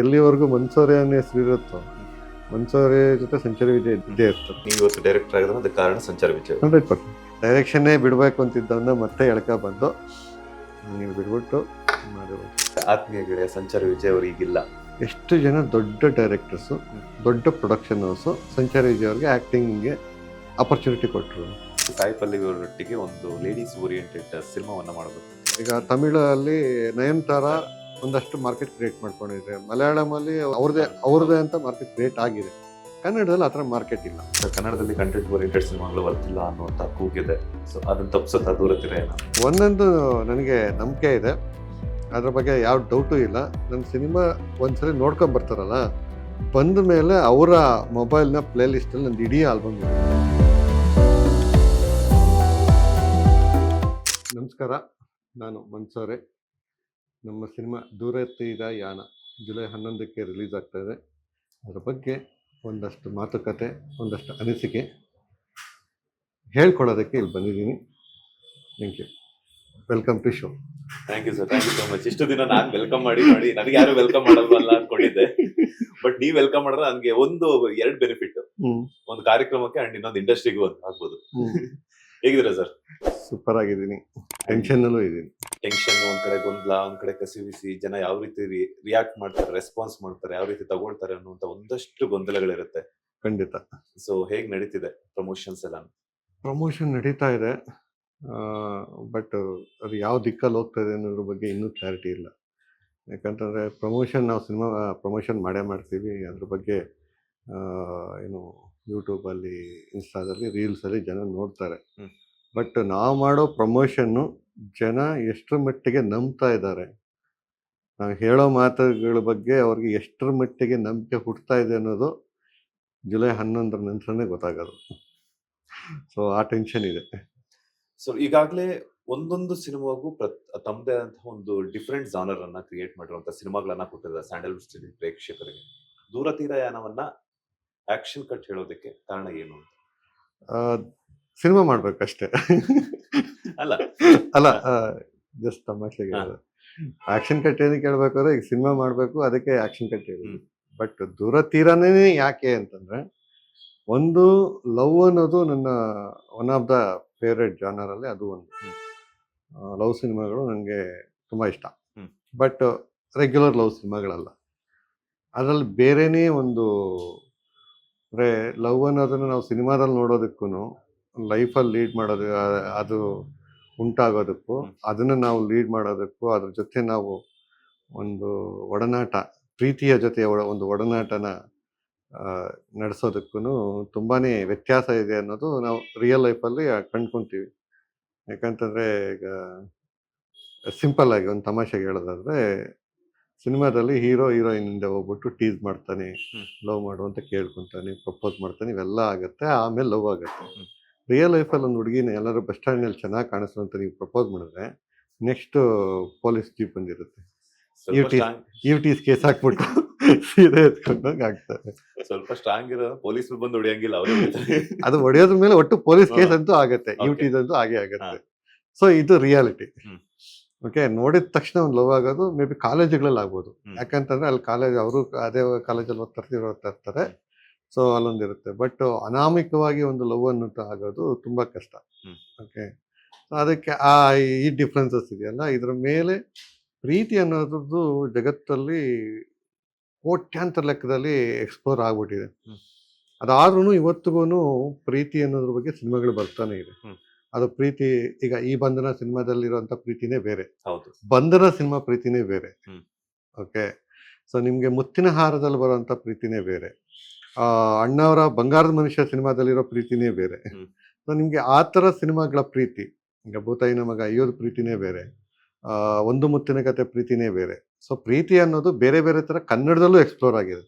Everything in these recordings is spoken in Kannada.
ಎಲ್ಲಿವರೆಗೂ ಮನ್ಸೂರೆ ಅನ್ನೋ ಹೆಸರು ಇರುತ್ತೋ ಮನ್ಸೂರೆ ಜೊತೆ ಸಂಚಾರಿ ವಿಜಯ್ ಇದ್ದೇ ಇರ್ತದೆ. ನೀವು ಇವತ್ತು ಡೈರೆಕ್ಟರ್ ಆಗಿದ್ರೆ ಅದಕ್ಕೆ ಕಾರಣ ಸಂಚಾರ ವಿಜಯ್. 100% ಡೈರೆಕ್ಷನ್ನೇ ಬಿಡಬೇಕು ಅಂತಿದ್ದವನ್ನ ಮತ್ತೆ ಎಳ್ಕ ಬಂದು ನೀವು ಬಿಡ್ಬಿಟ್ಟು ಮಾಡಬೇಕು. ಆತ್ಮೀಯ ಗೆಳೆಯ ಸಂಚಾರ ವಿಜಯ್ ಅವರು ಈಗಿಲ್ಲ. ಎಷ್ಟು ಜನ ದೊಡ್ಡ ಡೈರೆಕ್ಟರ್ಸು, ದೊಡ್ಡ ಪ್ರೊಡಕ್ಷನ್ ಹೌಸು ಸಂಚಾರಿ ವಿಜಯ್ ಅವ್ರಿಗೆ ಆ್ಯಕ್ಟಿಂಗ್ಗೆ ಆಪರ್ಚುನಿಟಿ ಕೊಟ್ಟರು. ಸಾಯಿ ಪಲ್ಲವಿ ಅವರೊಟ್ಟಿಗೆ ಒಂದು ಲೇಡೀಸ್ ಓರಿಯೆಂಟೆಡ್ ಸಿನಿಮಾವನ್ನ ಮಾಡಬೇಕು. ಈಗ ತಮಿಳಲ್ಲಿ ನಯನತಾರ ಒಂದಷ್ಟು ಮಾರ್ಕೆಟ್ ಕ್ರಿಯೇಟ್ ಮಾಡ್ಕೊಂಡಿದ್ರೆ, ಮಲಯಾಳಮಲ್ಲಿ ಅವ್ರದೇ ಅಂತ ಮಾರ್ಕೆಟ್ ಕ್ರಿಯೇಟ್ ಆಗಿದೆ. ಕನ್ನಡದಲ್ಲಿ ಆ ಥರ ಮಾರ್ಕೆಟ್ ಇಲ್ಲ. ಕನ್ನಡದಲ್ಲಿ ಕಂಟೆಂಟ್ ಓರಿಯೆಂಟೆಡ್ ಸಿನಿಮಾಗಳು ಬರ್ತಿಲ್ಲ ಅನ್ನುವಂಥ ಕೂಗಿದೆ. ಸೊ ಅದನ್ನ ತಪ್ಪಿಸುತ್ತಾ ದೂರತ್ತಿರ ಏನೋ ಒಂದೊಂದು ನನಗೆ ನಂಬಿಕೆ ಇದೆ, ಅದ್ರ ಬಗ್ಗೆ ಯಾವ ಡೌಟು ಇಲ್ಲ. ನನ್ನ ಸಿನಿಮಾ ಒಂದ್ಸರಿ ನೋಡ್ಕೊಂಡ್ ಬರ್ತಾರಲ್ಲ, ಬಂದ ಮೇಲೆ ಅವರ ಮೊಬೈಲ್ನ ಪ್ಲೇ ಲಿಸ್ಟಲ್ಲಿ ನಂದು ಇಡೀ ಆಲ್ಬಮ್ ಇದೆ. ನಮಸ್ಕಾರ, ನಾನು ಮನ್ಸೂರೆ. ನಮ್ಮ ಸಿನಿಮಾ ದೂರ ತೀರ ಯಾನ ಜುಲೈ 11ಕ್ಕೆ ರಿಲೀಸ್ ಆಗ್ತಾ ಇದೆ. ಅದರ ಬಗ್ಗೆ ಒಂದಷ್ಟು ಮಾತುಕತೆ, ಒಂದಷ್ಟು ಅನಿಸಿಕೆ ಹೇಳ್ಕೊಳ್ಳೋದಕ್ಕೆ ಇಲ್ಲಿ ಬಂದಿದ್ದೀನಿ. Thank you. Welcome to show. Thank you sir, thank you so much. ಇಷ್ಟು ದಿನ ನಾನು ವೆಲ್ಕಮ್ ಮಾಡಿ ನನಗೆ ಯಾರು ವೆಲ್ಕಮ್ ಮಾಡಲ್ಲ ಅನ್ಕೊಂಡಿದ್ದೆ. ಬಟ್ ನೀವು ವೆಲ್ಕಮ್ ಮಾಡಿದ್ರೆ ನನಗೆ ಎರಡು ಬೆನಿಫಿಟ್, ಒಂದು ಕಾರ್ಯಕ್ರಮಕ್ಕೆ ಅಂಡ್ ಇನ್ನೊಂದು ಇಂಡಸ್ಟ್ರಿಗೂ ಒಂದು ಆಗ್ಬೋದು. ಹೇಗಿದ್ದೀರಾ ಸರ್? ಸೂಪರ್ ಆಗಿದ್ದೀನಿ. ಟೆನ್ಷನ್ನಲ್ಲೂ ಇದ್ದೀನಿ. ಟೆನ್ಷನ್, ಒಂದ್ ಕಡೆ ಗೊಂದಲ, ಒಂದ್ ಕಡೆ ಕಸಿವಿಸಿ, ಜನ ಯಾವ ರೀತಿ ರಿಯಾಕ್ಟ್ ಮಾಡ್ತಾರೆ, ರೆಸ್ಪಾನ್ಸ್ ಮಾಡ್ತಾರೆ, ಯಾವ ರೀತಿ ತಗೊಳ್ತಾರೆ ಅನ್ನುವಂತ ಒಂದಷ್ಟು ಗೊಂದಲಗಳಿರುತ್ತೆ. ಖಂಡಿತ. ಸೊ ಹೇಗ್ ನಡೀತಿದೆ ಪ್ರಮೋಷನ್ಸ್ ಎಲ್ಲ? ಪ್ರಮೋಷನ್ ನಡೀತಾ ಇದೆ, ಬಟ್ ಅದು ಯಾವ ದಿಕ್ಕಲ್ಲಿ ಹೋಗ್ತಾ ಇದೆ ಅನ್ನೋದ್ರ ಬಗ್ಗೆ ಇನ್ನೂ ಕ್ಲಾರಿಟಿ ಇಲ್ಲ. ಯಾಕಂತಂದರೆ ನಾವು ಸಿನಿಮಾ ಪ್ರಮೋಷನ್ ಮಾಡೇ ಮಾಡ್ತೀವಿ. ಅದ್ರ ಬಗ್ಗೆ ಏನು ಯೂಟ್ಯೂಬಲ್ಲಿ, ಇನ್ಸ್ಟಾದಲ್ಲಿ, ರೀಲ್ಸಲ್ಲಿ ಜನ ನೋಡ್ತಾರೆ. ಬಟ್ ನಾವು ಮಾಡೋ ಪ್ರಮೋಷನ್ನು ಜನ ಎಷ್ಟರ ಮಟ್ಟಿಗೆ ನಂಬ್ತಾ ಇದ್ದಾರೆ, ನಾವು ಹೇಳೋ ಮಾತುಗಳ ಬಗ್ಗೆ ಅವ್ರಿಗೆ ಎಷ್ಟರ ಮಟ್ಟಿಗೆ ನಂಬಿಕೆ ಹುಡ್ತಾ ಇದೆ ಅನ್ನೋದು ಜುಲೈ 11 ನಂತರನೇ ಗೊತ್ತಾಗೋದು. ಸೊ ಆ ಟೆನ್ಷನ್ ಇದೆ. ಸೊ ಈಗಾಗಲೇ ಒಂದೊಂದು ಸಿನಿಮಾಗೂ ತಮ್ಮದೇ ಆದಂತಹ ಒಂದು ಡಿಫ್ರೆಂಟ್ ಜಾನರ್ ಅನ್ನ ಕ್ರಿಯೇಟ್ ಮಾಡಿರುವಂತಹ ಸಿನಿಮಾಗಳನ್ನ ಕೊಟ್ಟಿದ್ದಾರೆ ಸ್ಯಾಂಡಲ್ವುಡ್ ಪ್ರೇಕ್ಷಕರಿಗೆ. ದೂರ ತೀರ ಯಾನವನ್ನ ಆಕ್ಷನ್ ಕಟ್ ಹೇಳೋದಕ್ಕೆ ಕಾರಣ ಏನು ಅಂತ? ಸಿನಿಮಾ ಮಾಡ್ಬೇಕಷ್ಟೇ. ಅಲ್ಲ ಅಲ್ಲ ಜಸ್ಟ್ ತಮಾಷೆಗೆ ಆಕ್ಷನ್ ಕಟ್ ಏನಕ್ಕೆ ಹೇಳ್ಬೇಕಾದ್ರೆ, ಈಗ ಸಿನಿಮಾ ಮಾಡಬೇಕು, ಅದಕ್ಕೆ ಆಕ್ಷನ್ ಕಟ್ ಹೇಳಿ. ಬಟ್ ದೂರ ತೀರನೇ ಯಾಕೆ ಅಂತಂದ್ರೆ, ಒಂದು ಲವ್ ಅನ್ನೋದು ನನ್ನ ಒನ್ ಆಫ್ ದ ಫೇವ್ರೆಟ್ ಜಾನರಲ್ಲಿ ಅದು ಒಂದು. ಲವ್ ಸಿನಿಮಾಗಳು ನನಗೆ ತುಂಬ ಇಷ್ಟ. ಬಟ್ ರೆಗ್ಯುಲರ್ ಲವ್ ಸಿನಿಮಾಗಳಲ್ಲ, ಅದರಲ್ಲಿ ಬೇರೆನೇ ಒಂದು, ಅಂದರೆ ಲವ್ ಅನ್ನೋದನ್ನು ನಾವು ಸಿನಿಮಾದಲ್ಲಿ ನೋಡೋದಕ್ಕೂ, ಲೈಫಲ್ಲಿ ಲೀಡ್ ಮಾಡೋದು ಅದು ಉಂಟಾಗೋದಕ್ಕೂ, ಅದನ್ನು ನಾವು ಲೀಡ್ ಮಾಡೋದಕ್ಕೂ, ಅದ್ರ ಜೊತೆ ನಾವು ಒಂದು ಒಡನಾಟ, ಪ್ರೀತಿಯ ಜೊತೆ ಒಂದು ಒಡನಾಟನ ನಡೆಸೋದಕ್ಕೂ ತುಂಬಾ ವ್ಯತ್ಯಾಸ ಇದೆ ಅನ್ನೋದು ನಾವು ರಿಯಲ್ ಲೈಫಲ್ಲಿ ಕಂಡ್ಕೊತೀವಿ. ಯಾಕಂತಂದರೆ ಈಗ ಸಿಂಪಲ್ ಆಗಿ ಒಂದು ತಮಾಷೆಗೆ ಹೇಳೋದಾದರೆ, ಸಿನಿಮಾದಲ್ಲಿ ಹೀರೋಯಿನ್ ಹಿಂದೆ ಹೋಗ್ಬಿಟ್ಟು ಟೀಸ್ ಮಾಡ್ತಾನೆ, ಲವ್ ಮಾಡು ಅಂತ ಕೇಳ್ಕೊತಾನೆ, ಪ್ರಪೋಸ್ ಮಾಡ್ತಾನೆ, ಇವೆಲ್ಲ ಆಗುತ್ತೆ, ಆಮೇಲೆ ಲವ್ ಆಗುತ್ತೆ. ರಿಯಲ್ ಲೈಫಲ್ಲಿ ಒಂದು ಹುಡುಗಿನ ಎಲ್ಲರೂ ಬಸ್ ಸ್ಟ್ಯಾಂಡ್ನಲ್ಲಿ ಚೆನ್ನಾಗಿ ಕಾಣಿಸ್ತು ಅಂತ ನೀವು ಪ್ರಪೋಸ್ ಮಾಡಿದ್ರೆ, ನೆಕ್ಸ್ಟ್ ಪೊಲೀಸ್ ಜೀಪ್ ಬಂದಿರುತ್ತೆ, ಯೂಟೀಸ್ ಕೇಸ್ ಹಾಕ್ಬಿಟ್ಟು ಸೀರೆ ಎತ್ಕೊಂಡೋಗಿ ಆಗ್ತಾರೆ. ಸ್ವಲ್ಪ ಸ್ಟ್ರಾಂಗ್ ಇರೋ ಪೊಲೀಸ್ ಬಂದು ಹೊಡೆಯಂಗಿಲ್ಲ, ಅದು ಹೊಡೆಯೋದ್ರ ಮೇಲೆ ಒಟ್ಟು ಪೊಲೀಸ್ ಕೇಸ್ ಅಂತೂ ಆಗುತ್ತೆ, ಯೂಟೀಸ್ ಅಂತೂ ಹಾಗೆ ಆಗುತ್ತೆ. ಸೊ ಇದು ರಿಯಾಲಿಟಿ. ಓಕೆ, ನೋಡಿದ ತಕ್ಷಣ ಒಂದು ಲವ್ ಆಗೋದು ಮೇ ಬಿ ಕಾಲೇಜುಗಳಲ್ಲಿ ಆಗ್ಬೋದು. ಯಾಕಂತಂದ್ರೆ ಅಲ್ಲಿ ಕಾಲೇಜ್, ಅವರು ಅದೇ ಕಾಲೇಜಲ್ಲಿ ಓದ್ತಾ ಇರ್ತಾರೆ. ಸೊ ಅಲ್ಲೊಂದಿರುತ್ತೆ. ಬಟ್ ಅನಾಮಿಕವಾಗಿ ಒಂದು ಲವ್ ಅನ್ನೋದು ಆಗೋದು ತುಂಬ ಕಷ್ಟ. ಓಕೆ, ಅದಕ್ಕೆ ಈ ಡಿಫ್ರೆನ್ಸಸ್ ಇದೆಯಲ್ಲ, ಇದ್ರ ಮೇಲೆ ಪ್ರೀತಿ ಅನ್ನೋದ್ರದ್ದು ಜಗತ್ತಲ್ಲಿ ಕೋಟ್ಯಾಂತರ ಲೆಕ್ಕದಲ್ಲಿ ಎಕ್ಸ್ಪ್ಲೋರ್ ಆಗ್ಬಿಟ್ಟಿದೆ. ಅದಾದ್ರೂ ಇವತ್ತಿಗೂ ಪ್ರೀತಿ ಅನ್ನೋದ್ರ ಬಗ್ಗೆ ಸಿನಿಮಾಗಳು ಬರ್ತಾನೆ ಇದೆ. ಅದು ಪ್ರೀತಿ, ಈಗ ಈ ಬಂಧನ ಸಿನಿಮಾದಲ್ಲಿರುವಂಥ ಪ್ರೀತಿನೇ ಬೇರೆ, ಬಂಧನ ಸಿನಿಮಾ ಪ್ರೀತಿನೇ ಬೇರೆ. ಓಕೆ, ಸೊ ನಿಮಗೆ ಮುತ್ತಿನ ಹಾರದಲ್ಲಿ ಬರುವಂಥ ಪ್ರೀತಿನೇ ಬೇರೆ, ಅಣ್ಣವರ ಬಂಗಾರದ ಮನುಷ್ಯ ಸಿನಿಮಾದಲ್ಲಿರೋ ಪ್ರೀತಿನೇ ಬೇರೆ. ಸೊ ನಿಮಗೆ ಆ ಥರ ಸಿನಿಮಾಗಳ ಪ್ರೀತಿ, ಈಗ ಭೂತಾಯಿನ ಮಗ ಅಯ್ಯೋದು ಪ್ರೀತಿನೇ ಬೇರೆ, ಒಂದು ಮುತ್ತಿನ ಕತೆ ಪ್ರೀತಿನೇ ಬೇರೆ. ಸೊ ಪ್ರೀತಿ ಅನ್ನೋದು ಬೇರೆ ಬೇರೆ ಥರ ಕನ್ನಡದಲ್ಲೂ ಎಕ್ಸ್ಪ್ಲೋರ್ ಆಗಿದೆ.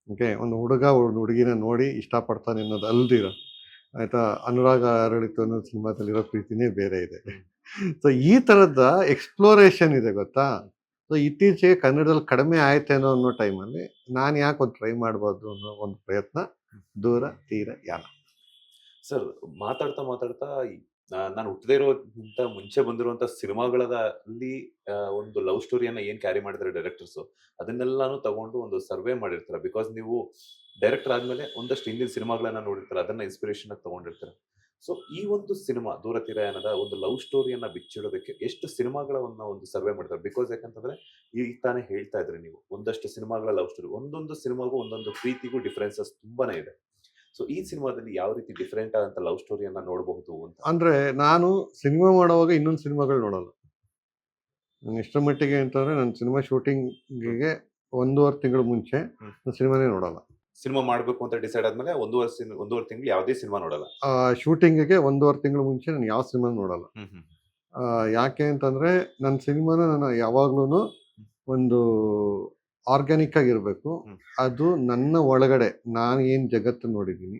ಓಕೆ, ಒಂದು ಹುಡುಗ ಒಂದು ಹುಡುಗಿನ ನೋಡಿ ಇಷ್ಟಪಡ್ತಾನೆ ಅನ್ನೋದು ಅಲ್ದಿರೋ, ಆಯಿತಾ, ಅನುರಾಗ ಅರಳಿತು ಅನ್ನೋ ಸಿನಿಮಾದಲ್ಲಿರೋ ಪ್ರೀತಿನೇ ಬೇರೆ ಇದೆ. ಸೊ ಈ ಥರದ ಎಕ್ಸ್ಪ್ಲೋರೇಷನ್ ಇದೆ, ಗೊತ್ತಾ. ಸೊ ಇತ್ತೀಚೆಗೆ ಕನ್ನಡದಲ್ಲಿ ಕಡಿಮೆ ಆಯ್ತೇನೋ ಅನ್ನೋ ಟೈಮಲ್ಲಿ ನಾನು ಯಾಕೆ ಒಂದು ಟ್ರೈ ಮಾಡ್ಬೋದು ಅನ್ನೋ ಒಂದು ಪ್ರಯತ್ನ ದೂರ ತೀರ ಯಾನ. ಸರ್, ಮಾತಾಡ್ತಾ ನಾನು ಹುಟ್ಟದೇ ಇರೋಕ್ಕಿಂತ ಮುಂಚೆ ಬಂದಿರುವಂತ ಸಿನಿಮಾಗಳಲ್ಲಿ ಒಂದು ಲವ್ ಸ್ಟೋರಿಯನ್ನ ಏನ್ ಕ್ಯಾರಿ ಮಾಡಿದ್ದಾರೆ ಡೈರೆಕ್ಟರ್ಸ್, ಅದನ್ನೆಲ್ಲಾನು ತಗೊಂಡು ಒಂದು ಸರ್ವೆ ಮಾಡಿರ್ತಾರೆ. ಬಿಕಾಸ್ ನೀವು ಡೈರೆಕ್ಟರ್ ಆದ್ಮೇಲೆ ಒಂದಷ್ಟು ಹಿಂದಿನ ಸಿನಿಮಾಗಳನ್ನ ನೋಡಿರ್ತಾರೆ, ಅದನ್ನ ಇನ್ಸ್ಪಿರೇಷನ್ ಆಗಿ ತಗೊಂಡಿರ್ತಾರೆ. ಸೊ ಈ ಒಂದು ಸಿನಿಮಾ ದೂರತಿರಯಾನದ ಒಂದು ಲವ್ ಸ್ಟೋರಿಯನ್ನ ಬಿಚ್ಚಿಡೋದಕ್ಕೆ ಎಷ್ಟು ಸಿನಿಮಾಗಳನ್ನ ಒಂದು ಸರ್ವೆ ಮಾಡ್ತಾರೆ. ಬಿಕಾಸ್ ಯಾಕಂತಂದ್ರೆ ಈಗ ತಾನೇ ಹೇಳ್ತಾ ಇದ್ರಿ ನೀವು, ಒಂದಷ್ಟು ಸಿನಿಮಾಗಳ ಲವ್ ಸ್ಟೋರಿ, ಒಂದೊಂದು ಸಿನಿಮಾಗೂ ಒಂದೊಂದು ಪ್ರೀತಿಗೂ ಡಿಫರೆನ್ಸಸ್ ತುಂಬಾನೇ ಇದೆ. ಸೊ ಈ ಸಿನಿಮಾದಲ್ಲಿ ಯಾವ ರೀತಿ ಡಿಫರೆಂಟ್ ಆದಂತ ಲವ್ ಸ್ಟೋರಿಯನ್ನ ನೋಡಬಹುದು ಅಂತ. ಅಂದ್ರೆ ನಾನು ಸಿನಿಮಾ ಮಾಡುವಾಗ ಇನ್ನೊಂದು ಸಿನಿಮಾಗಳು ನೋಡಲ್ಲ. ನಾನು ಎಷ್ಟರ ಮಟ್ಟಿಗೆ ಅಂತಂದ್ರೆ ನನ್ನ ಸಿನಿಮಾ ಶೂಟಿಂಗಿಗೆ 1.5 ತಿಂಗಳು ಮುಂಚೆ ನಾನು ಸಿನಿಮಾನೇ ನೋಡಲ್ಲ. ಸಿನಿಮಾ ಮಾಡ್ಬೇಕು ಅಂತ ಡಿಸೈಡ್ ಆದ್ಮೇಲೆ ಒಂದೂವರೆ ತಿಂಗಳು ಯಾವುದೇ ಸಿನಿಮಾ ನೋಡಲ್ಲ. ಶೂಟಿಂಗಿಗೆ 1.5 ತಿಂಗಳು ಮುಂಚೆ ನಾನು ಯಾವ ಸಿನಿಮಾ ನೋಡಲ್ಲ. ಯಾಕೆ ಅಂತಂದ್ರೆ ನನ್ನ ಸಿನಿಮಾನ ನಾನು ಯಾವಾಗ್ಲೂ ಒಂದು ಆರ್ಗ್ಯಾನಿಕ್ ಆಗಿರ್ಬೇಕು. ಅದು ನನ್ನ ಒಳಗಡೆ ನಾನು ಏನು ಜಗತ್ತು ನೋಡಿದ್ದೀನಿ,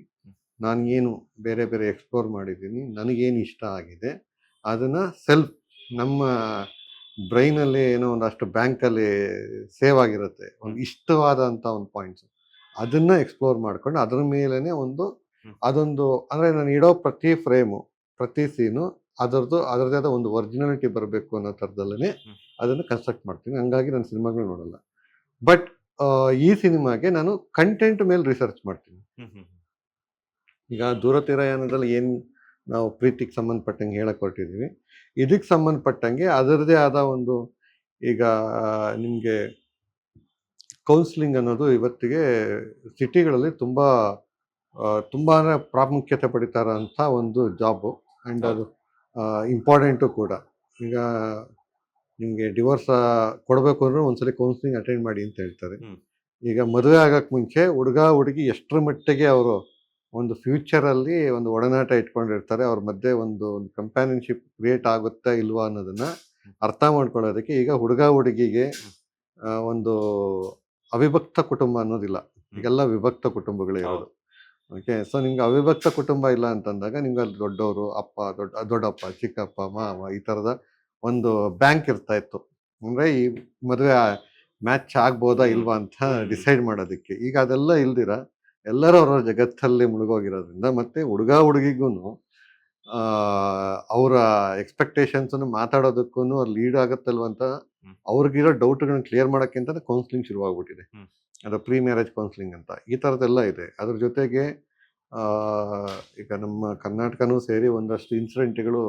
ನಾನು ಏನು ಬೇರೆ ಬೇರೆ ಎಕ್ಸ್ಪ್ಲೋರ್ ಮಾಡಿದ್ದೀನಿ, ನನಗೇನು ಇಷ್ಟ ಆಗಿದೆ ಅದನ್ನ ಸೆಲ್ಫ್ ನಮ್ಮ ಬ್ರೈನಲ್ಲಿ ಏನೋ ಒಂದಷ್ಟು ಬ್ಯಾಂಕಲ್ಲಿ ಸೇವ್ ಆಗಿರುತ್ತೆ, ಒಂದು ಇಷ್ಟವಾದಂಥ ಒಂದು ಪಾಯಿಂಟ್ಸ್, ಅದನ್ನ ಎಕ್ಸ್ಪ್ಲೋರ್ ಮಾಡ್ಕೊಂಡು ಅದ್ರ ಮೇಲೇ ಅದೊಂದು ಅಂದರೆ ನಾನು ಇಡೋ ಪ್ರತಿ ಫ್ರೇಮು ಪ್ರತಿ ಸೀನು ಅದರದ್ದೇ ಆದ ಒಂದು ಒರಿಜಿನಾಲಿಟಿ ಬರಬೇಕು ಅನ್ನೋ ಥರದಲ್ಲೇ ಅದನ್ನು ಕನ್ಸ್ಟ್ರಕ್ಟ್ ಮಾಡ್ತೀನಿ. ಹಂಗಾಗಿ ನಾನು ಸಿನಿಮಾಗಳು ನೋಡಲ್ಲ. ಬಟ್ ಈ ಸಿನಿಮಾಗೆ ನಾನು ಕಂಟೆಂಟ್ ಮೇಲೆ ರಿಸರ್ಚ್ ಮಾಡ್ತೀನಿ. ಈಗ ದೂರತಿರಯಾನದಲ್ಲಿ ಏನು ನಾವು ಪ್ರೀತಿಗೆ ಸಂಬಂಧಪಟ್ಟಂಗೆ ಹೇಳಕ್ ಹೊರಟಿದ್ದೀವಿ, ಇದಕ್ಕೆ ಸಂಬಂಧಪಟ್ಟಂಗೆ ಅದರದೇ ಆದ ಒಂದು, ಈಗ ನಿಮಗೆ ಕೌನ್ಸಿಲಿಂಗ್ ಅನ್ನೋದು ಇವತ್ತಿಗೆ ಸಿಟಿಗಳಲ್ಲಿ ತುಂಬಾ ಪ್ರಾಮುಖ್ಯತೆ ಪಡಿತಾರ ಅಂತ ಒಂದು ಜಾಬು. ಆ್ಯಂಡ್ ಅದು ಇಂಪಾರ್ಟೆಂಟು ಕೂಡ. ಈಗ ನಿಮಗೆ ಡಿವೋರ್ಸ್ ಕೊಡಬೇಕು ಅಂದ್ರೆ ಒಂದ್ಸಲಿ ಕೌನ್ಸಿಲಿಂಗ್ ಅಟೆಂಡ್ ಮಾಡಿ ಅಂತ ಹೇಳ್ತಾರೆ. ಈಗ ಮದುವೆ ಆಗಕ್ಕೆ ಮುಂಚೆ ಹುಡುಗ ಹುಡುಗಿ ಎಷ್ಟರ ಮಟ್ಟಿಗೆ ಅವರು ಒಂದು ಫ್ಯೂಚರಲ್ಲಿ ಒಂದು ಒಡನಾಟ ಇಟ್ಕೊಂಡಿರ್ತಾರೆ, ಅವ್ರ ಮಧ್ಯೆ ಒಂದು ಕಂಪ್ಯಾನಿಯನ್ಶಿಪ್ ಕ್ರಿಯೇಟ್ ಆಗುತ್ತಾ ಇಲ್ವಾ ಅನ್ನೋದನ್ನ ಅರ್ಥ ಮಾಡ್ಕೊಳ್ಳೋದಕ್ಕೆ ಈಗ ಹುಡುಗ ಹುಡುಗಿಗೆ ಒಂದು ಅವಿಭಕ್ತ ಕುಟುಂಬ ಅನ್ನೋದಿಲ್ಲ, ಈಗೆಲ್ಲ ವಿಭಕ್ತ ಕುಟುಂಬಗಳೇ ಇರೋದು. ಓಕೆ, ಸೊ ನಿಮ್ಗೆ ಅವಿಭಕ್ತ ಕುಟುಂಬ ಇಲ್ಲ ಅಂತಂದಾಗ ನಿಮ್ಗೆ ಅಲ್ಲಿ ದೊಡ್ಡವರು, ಅಪ್ಪ, ದೊಡ್ಡಪ್ಪ, ಚಿಕ್ಕಪ್ಪ, ಮಾವ, ಈ ಥರದ ಒಂದು ಬ್ಯಾಂಕ್ ಇರ್ತಾ ಇತ್ತು. ಅಂದರೆ ಈ ಮದುವೆ ಮ್ಯಾಚ್ ಆಗ್ಬೋದಾ ಇಲ್ವಾ ಅಂತ ಡಿಸೈಡ್ ಮಾಡೋದಕ್ಕೆ. ಈಗ ಅದೆಲ್ಲ ಇಲ್ದಿರ ಎಲ್ಲರೂ ಅವರ ಜಗತ್ತಲ್ಲಿ ಮುಳುಗೋಗಿರೋದ್ರಿಂದ ಮತ್ತೆ ಹುಡುಗ ಹುಡುಗಿಗೂ ಅವರ ಎಕ್ಸ್ಪೆಕ್ಟೇಷನ್ಸನ್ನು ಮಾತಾಡೋದಕ್ಕೂ ಅದು ಲೀಡ್ ಆಗುತ್ತಲ್ವ ಅಂತ ಅವ್ರಿಗಿರೋ ಡೌಟ್ಗಳನ್ನ ಕ್ಲಿಯರ್ ಮಾಡೋಕ್ಕಿಂತ ಕೌನ್ಸಿಲಿಂಗ್ ಶುರುವಾಗ್ಬಿಟ್ಟಿದೆ. ಅದು ಪ್ರೀ ಮ್ಯಾರೇಜ್ ಕೌನ್ಸಿಲಿಂಗ್ ಅಂತ ಈ ಥರದ್ದೆಲ್ಲ ಇದೆ. ಅದ್ರ ಜೊತೆಗೆ ಈಗ ನಮ್ಮ ಕರ್ನಾಟಕನೂ ಸೇರಿ ಒಂದಷ್ಟು ಇನ್ಸಿಡೆಂಟ್ಗಳು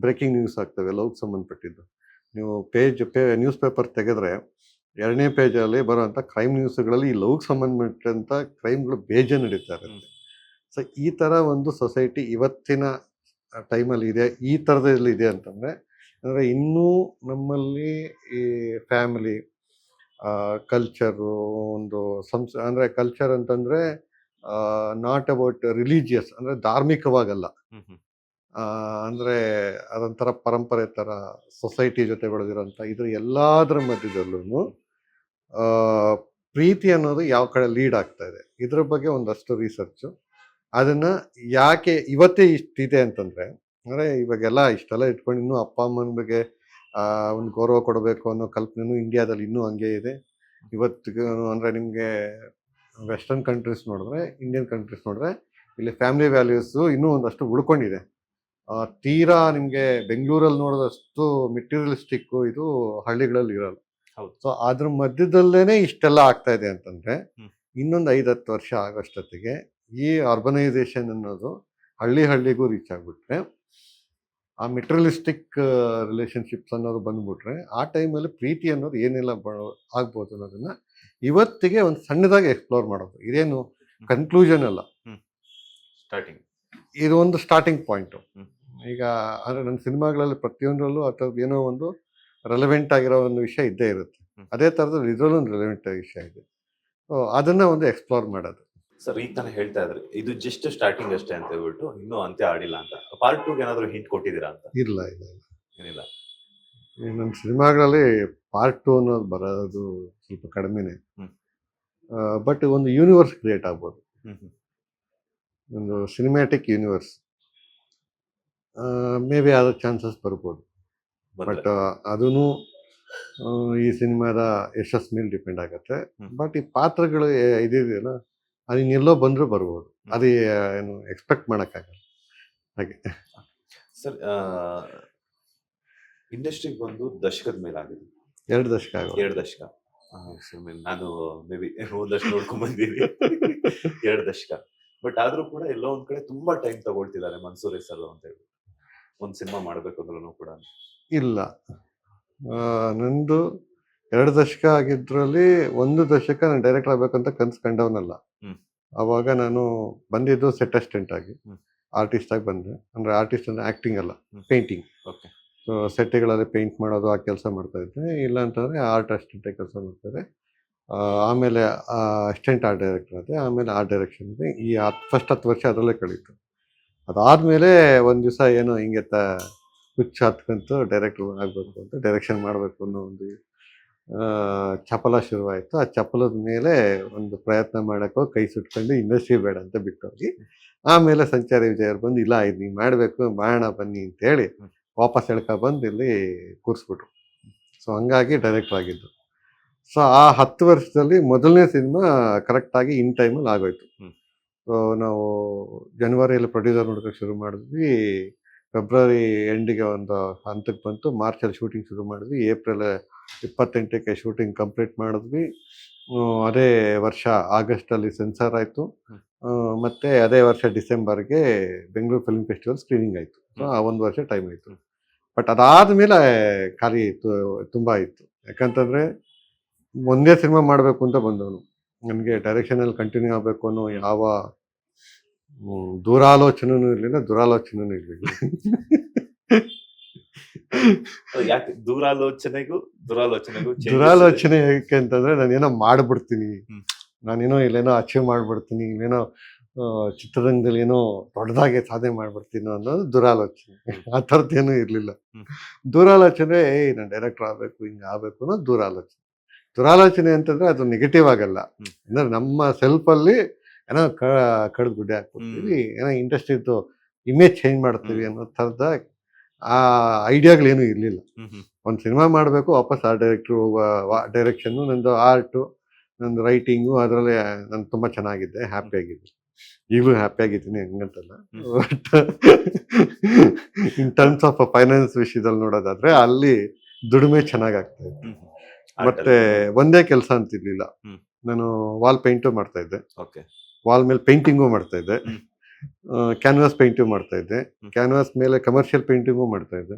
ಬ್ರೇಕಿಂಗ್ ನ್ಯೂಸ್ ಆಗ್ತವೆ ಲವ್ಗೆ ಸಂಬಂಧಪಟ್ಟಿದ್ದು. ನೀವು ನ್ಯೂಸ್ ಪೇಪರ್ ತೆಗೆದ್ರೆ 2ನೇ ಪೇಜಲ್ಲಿ ಬರುವಂಥ ಕ್ರೈಮ್ ನ್ಯೂಸ್ಗಳಲ್ಲಿ ಈ ಲವ್ಗೆ ಸಂಬಂಧಪಟ್ಟಂಥ ಕ್ರೈಮ್ಗಳು ಬೇಜ ನಡೀತಾ ಇರುತ್ತೆ. ಸೊ ಈ ಥರ ಒಂದು ಸೊಸೈಟಿ ಇವತ್ತಿನ ಟೈಮಲ್ಲಿ ಇದೆ. ಈ ಥರದಲ್ಲಿ ಇದೆ ಅಂತಂದರೆ ಅಂದರೆ ಇನ್ನೂ ನಮ್ಮಲ್ಲಿ ಈ ಫ್ಯಾಮಿಲಿ ಕಲ್ಚರು ಒಂದು ಅಂದರೆ ಕಲ್ಚರ್ ಅಂತಂದರೆ ನಾಟ್ ಅಬೌಟ್ ರಿಲಿಜಿಯಸ್, ಅಂದರೆ ಧಾರ್ಮಿಕವಾಗಲ್ಲ, ಅಂದರೆ ಅದೊಂಥರ ಪರಂಪರೆ ಥರ ಸೊಸೈಟಿ ಜೊತೆ ಬೆಳೆದಿರೋಂಥ ಇದ್ರ ಎಲ್ಲದರ ಮಧ್ಯದಲ್ಲೂ ಪ್ರೀತಿ ಅನ್ನೋದು ಯಾವ ಕಡೆ ಲೀಡ್ ಆಗ್ತಾ ಇದೆ, ಇದ್ರ ಬಗ್ಗೆ ಒಂದಷ್ಟು ರಿಸರ್ಚು. ಅದನ್ನು ಯಾಕೆ ಇವತ್ತೇ ಇಷ್ಟಿದೆ ಅಂತಂದರೆ, ಅಂದರೆ ಇವಾಗೆಲ್ಲ ಇಷ್ಟೆಲ್ಲ ಇಟ್ಕೊಂಡು ಇನ್ನೂ ಅಪ್ಪ ಅಮ್ಮನ ಬಗ್ಗೆ ಒಂದು ಗೌರವ ಕೊಡಬೇಕು ಅನ್ನೋ ಕಲ್ಪನೆಯೂ ಇಂಡಿಯಾದಲ್ಲಿ ಇನ್ನೂ ಹಂಗೆ ಇದೆ ಇವತ್ತಿಗೂ. ಅಂದರೆ ನಿಮಗೆ ವೆಸ್ಟರ್ನ್ ಕಂಟ್ರೀಸ್ ನೋಡಿದ್ರೆ, ಇಂಡಿಯನ್ ಕಂಟ್ರೀಸ್ ನೋಡಿದ್ರೆ ಇಲ್ಲಿ ಫ್ಯಾಮಿಲಿ ವ್ಯಾಲ್ಯೂಸು ಇನ್ನೂ ಒಂದಷ್ಟು ಉಳ್ಕೊಂಡಿದೆ. ತೀರಾ ನಿಮಗೆ ಬೆಂಗಳೂರಲ್ಲಿ ನೋಡೋದಷ್ಟು ಮೆಟೀರಿಯಲಿಸ್ಟಿಕ್ಕು ಇದು ಹಳ್ಳಿಗಳಲ್ಲಿ ಇರಲ್ಲ. ಸೊ ಅದ್ರ ಮಧ್ಯದಲ್ಲೇ ಇಷ್ಟೆಲ್ಲ ಆಗ್ತಾ ಇದೆ ಅಂತಂದರೆ ಇನ್ನೊಂದು 5-10 ವರ್ಷ ಆಗೋಷ್ಟೊತ್ತಿಗೆ ಈ ಅರ್ಬನೈಸೇಷನ್ ಅನ್ನೋದು ಹಳ್ಳಿಗೂ ರೀಚ್ ಆಗಿಬಿಟ್ರೆ, ಆ ಮೆಟೀರಿಯಲಿಸ್ಟಿಕ್ ರಿಲೇಷನ್ಶಿಪ್ಸ್ ಅನ್ನೋದು ಬಂದ್ಬಿಟ್ರೆ, ಆ ಟೈಮಲ್ಲಿ ಪ್ರೀತಿ ಅನ್ನೋದು ಏನೆಲ್ಲ ಆಗ್ಬೋದು ಅನ್ನೋದನ್ನ ಇವತ್ತಿಗೆ ಒಂದು ಸಣ್ಣದಾಗಿ ಎಕ್ಸ್ಪ್ಲೋರ್ ಮಾಡೋದು. ಇದೇನು ಕನ್ಕ್ಲೂಷನ್ ಅಲ್ಲ, ಸ್ಟಾರ್ಟಿಂಗ್, ಇದು ಒಂದು ಸ್ಟಾರ್ಟಿಂಗ್ ಪಾಯಿಂಟು. ಈಗ ಅಂದರೆ ನನ್ನ ಸಿನಿಮಾಗಳಲ್ಲಿ ಪ್ರತಿಯೊಂದರಲ್ಲೂ ಆ ಥರದ್ದು ಏನೋ ಒಂದು ರೆಲೆವೆಂಟ್ ಆಗಿರೋ ಒಂದು ವಿಷಯ ಇದ್ದೇ ಇರುತ್ತೆ. ಅದೇ ಥರದಲ್ಲಿ ಇದರಲ್ಲೂ ಒಂದು ರೆಲೆವೆಂಟ್ ಆಗಿ ವಿಷಯ ಇದೆ. ಸೊ ಅದನ್ನು ಒಂದು ಎಕ್ಸ್ಪ್ಲೋರ್ ಮಾಡೋದು. ಸರ್ ಈಗ ತಾನೇ ಹೇಳ್ತಾ ಇದ್ರಿ ಇದು ಜಸ್ಟ್ ಸ್ಟಾರ್ಟಿಂಗ್ ಅಷ್ಟೇ ಅಂತ ಹೇಳ್ಬಿಟ್ಟು ಇನ್ನೂ ಅಂತ್ಯ ಆಡಿಲ್ಲ ಅಂತ. ಪಾರ್ಟ್ 2 ಏನಾದರೂ ಹಿಂಟ್ ಕೊಟ್ಟಿದ್ದೀರಾ ಅಂತ? ಇಲ್ಲ, ಏನಿಲ್ಲ. ನನ್ನ ಸಿನಿಮಾಗಳಲ್ಲಿ ಪಾರ್ಟ್ 2 ಅನ್ನೋದು ಬರೋದು ಸ್ವಲ್ಪ ಕಡಿಮೆನೆ. ಬಟ್ ಒಂದು ಯೂನಿವರ್ಸ್ ಕ್ರಿಯೇಟ್ ಆಗ್ಬೋದು, ಒಂದು ಸಿನಿಮ್ಯಾಟಿಕ್ ಯೂನಿವರ್ಸ್ ಮೇ ಬಿ ಆದ ಚಾನ್ಸಸ್ ಬರ್ಬೋದು. ಬಟ್ ಅದೂ ಈ ಸಿನಿಮಾದ ಯಶಸ್ ಮೇಲೆ ಡಿಪೆಂಡ್ ಆಗುತ್ತೆ. ಬಟ್ ಈ ಪಾತ್ರಗಳು ಇದೆಯಲ್ಲ, ಅದು ಇನ್ನೆಲ್ಲೋ ಬಂದರೂ ಬರ್ಬೋದು, ಅದು ಏನು ಎಕ್ಸ್ಪೆಕ್ಟ್ ಮಾಡೋಕ್ಕಾಗಲ್ಲ ಹಾಗೆ. ಸರ್ ಇಂಡಸ್ಟ್ರಿಗೆ ಬಂದು ದಶಕದ ಮೇಲೆ ಆಗಿದೆ. 2 ದಶಕ ಆಗೋದು. 2 ದಶಕ. ನಾನು ಮೇ ಬಿ ಒಂದಷ್ಟು ನೋಡ್ಕೊಂಡ್ ಬಂದೀನಿ. 2 ದಶಕ. ಬಟ್ ಆದ್ರೂ ಕೂಡ ಎಲ್ಲೋ ಒಂದ್ ಕಡೆ ತುಂಬಾ ಟೈಮ್ ತಗೊಳ್ತಿದ್ದಾರೆ ಮನ್ಸೂರಿ ಸರ್ ಅಂತ ಹೇಳಿ ಒಂದ್ ಸಿನಿಮಾ ಮಾಡ್ಬೇಕು ಅಂದ್ರೂ ಕೂಡ. ಇಲ್ಲ, ನಂದು 2 ದಶಕ ಆಗಿದ್ರಲ್ಲಿ 1 ದಶಕ ನಾನು ಡೈರೆಕ್ಟರ್ ಆಗ್ಬೇಕಂತ ಕನ್ಸು ಕಂಡವನಲ್ಲ. ಅವಾಗ ನಾನು ಬಂದಿದ್ದು ಸೆಟ್ ಅಸಿಸ್ಟೆಂಟ್ ಆಗಿ, ಆರ್ಟಿಸ್ಟ್ ಆಗಿ ಬಂದೆ. ಅಂದ್ರೆ ಆರ್ಟಿಸ್ಟ್ ಅಂದ್ರೆ ಆಕ್ಟಿಂಗ್ ಅಲ್ಲ, ಪೇಂಟಿಂಗ್. ಓಕೆ. ಸೊ ಸೆಟ್ಗಳಲ್ಲಿ ಪೇಂಟ್ ಮಾಡೋದು ಆ ಕೆಲಸ ಮಾಡ್ತಾ ಇದ್ದೆ. ಇಲ್ಲ ಅಂತಂದರೆ ಆರ್ಟ್ ಅಸಿಸ್ಟೆಂಟ್ ಕೆಲಸ ಮಾಡ್ತಾರೆ. ಆಮೇಲೆ ಅಸಿಸ್ಟೆಂಟ್ ಆರ್ಟ್ ಡೈರೆಕ್ಟರ್ ಆದೆ. ಆಮೇಲೆ ಆರ್ಟ್ ಡೈರೆಕ್ಷನ್ ಇದೆ. ಈ ಫಸ್ಟ್ 10 ವರ್ಷ ಅದರಲ್ಲೇ ಕಳೀತು. ಅದಾದಮೇಲೆ ಒಂದು ದಿವಸ ಏನೋ ಹಿಂಗೆ ಹುಚ್ಚು ಹತ್ಕೊಂತು ಡೈರೆಕ್ಟ್ರ್ ಆಗಬೇಕು ಅಂತ, ಡೈರೆಕ್ಷನ್ ಮಾಡಬೇಕು ಅನ್ನೋ ಒಂದು ಚಪಲ ಶುರುವಾಯಿತು. ಆ ಚಪಲದ ಮೇಲೆ ಒಂದು ಪ್ರಯತ್ನ ಮಾಡೋಕ್ಕೋ ಕೈ ಸುಟ್ಕೊಂಡು ಇಂಡಸ್ಟ್ರಿ ಬೇಡ ಅಂತ ಬಿಟ್ಟೋಗಿ, ಆಮೇಲೆ ಸಂಚಾರಿ ವಿಜಯವ್ರು ಬಂದು ಇಲ್ಲ ಇದು ನೀವು ಮಾಡಬೇಕು, ಮಾಡೋಣ ಬನ್ನಿ ಅಂತೇಳಿ ವಾಪಸ್ ಬಂದು ಇಲ್ಲಿ ಕೂರಿಸ್ಬಿಟ್ರು. ಸೊ ಹಂಗಾಗಿ ಡೈರೆಕ್ಟರ್ ಆಗಿದ್ದು. ಸೊ ಆ 10 ವರ್ಷದಲ್ಲಿ ಮೊದಲನೇ ಸಿನಿಮಾ ಕರೆಕ್ಟಾಗಿ ಇನ್ ಟೈಮಲ್ಲಿ ಆಗೋಯ್ತು. ಸೊ ನಾವು ಜನವರಿಯಲ್ಲಿ ಪ್ರೊಡ್ಯೂಸರ್ ನೋಡ್ಕೊಂಡು ಶುರು ಮಾಡಿದ್ವಿ. ಫೆಬ್ರವರಿ ಎಂಡಿಗೆ ಒಂದು ಹಂತಕ್ಕೆ ಬಂತು. ಮಾರ್ಚಲ್ಲಿ ಶೂಟಿಂಗ್ ಶುರು ಮಾಡಿದ್ವಿ. ಏಪ್ರಿಲ್ 28ಕ್ಕೆ ಶೂಟಿಂಗ್ ಕಂಪ್ಲೀಟ್ ಮಾಡಿದ್ವಿ. ಅದೇ ವರ್ಷ ಆಗಸ್ಟಲ್ಲಿ ಸೆನ್ಸಾರ್ ಆಯಿತು. ಮತ್ತು ಅದೇ ವರ್ಷ ಡಿಸೆಂಬರ್ಗೆ ಬೆಂಗಳೂರು ಫಿಲ್ಮ್ ಫೆಸ್ಟಿವಲ್ ಸ್ಕ್ರೀನಿಂಗ್ ಆಯಿತು. ಸೊ ಆ 1 ವರ್ಷ ಟೈಮ್ ಆಯಿತು. ಬಟ್ ಅದಾದಮೇಲೆ ಖಾಲಿ ತುಂಬ ಇತ್ತು. ಯಾಕಂತಂದರೆ ಒಂದೇ ಸಿನಿಮಾ ಮಾಡಬೇಕು ಅಂತ ಬಂದವನು. ನನಗೆ ಡೈರೆಕ್ಷನಲ್ಲಿ ಕಂಟಿನ್ಯೂ ಆಗಬೇಕು ಅನ್ನೋ ಯಾವ ದೂರಾಲೋಚನೆನೂ ಇರಲಿಲ್ಲ, ದುರಾಲೋಚನೆನೂ ಇರಲಿಲ್ಲ. ಯಾಕೆ ದುರಾಲೋಚನೆ ಯಾಕೆ ಅಂತಂದ್ರೆ ನಾನೇನೋ ಮಾಡ್ಬಿಡ್ತೀನಿ, ನಾನೇನೋ ಇಲ್ಲೇನೋ ಅಚೀವ್ ಮಾಡ್ಬಿಡ್ತೀನಿ, ಇಲ್ಲೇನೋ ಚಿತ್ರರಂಗದಲ್ಲಿ ಏನೋ ದೊಡ್ಡದಾಗಿ ಸಾಧನೆ ಮಾಡ್ಬಿಡ್ತೀನಿ ಅನ್ನೋದು ದುರಾಲೋಚನೆ. ಆ ಥರದ್ದೇನೂ ಇರಲಿಲ್ಲ. ದುರಾಲೋಚನೆ ನಾನು ಡೈರೆಕ್ಟರ್ ಆಗಬೇಕು, ಹಿಂಗೆ ಆಗಬೇಕು ಅನ್ನೋದು ದುರಾಲೋಚನೆ. ದುರಾಲೋಚನೆ ಅಂತಂದ್ರೆ ಅದು ನೆಗೆಟಿವ್ ಆಗಲ್ಲ. ಅಂದ್ರೆ ನಮ್ಮ ಸೆಲ್ಫಲ್ಲಿ ಏನೋ ಕಡ್ದು ಗುಡ್ಡೆ ಹಾಕ್ಬಿಡ್ತೀವಿ, ಏನೋ ಇಂಡಸ್ಟ್ರಿದು ಇಮೇಜ್ ಚೇಂಜ್ ಮಾಡ್ತೀವಿ ಅನ್ನೋ ಥರದ ಆ ಐಡಿಯಾಗಳೇನು ಇರಲಿಲ್ಲ. ಒಂದು ಸಿನಿಮಾ ಮಾಡಬೇಕು, ವಾಪಸ್ ಆ ಡೈರೆಕ್ಟ್ರು ಡೈರೆಕ್ಷನ್ನು, ನಂದು ಆರ್ಟು, ನಂದು ರೈಟಿಂಗು, ಅದರಲ್ಲಿ ನಾನು ತುಂಬ ಚೆನ್ನಾಗಿದ್ದೆ, ಹ್ಯಾಪಿಯಾಗಿದ್ದೆ. ಈಗಲೂ ಹ್ಯಾಪಿಯಾಗಿದ್ದೀನಿ, ಹಂಗಂತಲ್ಲ. But in terms of finance ವಿಷಯದಲ್ಲಿ ನೋಡೋದಾದ್ರೆ ಅಲ್ಲಿ ದುಡಿಮೆ ಚೆನ್ನಾಗಾಗ್ತಾ ಇತ್ತು. ಮತ್ತೆ ಒಂದೇ ಕೆಲಸ ಅಂತಿರ್ಲಿಲ್ಲ. ನಾನು ವಾಲ್ ಪೇಂಟು ಮಾಡ್ತಾ ಇದ್ದೆ, ವಾಲ್ ಮೇಲೆ ಪೇಂಟಿಂಗು ಮಾಡ್ತಾ ಇದ್ದೆ, ಕ್ಯಾನ್ವಾಸ್ ಪೇಂಟಿಂಗ್ ಮಾಡ್ತಾ ಇದ್ದೆ, ಕ್ಯಾನ್ವಾಸ್ ಮೇಲೆ ಕಮರ್ಷಿಯಲ್ ಪೇಂಟಿಂಗು ಮಾಡ್ತಾ ಇದ್ದೆ,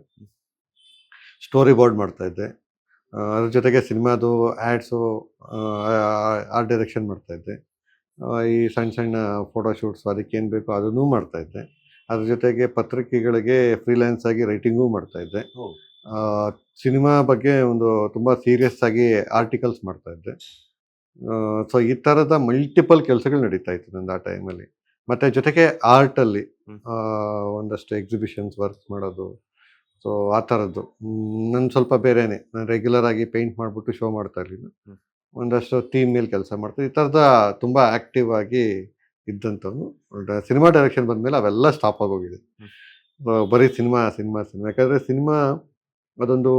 ಸ್ಟೋರಿ ಬೋರ್ಡ್ ಮಾಡ್ತಾ ಇದ್ದೆ, ಅದ್ರ ಜೊತೆಗೆ ಸಿನಿಮಾದು ಆ್ಯಡ್ಸು, ಆರ್ಟ್ ಡೈರೆಕ್ಷನ್ ಮಾಡ್ತಾ ಇದ್ದೆ, ಈ ಸಣ್ಣ ಸಣ್ಣ ಫೋಟೋಶೂಟ್ಸು ಅದಕ್ಕೇನು ಬೇಕೋ ಅದನ್ನೂ ಮಾಡ್ತಾ ಇದ್ದೆ. ಅದ್ರ ಜೊತೆಗೆ ಪತ್ರಿಕೆಗಳಿಗೆ ಫ್ರೀಲ್ಯಾನ್ಸ್ ಆಗಿ ರೈಟಿಂಗೂ ಮಾಡ್ತಾ ಇದ್ದೆ. ಸಿನಿಮಾ ಬಗ್ಗೆ ಒಂದು ತುಂಬ ಸೀರಿಯಸ್ ಆಗಿ ಆರ್ಟಿಕಲ್ಸ್ ಮಾಡ್ತಾ ಇದ್ದೆ. ಸೊ ಈ ಥರದ ಮಲ್ಟಿಪಲ್ ಕೆಲಸಗಳು ನಡೀತಾ ಇತ್ತು ನಂದು ಆ ಟೈಮಲ್ಲಿ. ಮತ್ತು ಜೊತೆಗೆ ಆರ್ಟಲ್ಲಿ ಒಂದಷ್ಟು ಎಕ್ಸಿಬಿಷನ್ಸ್ ವರ್ಕ್ ಮಾಡೋದು. ಸೊ ಆ ಥರದ್ದು ನನ್ನ ಸ್ವಲ್ಪ ಬೇರೆಯೇ. ನಾನು ರೆಗ್ಯುಲರ್ ಆಗಿ ಪೇಂಟ್ ಮಾಡಿಬಿಟ್ಟು ಶೋ ಮಾಡ್ತಾ ಇರಲಿಲ್ಲ. ಒಂದಷ್ಟು ಥೀಮ್ ಮೇಲೆ ಕೆಲಸ ಮಾಡ್ತಾ, ಈ ಥರದ ತುಂಬ ಆ್ಯಕ್ಟಿವ್ ಆಗಿ ಇದ್ದಂಥವ್ನು. ಸಿನಿಮಾ ಡೈರೆಕ್ಷನ್ ಬಂದಮೇಲೆ ಅವೆಲ್ಲ ಸ್ಟಾಪ್ ಆಗೋಗಿದೆ. ಬರೀ ಸಿನಿಮಾ. ಯಾಕಂದರೆ ಸಿನಿಮಾ ಅದೊಂದು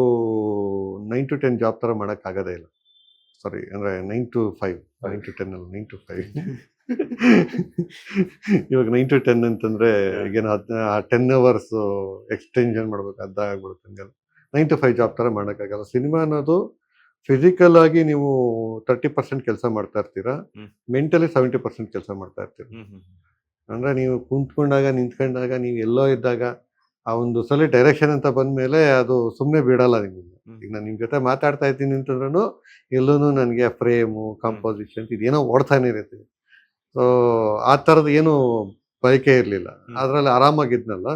9 to 10 ಜಾಬ್ ಥರ ಮಾಡೋಕ್ಕಾಗೋದೇ ಇಲ್ಲ. ಸಾರಿ, ಅಂದರೆ 9 to 5, 9 to 10 ಅಲ್ಲ, 9 to 5. ಇವಾಗ 9 to 10 ಅಂತಂದರೆ ಈಗೇನು 10 hours ಎಕ್ಸ್ಟೆನ್ಷನ್ ಮಾಡ್ಬೇಕು, ಅದಾಗ್ಬಿಡುತ್ತೆ. ಹಂಗಲ್ಲ, 9 to 5 ಜಾಬ್ ಥರ ಮಾಡೋಕ್ಕಾಗಲ್ಲ. ಸಿನಿಮಾ ಅನ್ನೋದು ಫಿಸಿಕಲ್ ಆಗಿ ನೀವು 30% ಕೆಲಸ ಮಾಡ್ತಾ ಇರ್ತೀರಾ, ಮೆಂಟಲಿ 70% ಕೆಲಸ ಮಾಡ್ತಾ ಇರ್ತೀರ. ಅಂದರೆ ನೀವು ಕುಂತ್ಕೊಂಡಾಗ, ನಿಂತ್ಕೊಂಡಾಗ, ನೀವು ಎಲ್ಲೋ ಇದ್ದಾಗ, ಆ ಒಂದು ಸಲ ಡೈರೆಕ್ಷನ್ ಅಂತ ಬಂದಮೇಲೆ ಅದು ಸುಮ್ಮನೆ ಬಿಡಲ್ಲ ನಿಮ್ಮನ್ನು. ಈಗ ನಾನು ನಿಮ್ಮ ಜೊತೆ ಮಾತಾಡ್ತಾ ಇದ್ದೀನಿ ಅಂತಂದ್ರೂ ಎಲ್ಲೂ ನನಗೆ ಫ್ರೇಮು, ಕಾಂಪೋಸಿಷನ್ ಇದೇನೋ ಓಡ್ತಾನೆ ಇರುತ್ತೆ. ಸೊ ಆ ಥರದ್ದು ಏನು ಬಯಕೆ ಇರಲಿಲ್ಲ. ಅದರಲ್ಲಿ ಆರಾಮಾಗಿದ್ನಲ್ಲ.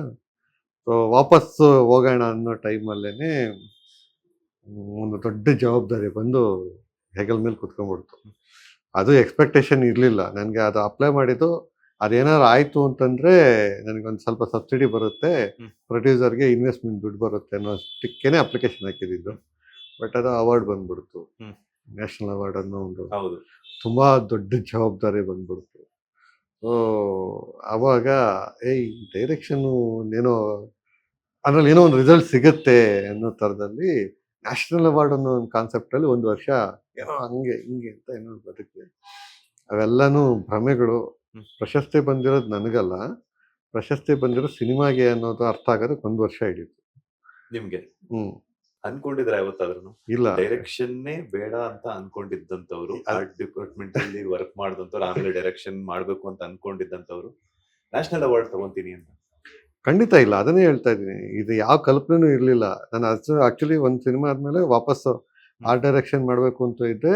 ಸೊ ವಾಪಸ್ಸು ಹೋಗೋಣ ಅನ್ನೋ ಟೈಮಲ್ಲೇ ಒಂದು ದೊಡ್ಡ ಜವಾಬ್ದಾರಿ ಬಂದು ಹೆಗಲ ಮೇಲೆ ಕುತ್ಕೊಂಡ್ಬಿಡ್ತು. ಅದು ಎಕ್ಸ್ಪೆಕ್ಟೇಷನ್ ಇರಲಿಲ್ಲ ನನಗೆ. ಅದು ಅಪ್ಲೈ ಮಾಡಿದ್ದು, ಅದೇನಾದ್ರು ಆಯಿತು ಅಂತಂದರೆ ನನಗೊಂದು ಸ್ವಲ್ಪ ಸಬ್ಸಿಡಿ ಬರುತ್ತೆ, ಪ್ರೊಡ್ಯೂಸರ್ಗೆ ಇನ್ವೆಸ್ಟ್ಮೆಂಟ್ ದುಡ್ಡು ಬರುತ್ತೆ ಅನ್ನೋ ಅಷ್ಟಕ್ಕೇ ಅಪ್ಲಿಕೇಶನ್ ಹಾಕಿದ್ದು. ಬಟ್ ಅದು ಅವಾರ್ಡ್ ಬಂದ್ಬಿಡ್ತು, ನ್ಯಾಷನಲ್ ಅವಾರ್ಡ್ ಅನ್ನೋ ಒಂದು ತುಂಬ ದೊಡ್ಡ ಜವಾಬ್ದಾರಿ ಬಂದ್ಬಿಡ್ತು. ಸೊ ಆವಾಗ ಡೈರೆಕ್ಷನ್ನು ಏನೋ ಅದರಲ್ಲಿ ಏನೋ ಒಂದು ರಿಸಲ್ಟ್ ಸಿಗುತ್ತೆ ಅನ್ನೋ ಥರದಲ್ಲಿ ನ್ಯಾಷನಲ್ ಅವಾರ್ಡ್ ಅನ್ನೋ ಒಂದು ಕಾನ್ಸೆಪ್ಟಲ್ಲಿ 1 ವರ್ಷ ಏನೋ ಹಂಗೆ ಹಿಂಗೆ ಅಂತ ಏನೋ ಬದುಕಿದೆ. ಅವೆಲ್ಲನೂ ಭ್ರಮೆಗಳು. ಪ್ರಶಸ್ತಿ ಬಂದಿರೋದು ನನಗಲ್ಲ, ಪ್ರಶಸ್ತಿ ಬಂದಿರೋ ಸಿನಿಮಾಗೆ ಅನ್ನೋದು ಅರ್ಥ ಆಗೋದಕ್ಕೆ 1 ವರ್ಷ ಹಿಡಿಯುತ್ತೆ. ನಿಮ್ಗೆ ಹ್ಮ್ ಅನ್ಕೊಂಡಿದ್ರೆ ಯಾವತ್ತಾದ್ರೂ ಇಲ್ಲ ಡೈರೆಕ್ಷನ್ನೇ ಬೇಡ ಅಂತ ಅನ್ಕೊಂಡಿದ್ದಂತವ್ರು, ಆರ್ಟ್ ಡಿಪಾರ್ಟ್ಮೆಂಟ್ ಅಲ್ಲಿ ವರ್ಕ್ ಮಾಡಿದಂತವ್ರು, ಆಮೇಲೆ ಡೈರೆಕ್ಷನ್ ಮಾಡ್ಬೇಕು ಅಂತ ಅನ್ಕೊಂಡಿದ್ದಂತವ್ರು ನ್ಯಾಷನಲ್ ಅವಾರ್ಡ್ ತಗೊಂತೀನಿ ಅಂತ? ಖಂಡಿತ ಇಲ್ಲ, ಅದನ್ನೇ ಹೇಳ್ತಾ ಇದ್ದೀನಿ. ಇದು ಯಾವ ಕಲ್ಪನೆನೂ ಇರಲಿಲ್ಲ. ನಾನು ಆಕ್ಚುಲಿ ಒಂದು ಸಿನಿಮಾ ಆದ್ಮೇಲೆ ವಾಪಸ್ ಆರ್ಟ್ ಡೈರೆಕ್ಷನ್ ಮಾಡಬೇಕು ಅಂತ ಇದ್ದೆ.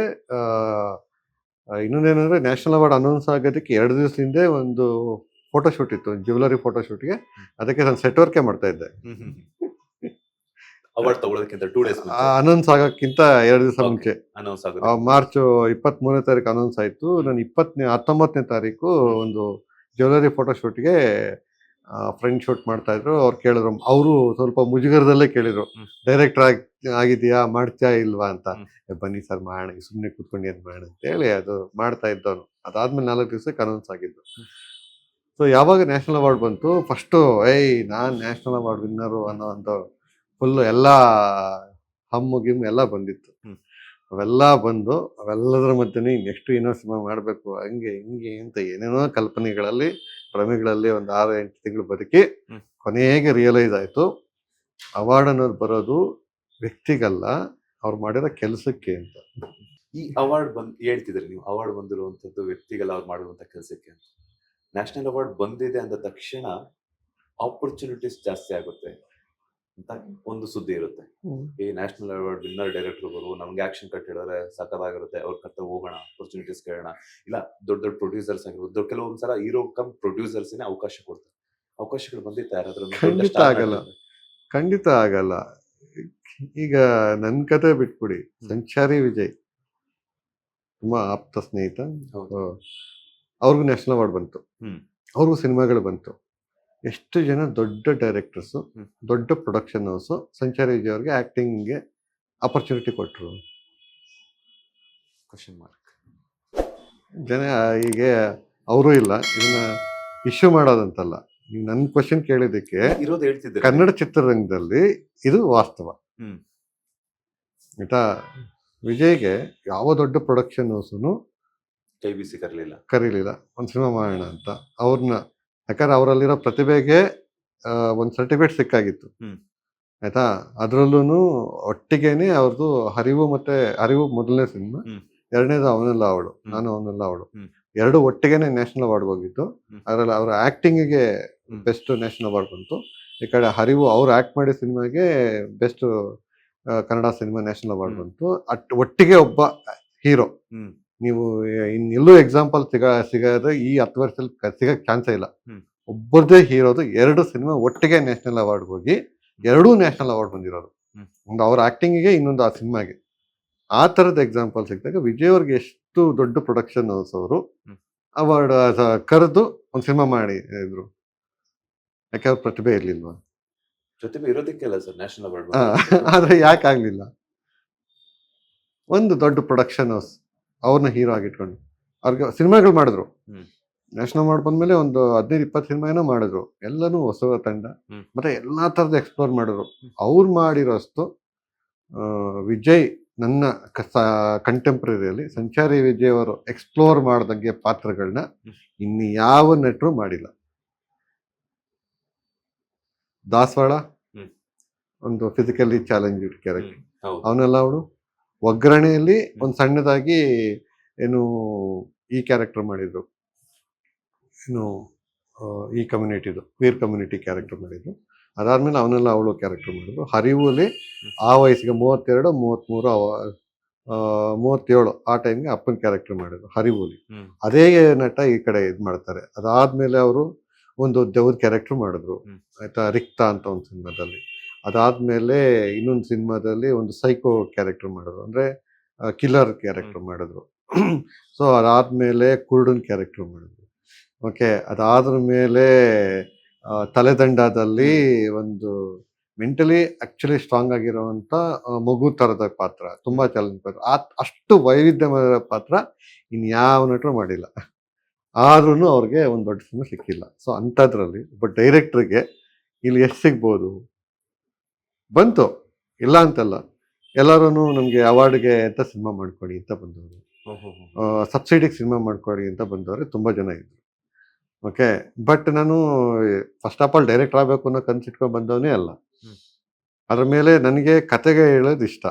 ಇನ್ನೊಂದೇನಂದ್ರೆ ನ್ಯಾಷನಲ್ ಅವಾರ್ಡ್ ಅನೌನ್ಸ್ ಆಗೋದಕ್ಕೆ 2 ದಿವಸ ಹಿಂದೆ ಒಂದು ಫೋಟೋಶೂಟ್ ಇತ್ತು, ಜ್ಯುವೆಲರಿ ಫೋಟೋಶೂಟ್ಗೆ. ಅದಕ್ಕೆ ನಾನು ಸೆಟ್ ವರ್ಕೆ ಮಾಡ್ತಾ ಇದ್ದೆ. ಅವಾರ್ಡ್ ತಗೊಳ್ಳೋದಕ್ಕಿಂತ 2 ಡೇಸ್ ಅನೌನ್ಸ್ ಆಗೋಕ್ಕಿಂತ 2 ದಿವಸ ಮುಂಚೆ, ಅನೌನ್ಸ್ ಆಗುತ್ತೆ. ಮಾರ್ಚ್ 23ನೇ ತಾರೀಕು ಅನೌನ್ಸ್ ಆಯ್ತು. ನಾನು 19ನೇ ತಾರೀಕು ಒಂದು ಜ್ಯುವೆಲರಿ ಫೋಟೋಶೂಟ್ಗೆ ಫ್ರೆಂಡ್ ಶೂಟ್ ಮಾಡ್ತಾ ಇದ್ರು. ಅವ್ರು ಕೇಳಿದ್ರು, ಅವರು ಸ್ವಲ್ಪ ಮುಜುಗರದಲ್ಲೇ ಕೇಳಿದ್ರು, ಡೈರೆಕ್ಟರ್ ಆಗಿದೆಯಾ, ಮಾಡ್ತೀಯಾ ಇಲ್ವಾ ಅಂತ. ಬನ್ನಿ ಸರ್ ಮಾಡೋಣ, ಸುಮ್ಮನೆ ಕೂತ್ಕೊಂಡು ಏನ್ ಮಾಡೋಣ ಅಂತ ಹೇಳಿ ಅದು ಮಾಡ್ತಾ ಇದ್ದವನು. ಅದಾದ್ಮೇಲೆ 4 ದಿವಸಕ್ಕೆ ಅನೌನ್ಸ್ ಆಗಿದ್ದು. ಸೊ ಯಾವಾಗ ನ್ಯಾಷನಲ್ ಅವಾರ್ಡ್ ಬಂತು, ಫಸ್ಟು ನಾನ್ ನ್ಯಾಷನಲ್ ಅವಾರ್ಡ್ ವಿನ್ನರು ಅನ್ನೋ ಒಂದು ಫುಲ್ ಎಲ್ಲ ಹಮ್ಮು ಗಿಮ್ಮು ಎಲ್ಲ ಬಂದಿತ್ತು. ಅವೆಲ್ಲ ಬಂದು ಅವೆಲ್ಲದರ ಮಧ್ಯೆ ನೆಕ್ಸ್ಟ್ ಇನ್ನೋ ಸಿನಿಮಾ ಮಾಡಬೇಕು ಹಂಗೆ ಹಿಂಗೆ ಅಂತ ಏನೇನೋ ಕಲ್ಪನೆಗಳಲ್ಲಿ ಭ್ರಮೆಗಳಲ್ಲಿ ಒಂದು 6-8 ತಿಂಗಳು ಬದುಕಿ ಕೊನೆಗೆ ರಿಯಲೈಸ್ ಆಯ್ತು, ಅವಾರ್ಡ್ ಅನ್ನೋದು ಬರೋದು ವ್ಯಕ್ತಿಗಲ್ಲ, ಅವ್ರು ಮಾಡಿರೋ ಕೆಲಸಕ್ಕೆ ಅಂತ. ಈ ಅವಾರ್ಡ್ ಹೇಳ್ತಿದ್ರಿ ನೀವು, ಅವಾರ್ಡ್ ಬಂದಿರುವಂತದ್ದು ವ್ಯಕ್ತಿಗೆಲ್ಲ ಅವ್ರು ಮಾಡಿರುವಂತ ಕೆಲಸಕ್ಕೆ ಅಂತ. ನ್ಯಾಷನಲ್ ಅವಾರ್ಡ್ ಬಂದಿದೆ ಅಂದ ತಕ್ಷಣ ಆಪರ್ಚುನಿಟೀಸ್ ಜಾಸ್ತಿ ಆಗುತ್ತೆ ಅಂತ ಒಂದು ಸುದ್ದಿ ಇರುತ್ತೆ. ಈ ನ್ಯಾಷನಲ್ ಅವಾರ್ಡ್ ವಿನ್ನರ್ ಡೈರೆಕ್ಟರ್ಗಳು ನಮ್ಗೆ ಆಕ್ಷನ್ ಕಟ್ ಹೇಳಿದ್ರೆ ಸಖತ್ತಾಗಿರುತ್ತೆ, ಅವ್ರ ಕತ್ತ ಹೋಗೋಣ, ಆಪರ್ಚುನಿಟೀಸ್ ಕೇಳೋಣ. ಇಲ್ಲ ದೊಡ್ಡ ದೊಡ್ಡ ಪ್ರೊಡ್ಯೂಸರ್ಸ್ ಆಗಿರ್ಬೋದು, ಕೆಲವೊಂದ್ಸಲ ಹೀರೋ ಕಮ್ ಪ್ರೊಡ್ಯೂಸರ್ಸ್ನೇ ಅವಕಾಶ ಕೊಡ್ತಾರೆ. ಅವಕಾಶಗಳು ಬಂದಿತ್ತ ಯಾರಾದ್ರೂ? ಖಂಡಿತ ಆಗಲ್ಲ, ಖಂಡಿತ ಆಗಲ್ಲ. ಈಗ ನನ್ನ ಕತೆ ಬಿಟ್ಬಿಡಿ, ಸಂಚಾರಿ ವಿಜಯ್ ತುಂಬಾ ಆಪ್ತ ಸ್ನೇಹಿತ, ಅವ್ರಿಗೂ ನ್ಯಾಷನಲ್ ಅವಾರ್ಡ್ ಬಂತು, ಅವ್ರಿಗೂ ಸಿನಿಮಾಗಳು ಬಂತು. ಎಷ್ಟು ಜನ ದೊಡ್ಡ ಡೈರೆಕ್ಟರ್ಸು, ದೊಡ್ಡ ಪ್ರೊಡಕ್ಷನ್ ಹೌಸು ಸಂಚಾರಿ ವಿಜಯ್ ಅವ್ರಿಗೆ ಆಕ್ಟಿಂಗ್ಗೆ ಆಪರ್ಚುನಿಟಿ ಕೊಟ್ಟರು. Question mark. ಜನ ಹೀಗೆ ಅವರು ಇಲ್ಲ, ಇದನ್ನ ಇಶ್ಯೂ ಮಾಡೋದಂತಲ್ಲ. ನೀವು ನನ್ನ ಕ್ವಶನ್ ಕೇಳಿದ್ದಕ್ಕೆ ಇರೋದು ಹೇಳ್ತಿದ್ದೆ, ಕನ್ನಡ ಚಿತ್ರರಂಗದಲ್ಲಿ ಇದು ವಾಸ್ತವ. ಆಯ್ತಾ, ವಿಜಯ್ಗೆ ಯಾವ ದೊಡ್ಡ ಪ್ರೊಡಕ್ಷನ್ ಹೌಸನು ಕೈ ಬಿಸಿ ಕರೀಲಿಲ್ಲ ಒಂದು ಸಿನಿಮಾ ಮಾಡೋಣ ಅಂತ ಅವ್ರನ್ನ. ಯಾಕಂದ್ರೆ ಅವರಲ್ಲಿರೋ ಪ್ರತಿಭೆಗೆ ಒಂದು ಸರ್ಟಿಫಿಕೇಟ್ ಸಿಕ್ಕಾಗಿತ್ತು. ಆಯ್ತಾ, ಅದ್ರಲ್ಲೂ ಒಟ್ಟಿಗೆನೆ ಅವ್ರದ್ದು ಹರಿವು ಮೊದಲನೇ ಸಿನಿಮಾ, 2ನೇದು ಅವನೆಲ್ಲ ಅವಳು, ನಾನು ಅವನೆಲ್ಲ ಅವಳು, 2 ಒಟ್ಟಿಗೆನೆ ನ್ಯಾಷನಲ್ ಅವಾರ್ಡ್ ಹೋಗಿತ್ತು. ಅದರಲ್ಲಿ ಅವರ ಆಕ್ಟಿಂಗಿಗೆ ಬೆಸ್ಟ್ ನ್ಯಾಷನಲ್ ಅವಾರ್ಡ್ ಬಂತು. ಈ ಕಡೆ ಹರಿವು ಅವ್ರು ಆಕ್ಟ್ ಮಾಡಿದ ಸಿನಿಮಾಗೆ best Kannada cinema national award ಬಂತು. ಒಟ್ಟಿಗೆ ಒಬ್ಬ ಹೀರೋ, ನೀವು ಇನ್ನೆಲ್ಲೂ ಎಕ್ಸಾಂಪಲ್ ಸಿಗದೆ ಈ 10 ವರ್ಷದಲ್ಲಿ ಸಿಗಕ್ಕೆ ಚಾನ್ಸೇ ಇಲ್ಲ. ಒಬ್ಬರದೇ ಹೀರೋದು 2 ಸಿನಿಮಾ ಒಟ್ಟಿಗೆ ನ್ಯಾಷನಲ್ ಅವಾರ್ಡ್ ಹೋಗಿ 2 ನ್ಯಾಷನಲ್ ಅವಾರ್ಡ್ ಬಂದಿರೋದು. ಒಂದು ಅವ್ರ ಆಕ್ಟಿಂಗಿಗೆ, ಇನ್ನೊಂದು ಆ ಸಿನಿಮಾಗೆ. ಆ ಥರದ ಎಕ್ಸಾಂಪಲ್ ಸಿಕ್ಕಿದಾಗ ವಿಜಯ್ ಅವ್ರಿಗೆ ಎಷ್ಟು ದೊಡ್ಡ ಪ್ರೊಡಕ್ಷನ್ ಹೌಸ್ ಅವರು ಅವಾರ್ಡ್ ಕರೆದು ಒಂದು ಸಿನಿಮಾ ಮಾಡಿದ್ರು. ಯಾಕೆ ಅವ್ರ ಪ್ರತಿಭೆ ಇರ್ಲಿಲ್ವಾ? ಪ್ರತಿಭೆ ಇರೋದಕ್ಕೆಲ್ಲ ಸರ್ ನ್ಯಾಷನಲ್ ಅವಾರ್ಡ್. ಆದ್ರೆ ಯಾಕೆ ಆಗ್ಲಿಲ್ಲ? ಒಂದು ದೊಡ್ಡ ಪ್ರೊಡಕ್ಷನ್ ಹೌಸ್ ಅವ್ರನ್ನ ಹೀರೋ ಆಗಿಟ್ಕೊಂಡು ಅವ್ರಿಗೆ ಸಿನಿಮಾಗಳು ಮಾಡಿದ್ರು. ನ್ಯಾಷನಲ್ ಅವಾರ್ಡ್ ಬಂದ್ಮೇಲೆ ಒಂದು 15-20 ಸಿನಿಮಾ ಏನೋ ಮಾಡಿದ್ರು. ಎಲ್ಲನೂ ಹೊಸ ತಂಡ, ಮತ್ತೆ ಎಲ್ಲಾ ತರದ ಎಕ್ಸ್ಪ್ಲೋರ್ ಮಾಡಿದ್ರು. ಅವ್ರು ಮಾಡಿರೋಷ್ಟು ವಿಜಯ್ ನನ್ನ ಕಂಟೆಂಪ್ರರಿಯಲ್ಲಿ ಸಂಚಾರಿ ವಿಜಯ್ ಅವರು ಎಕ್ಸ್ಪ್ಲೋರ್ ಮಾಡ್ದಂಗೆ ಪಾತ್ರಗಳನ್ನ ಇನ್ನು ಯಾವ ನಟರು ಮಾಡಿಲ್ಲ. ದಾಸವಾಳ ಒಂದು ಫಿಸಿಕಲಿ ಚಾಲೆಂಜ್ ಕ್ಯಾರೆಕ್ಟರ್, ಅವನೆಲ್ಲ ಅವಳು. ಒಗ್ಗರಣೆಯಲ್ಲಿ ಒಂದು ಸಣ್ಣದಾಗಿ ಏನು ಈ ಕ್ಯಾರೆಕ್ಟರ್ ಮಾಡಿದ್ರು, ಏನು ಈ ಕಮ್ಯುನಿಟಿದು ವೀರ್ ಕಮ್ಯುನಿಟಿ ಕ್ಯಾರೆಕ್ಟರ್ ಮಾಡಿದ್ರು. ಅದಾದ್ಮೇಲೆ ಅವನೆಲ್ಲ ಅವಳು ಕ್ಯಾರೆಕ್ಟರ್ ಮಾಡಿದ್ರು. ಹರಿವಲ್ಲಿ ಆ ವಯಸ್ಸಿಗೆ 32, 33, 37 ಆ ಟೈಮ್ಗೆ ಅಪ್ಪನ ಕ್ಯಾರೆಕ್ಟರ್ ಮಾಡಿದ್ರು ಹರಿವಲ್ಲಿ. ಅದೇ ನಟ ಈ ಕಡೆ ಇದು ಮಾಡ್ತಾರೆ. ಅದಾದ್ಮೇಲೆ ಅವರು ಒಂದು ದೇವ್ರ ಕ್ಯಾರೆಕ್ಟರ್ ಮಾಡಿದ್ರು, ಆಯ್ತಾ, ರಿಕ್ತ ಅಂತ ಒಂದು ಸಿನಿಮಾದಲ್ಲಿ. ಅದಾದ್ಮೇಲೆ ಇನ್ನೊಂದು ಸಿನಿಮಾದಲ್ಲಿ ಒಂದು ಸೈಕೋ ಕ್ಯಾರೆಕ್ಟರ್ ಮಾಡಿದ್ರು, ಅಂದ್ರೆ ಕಿಲ್ಲರ್ ಕ್ಯಾರೆಕ್ಟರ್ ಮಾಡಿದ್ರು. ಸೊ ಅದಾದ್ಮೇಲೆ ಕುರುಡನ್ ಕ್ಯಾರೆಕ್ಟರ್ ಮಾಡಿದ್ರು. ಓಕೆ, ಅದಾದ್ರ ಮೇಲೆ ತಲೆದಂಡದಲ್ಲಿ ಒಂದು ಮೆಂಟಲಿ ಆಕ್ಚುಲಿ ಸ್ಟ್ರಾಂಗ್ ಆಗಿರುವಂತ ಮಗು ತರದ ಪಾತ್ರ, ತುಂಬಾ ಚಾಲೆಂಜ್ ಪಾತ್ರ. ಅಷ್ಟು ವೈವಿಧ್ಯಮಯ ಪಾತ್ರ ಇನ್ಯಾವ ನಟರು ಮಾಡಿಲ್ಲ. ಆದ್ರೂ ಅವ್ರಿಗೆ ಒಂದು ದೊಡ್ಡ ಸಿನಿಮಾ ಸಿಕ್ಕಿಲ್ಲ. ಸೊ ಅಂಥದ್ರಲ್ಲಿ ಒಬ್ಬ ಡೈರೆಕ್ಟರ್ಗೆ ಇಲ್ಲಿ ಎಷ್ಟು ಸಿಗ್ಬೋದು? ಬಂತು, ಇಲ್ಲ ಅಂತಲ್ಲ. ಎಲ್ಲರೂ ನಮಗೆ ಅವಾರ್ಡ್ಗೆ ಅಂತ ಸಿನಿಮಾ ಮಾಡ್ಕೊಡಿ ಅಂತ ಬಂದವರು, ಸಬ್ಸಿಡಿಗೆ ಸಿನಿಮಾ ಮಾಡ್ಕೊಡಿ ಅಂತ ಬಂದವರು ತುಂಬಾ ಜನ ಇದ್ರು. ಓಕೆ. ಬಟ್ ನಾನು ಫಸ್ಟ್ ಆಫ್ ಆಲ್ ಡೈರೆಕ್ಟರ್ ಆಗಬೇಕು ಅನ್ನೋ ಕನ್ಸಿಟ್ಕೊಂಡು ಬಂದವನೇ ಅಲ್ಲ. ಹ್ಮ್. ಅದ್ರ ಮೇಲೆ ನನಗೆ ಕತೆಗೆ ಹೇಳೋದು ಇಷ್ಟ.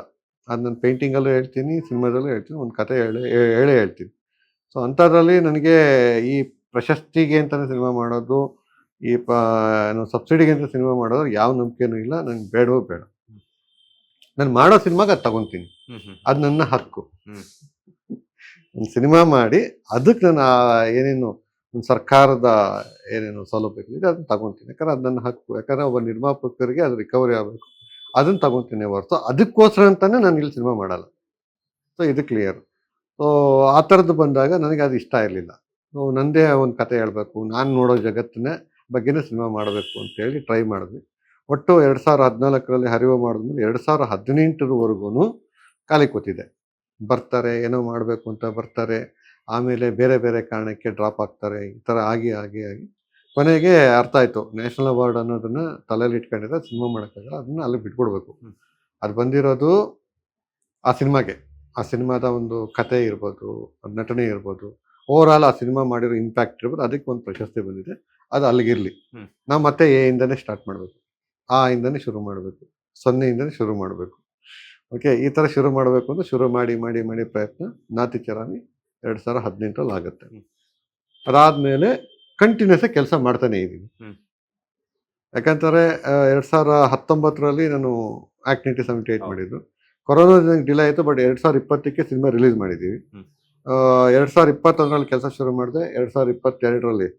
ಅದು ನಾನು ಪೇಂಟಿಂಗಲ್ಲೂ ಹೇಳ್ತೀನಿ, ಸಿನಿಮಾದಲ್ಲೂ ಹೇಳ್ತೀನಿ, ಒಂದು ಕತೆ ಹೇಳೇ ಹೇಳ್ತೀನಿ. ಸೊ ಅಂಥದ್ರಲ್ಲಿ ನನಗೆ ಈ ಪ್ರಶಸ್ತಿಗೆ ಅಂತಲೇ ಸಿನಿಮಾ ಮಾಡೋದು, ಈ ಏನು ಸಬ್ಸಿಡಿಗೆ ಅಂತ ಸಿನಿಮಾ ಮಾಡೋದು ಯಾವ ನಂಬಿಕೆನೂ ಇಲ್ಲ. ನನಗೆ ಬೇಡವೋ ಬೇಡ. ನಾನು ಮಾಡೋ ಸಿನಿಮಾಗೆ ಅದು ತಗೊತೀನಿ. ಅದು ನನ್ನ ಹಕ್ಕು. ಒಂದು ಸಿನಿಮಾ ಮಾಡಿ ಅದಕ್ಕೆ ನಾನು ಏನೇನು ಒಂದು ಸರ್ಕಾರದ ಏನೇನು ಸೌಲಭ್ಯಗಳಿದೆ ಅದನ್ನ ತಗೊತೀನಿ. ಯಾಕಂದ್ರೆ ಅದು ನನ್ನ ಹಕ್ಕು. ಯಾಕಂದ್ರೆ ಒಬ್ಬ ನಿರ್ಮಾಪಕರಿಗೆ ಅದು ರಿಕವರಿ ಆಗಬೇಕು. ಅದನ್ನು ತಗೊತೀನಿ ಹೊರತು ಅದಕ್ಕೋಸ್ಕರ ಅಂತಾನೆ ನಾನು ಇಲ್ಲಿ ಸಿನಿಮಾ ಮಾಡಲ್ಲ. ಸೊ ಇದು ಕ್ಲಿಯರ್. ಸೊ ಆ ಥರದ್ದು ಬಂದಾಗ ನನಗೆ ಅದು ಇಷ್ಟ ಇರಲಿಲ್ಲ. ಸೊ ನನ್ನದೇ ಒಂದು ಕತೆ ಹೇಳಬೇಕು, ನಾನು ನೋಡೋ ಜಗತ್ತಿನ ಬಗ್ಗೆನೇ ಸಿನಿಮಾ ಮಾಡಬೇಕು ಅಂತೇಳಿ ಟ್ರೈ ಮಾಡಿದ್ವಿ. ಒಟ್ಟು 2014ರಲ್ಲಿ ಹರಿವು ಮಾಡಿದ್ಮೇಲೆ 2018ರವರೆಗೂ ಖಾಲಿ ಕೂತಿದೆ. ಬರ್ತಾರೆ, ಏನೋ ಮಾಡಬೇಕು ಅಂತ ಬರ್ತಾರೆ, ಆಮೇಲೆ ಬೇರೆ ಬೇರೆ ಕಾರಣಕ್ಕೆ ಡ್ರಾಪ್ ಆಗ್ತಾರೆ. ಈ ಥರ ಆಗಿ ಕೊನೆಗೆ ಅರ್ಥ ಆಯಿತು, ನ್ಯಾಷನಲ್ ಅವಾರ್ಡ್ ಅನ್ನೋದನ್ನು ತಲೆಯಲ್ಲಿ ಇಟ್ಕೊಂಡಿದ್ರೆ ಸಿನಿಮಾ ಮಾಡೋಕ್ಕಾಗಲ್ಲ, ಅದನ್ನು ಅಲ್ಲಿ ಬಿಟ್ಕೊಡ್ಬೇಕು. ಅದು ಬಂದಿರೋದು ಆ ಸಿನಿಮಾಗೆ, ಆ ಸಿನಿಮಾದ ಒಂದು ಕತೆ ಇರ್ಬೋದು, ನಟನೆ ಇರ್ಬೋದು, ಓವರಾಲ್ ಆ ಸಿನಿಮಾ ಮಾಡಿರೋ ಇಂಪ್ಯಾಕ್ಟ್ ಇರ್ಬೋದು, ಅದಕ್ಕೆ ಒಂದು ಪ್ರಶಸ್ತಿ ಬಂದಿದೆ. ಅದು ಅಲ್ಲಿಗಿರಲಿ. ನಾವು ಮತ್ತೆ ಎಯಿಂದನೇ ಸ್ಟಾರ್ಟ್ ಮಾಡಬೇಕು, ಆ ಇಂದನೇ ಶುರು ಮಾಡಬೇಕು, 0ಇಂದನೇ ಶುರು ಮಾಡಬೇಕು. ಓಕೆ, ಈ ಥರ ಶುರು ಮಾಡಬೇಕು ಅಂತ ಶುರು ಮಾಡಿ ಮಾಡಿ ಮಾಡಿ ಪ್ರಯತ್ನ ನಾತಿ ಚರಾಮಿ 2018ರಲ್ಲಿ ಆಗುತ್ತೆ. ಅದಾದಮೇಲೆ ಕಂಟಿನ್ಯೂಸ್ ಆಗಿ ಕೆಲಸ ಮಾಡ್ತಾನೆ ಇದ್ದೀನಿ. ಯಾಕಂತಾರೆ 2019ರಲ್ಲಿ ನಾನು ಆಕ್ಟ್ 78 ಮಾಡಿದ್ದು. ಕೊರೋನಾ ಡಿಲೇ ಆಯಿತು, ಬಟ್ 2020ಕ್ಕೆ ಸಿನಿಮಾ ರಿಲೀಸ್ ಮಾಡಿದ್ದೀವಿ. 2021ರಲ್ಲಿ ಕೆಲಸ ಶುರು ಮಾಡಿದೆ. 2022ರಲ್ಲಿ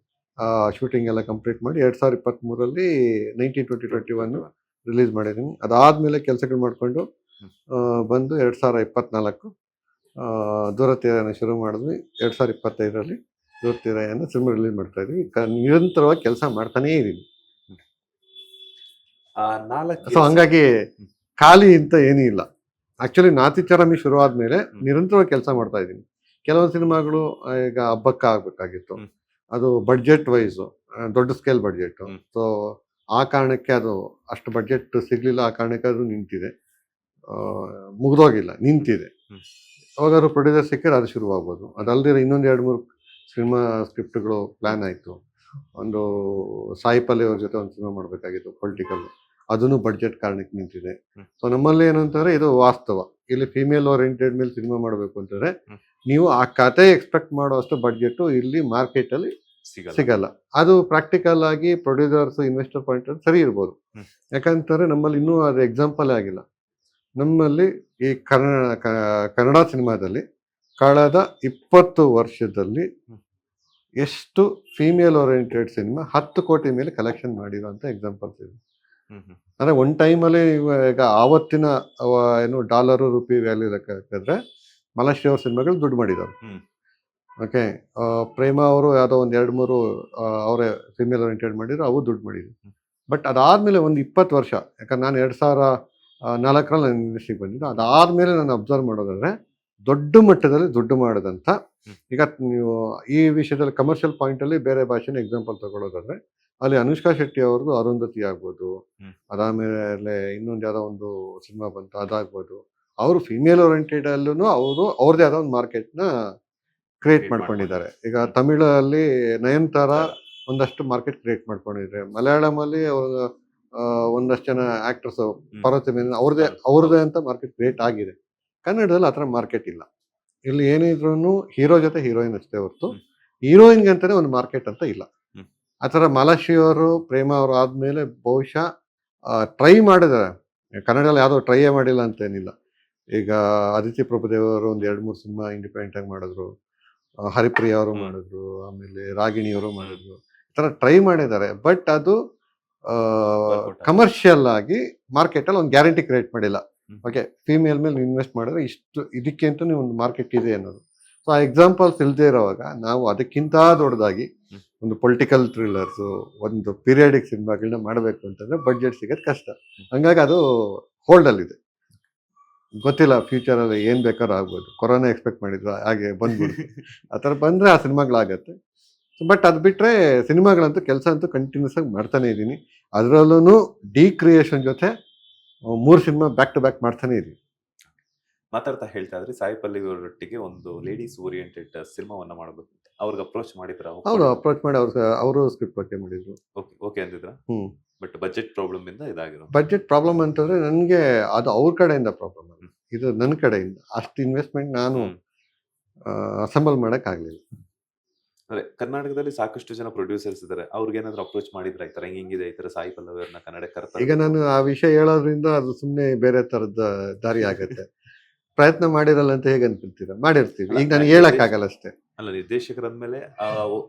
ಶೂಟಿಂಗ್ ಎಲ್ಲ ಕಂಪ್ಲೀಟ್ ಮಾಡಿ 2023ರಲ್ಲಿ 19/20/21 ರಿಲೀಸ್ ಮಾಡಿದ್ದೀನಿ. ಅದಾದಮೇಲೆ ಕೆಲಸಗಳು ಮಾಡಿಕೊಂಡು ಬಂದು 2024 ದೂರತೀರನ ಶುರು ಮಾಡಿದ್ವಿ. 2025ರಲ್ಲಿ ದೂರತೀರನ ಸಿನಿಮಾ ರಿಲೀಸ್ ಮಾಡ್ತಾ ಇದ್ವಿ. ನಿರಂತರವಾಗಿ ಕೆಲಸ ಮಾಡ್ತಾನೇ ಇದ್ದೀನಿ. ಸೊ ಹಂಗಾಗಿ ಖಾಲಿ ಅಂತ ಏನೂ ಇಲ್ಲ. ಆ್ಯಕ್ಚುಲಿ ನಾತಿ ಚರಾಮಿ ಶುರು ಆದಮೇಲೆ ನಿರಂತರವಾಗಿ ಕೆಲಸ ಮಾಡ್ತಾ ಇದ್ದೀನಿ. ಕೆಲವೊಂದು ಸಿನಿಮಾಗಳು ಈಗ ಹಬ್ಬಕ್ಕೆ ಆಗಬೇಕಾಗಿತ್ತು, ಅದು ಬಡ್ಜೆಟ್ ವೈಸು ದೊಡ್ಡ ಸ್ಕೇಲ್ ಬಡ್ಜೆಟ್ಟು. ಸೊ ಆ ಕಾರಣಕ್ಕೆ ಅದು ಅಷ್ಟು ಬಡ್ಜೆಟ್ ಸಿಗಲಿಲ್ಲ. ಆ ಕಾರಣಕ್ಕೆ ಅದು ನಿಂತಿದೆ, ಮುಗಿದೋಗಿಲ್ಲ, ನಿಂತಿದೆ. ಯಾವಾಗಾದ್ರು ಪ್ರೊಡ್ಯೂಸರ್ ಸಿಕ್ಕರೆ ಅದು ಶುರುವಾಗ್ಬೋದು. ಅದಲ್ಲದೆ ಇನ್ನೊಂದು 2-3 ಸಿನಿಮಾ ಸ್ಕ್ರಿಪ್ಟ್ಗಳು ಪ್ಲ್ಯಾನ್ ಆಯಿತು. ಒಂದು ಸಾಯಿ ಪಲ್ಲೆ ಅವ್ರ ಜೊತೆ ಒಂದು ಸಿನಿಮಾ ಮಾಡಬೇಕಾಗಿತ್ತು ಪೊಲಿಟಿಕಲ್, ಅದನ್ನು ಬಡ್ಜೆಟ್ ಕಾರಣಕ್ಕೆ ನಿಂತಿದೆ. ಸೊ ನಮ್ಮಲ್ಲಿ ಏನಂತಂದರೆ ಇದು ವಾಸ್ತವ. ಇಲ್ಲಿ ಫೀಮೇಲ್ ಓರಿಯೆಂಟೆಡ್ ಮೇಲೆ ಸಿನಿಮಾ ಮಾಡಬೇಕು ಅಂತಂದರೆ ನೀವು ಆ ಕತೆ ಎಕ್ಸ್ಪೆಕ್ಟ್ ಮಾಡೋ ಅಷ್ಟು ಬಡ್ಜೆಟ್ಟು ಇಲ್ಲಿ ಮಾರ್ಕೆಟಲ್ಲಿ ಸಿಗಲ್ಲ. ಅದು ಪ್ರಾಕ್ಟಿಕಲ್ ಆಗಿ ಪ್ರೊಡ್ಯೂಸರ್ಸ್ ಇನ್ವೆಸ್ಟರ್ ಪಾಯಿಂಟ್ ಸರಿ ಇರ್ಬೋದು. ಯಾಕಂತಂದರೆ ನಮ್ಮಲ್ಲಿ ಇನ್ನೂ ಅದು ಎಕ್ಸಾಂಪಲ್ ಆಗಿಲ್ಲ. ನಮ್ಮಲ್ಲಿ ಈ ಕನ್ನಡ ಸಿನಿಮಾದಲ್ಲಿ ಕಳೆದ 20 ವರ್ಷದಲ್ಲಿ ಎಷ್ಟು ಫೀಮೇಲ್ ಓರಿಯೆಂಟೆಡ್ ಸಿನಿಮಾ 10 ಕೋಟಿ ಮೇಲೆ ಕಲೆಕ್ಷನ್ ಮಾಡಿರೋಂಥ ಎಕ್ಸಾಂಪಲ್ಸ್ ಇದೆ. ಅಂದರೆ ಒಂದು ಟೈಮಲ್ಲಿ ಈಗ ಆವತ್ತಿನ ಏನು ಡಾಲರು ರುಪಿ ವ್ಯಾಲ್ಯೂ ಲೆಕ್ಕ ಹಾಕಿದ್ರೆ ಮಲಾಶ್ರೀ ಅವ್ರ ಸಿನಿಮಾಗಳು ದುಡ್ಡು ಮಾಡಿದ್ದಾರೆ. ಓಕೆ, ಪ್ರೇಮ ಅವರು ಯಾವುದೋ ಒಂದು 2-3 ಅವರೇ ಫಿಮೇಲ್ ಓರಿಯೆಂಟೆಡ್ ಮಾಡಿದ್ರು, ಅವು ದುಡ್ಡು ಮಾಡಿದ್ರು. ಬಟ್ ಅದಾದಮೇಲೆ ಒಂದು 20 ವರ್ಷ, ಯಾಕಂದ್ರೆ ನಾನು 2004ರಲ್ಲಿ ನಾನು ಇಂಡಸ್ಟ್ರಿಗೆ ಬಂದಿದ್ದು. ಅದಾದಮೇಲೆ ನಾನು ಅಬ್ಸರ್ವ್ ಮಾಡೋದಾದ್ರೆ ದೊಡ್ಡ ಮಟ್ಟದಲ್ಲಿ ದುಡ್ಡು ಮಾಡೋದಂಥ, ಈಗ ನೀವು ಈ ವಿಷಯದಲ್ಲಿ ಕಮರ್ಷಿಯಲ್ ಪಾಯಿಂಟಲ್ಲಿ ಬೇರೆ ಭಾಷೆನ ಎಕ್ಸಾಂಪಲ್ ತಗೊಳ್ಳೋದಾದ್ರೆ ಅಲ್ಲಿ ಅನುಷ್ಕಾ ಶೆಟ್ಟಿ ಅವ್ರದ್ದು ಅರುಂಧತಿ ಆಗ್ಬೋದು, ಅದಾದಮೇಲೆ ಇನ್ನೊಂದು ಯಾವುದೋ ಒಂದು ಸಿನಿಮಾ ಬಂತು ಅದಾಗ್ಬೋದು. ಅವರು ಫಿಮೇಲ್ ಓರಿಯೆಂಟೆಡ್ ಅಲ್ಲೂ ಅವರು ಅವ್ರದ್ದೇ ಆದ ಒಂದು ಮಾರ್ಕೆಟ್ನ ಕ್ರಿಯೇಟ್ ಮಾಡ್ಕೊಂಡಿದ್ದಾರೆ. ಈಗ ತಮಿಳಲ್ಲಿ ನಯನತಾರ ಒಂದಷ್ಟು ಮಾರ್ಕೆಟ್ ಕ್ರಿಯೇಟ್ ಮಾಡ್ಕೊಂಡಿದ್ದಾರೆ. ಮಲಯಾಳಮಲ್ಲಿ ಅವರು ಒಂದಷ್ಟು ಜನ ಆಕ್ಟರ್ಸ್ ಪಾರ್ವತಿ ಮೇನನ್ ಅವ್ರದ್ದೇ ಅಂತ ಮಾರ್ಕೆಟ್ ಕ್ರಿಯೇಟ್ ಆಗಿದೆ. ಕನ್ನಡದಲ್ಲಿ ಆ ಥರ ಮಾರ್ಕೆಟ್ ಇಲ್ಲ. ಇಲ್ಲಿ ಏನಿದ್ರು ಹೀರೋ ಜೊತೆ ಹೀರೋಯಿನ್ ಅಷ್ಟೇ ಹೊರತು ಹೀರೋಯಿನ್ಗೆ ಅಂತಾನೆ ಒಂದು ಮಾರ್ಕೆಟ್ ಅಂತ ಇಲ್ಲ. ಆ ಥರ ಮಾಲಾಶ್ರೀ ಅವರು, ಪ್ರೇಮ ಅವರು ಆದಮೇಲೆ ಬಹುಶಃ ಟ್ರೈ ಮಾಡಿದ್ದಾರೆ. ಕನ್ನಡದಲ್ಲಿ ಯಾವುದೋ ಟ್ರೈಯೇ ಮಾಡಿಲ್ಲ ಅಂತೇನಿಲ್ಲ. ಈಗ ಅದಿತಿ ಪ್ರಭುದೇವರು ಒಂದು 2-3 ಸಿನಿಮಾ ಇಂಡಿಪೆಂಡೆಂಟಾಗಿ ಮಾಡಿದ್ರು, ಹರಿಪ್ರಿಯ ಅವರು ಮಾಡಿದ್ರು, ಆಮೇಲೆ ರಾಗಿಣಿಯವರು ಮಾಡಿದ್ರು. ಈ ಥರ ಟ್ರೈ ಮಾಡಿದ್ದಾರೆ. ಬಟ್ ಅದು ಕಮರ್ಷಿಯಲ್ ಆಗಿ ಮಾರ್ಕೆಟಲ್ಲಿ ಒಂದು ಗ್ಯಾರಂಟಿ ಕ್ರಿಯೇಟ್ ಮಾಡಿಲ್ಲ. ಓಕೆ, ಫೀಮೇಲ್ ಮೇಲೆ ಇನ್ವೆಸ್ಟ್ ಮಾಡಿದ್ರೆ ಇಷ್ಟು ಇದಕ್ಕೆ ಅಂತಲೇ ಒಂದು ಮಾರ್ಕೆಟ್ ಇದೆ ಅನ್ನೋದು. ಸೊ ಆ ಎಕ್ಸಾಂಪಲ್ಸ್ ಇಲ್ಲದೆ ಇರೋವಾಗ ನಾವು ಅದಕ್ಕಿಂತ ದೊಡ್ಡದಾಗಿ ಒಂದು ಪೊಲಿಟಿಕಲ್ ಥ್ರಿಲ್ಲರ್ಸು, ಒಂದು ಪೀರಿಯಾಡಿಕ್ ಸಿನಿಮಾಗಳನ್ನ ಮಾಡಬೇಕು ಅಂತಂದರೆ ಬಡ್ಜೆಟ್ ಸಿಗೋದು ಕಷ್ಟ. ಹಂಗಾಗಿ ಅದು ಹೋಲ್ಡಲ್ಲಿದೆ. ಗೊತ್ತಿಲ್ಲ ಫ್ಯೂಚರಲ್ಲಿ ಏನು ಬೇಕಾದ್ರೂ ಆಗ್ಬೋದು. ಕೊರೋನಾ ಎಕ್ಸ್ಪೆಕ್ಟ್ ಮಾಡಿದ್ರು, ಹಾಗೆ ಬಂದ್ಬಿಡ್ತು. ಆ ಥರ ಬಂದರೆ ಆ ಸಿನಿಮಾಗಳಾಗತ್ತೆ. ಬಟ್ ಅದು ಬಿಟ್ಟರೆ ಸಿನಿಮಾಗಳಂತೂ ಕೆಲಸ ಅಂತೂ ಕಂಟಿನ್ಯೂಸ್ ಆಗಿ ಮಾಡ್ತಾನೆ ಇದ್ದೀನಿ. ಅದರಲ್ಲೂ ಡಿಕ್ರಿಯೇಷನ್ ಜೊತೆ 3 ಸಿನಿಮಾ ಬ್ಯಾಕ್ ಟು ಬ್ಯಾಕ್ ಮಾಡ್ತಾನೆ ಇದ್ದೀನಿ. ಮಾತಾಡ್ತಾ ಹೇಳ್ತಾ ಇದ್ರಿ ಸಾಯಿ ಪಲ್ಲವಿ ಅವರೊಟ್ಟಿಗೆ ಒಂದು ಲೇಡೀಸ್ ಓರಿಯೆಂಟೆಡ್ ಸಿನಿಮಾವನ್ನ ಮಾಡಬೇಕು ಅಂತ. ಅವ್ರಿಗೆ ಅಪ್ರೋಚ್ ಮಾಡಿದ್ರ ಅವರು ಅಪ್ರೋಚ್ ಮಾಡಿ ಅವರು ಸ್ಕ್ರಿಪ್ಟ್ ಓಕೆ ಮಾಡಿದ್ರು. ಓಕೆ ಅಂದಿದ್ರ? ಹ್ಮ್ ಬಟ್ ಬಜೆಟ್ ಪ್ರಾಬ್ಲಮ್ ಇಂದ ಇದಾಗಿರೋ. ಬಜೆಟ್ ಪ್ರಾಬ್ಲಮ್ ಅಂತಂದ್ರೆ ನನಗೆ ಅದು ಅವ್ರ ಕಡೆಯಿಂದ ಪ್ರಾಬ್ಲಮ್ ಅಲ್ಲ, ಇದು ನನ್ನ ಕಡೆಯಿಂದ ಅಷ್ಟು ಇನ್ವೆಸ್ಟ್ಮೆಂಟ್ ನಾನು ಅಸೆಂಬಲ್ ಮಾಡಕ್ ಆಗ್ಲಿಲ್ಲ. ಅದೇ ಕರ್ನಾಟಕದಲ್ಲಿ ಸಾಕಷ್ಟು ಜನ ಪ್ರೊಡ್ಯೂಸರ್ಸ್ ಇದಾರೆ, ಅವ್ರಿಗೆ ಏನಾದ್ರು ಅಪ್ರೋಚ್ ಮಾಡಿದ್ರ ಈ ತರ ಹಿಂಗಿದೆ ಈ ತರ ಸಾಯಿ ಪಲ್ಲವಿ ಅವ್ರನ್ನ ಕನ್ನಡ ಕರ್ತಾರೆ? ಈಗ ನಾನು ಆ ವಿಷಯ ಹೇಳೋದ್ರಿಂದ ಅದು ಸುಮ್ಮನೆ ಬೇರೆ ತರದ ದಾರಿ ಆಗತ್ತೆ. ಪ್ರಯತ್ನ ಮಾಡಿರಲ್ಲ ಅಂತ ಹೇಗೆ ಅನ್ಕೊಳ್ತೀರಾ? ಮಾಡಿರ್ತೀವಿ. ಈಗ ನಾನು ಹೇಳಕ್ ಆಗಲ್ಲ ಅಷ್ಟೇ. ಅಲ್ಲ, ನಿರ್ದೇಶಕರಂದ್ಮೇಲೆ ಆ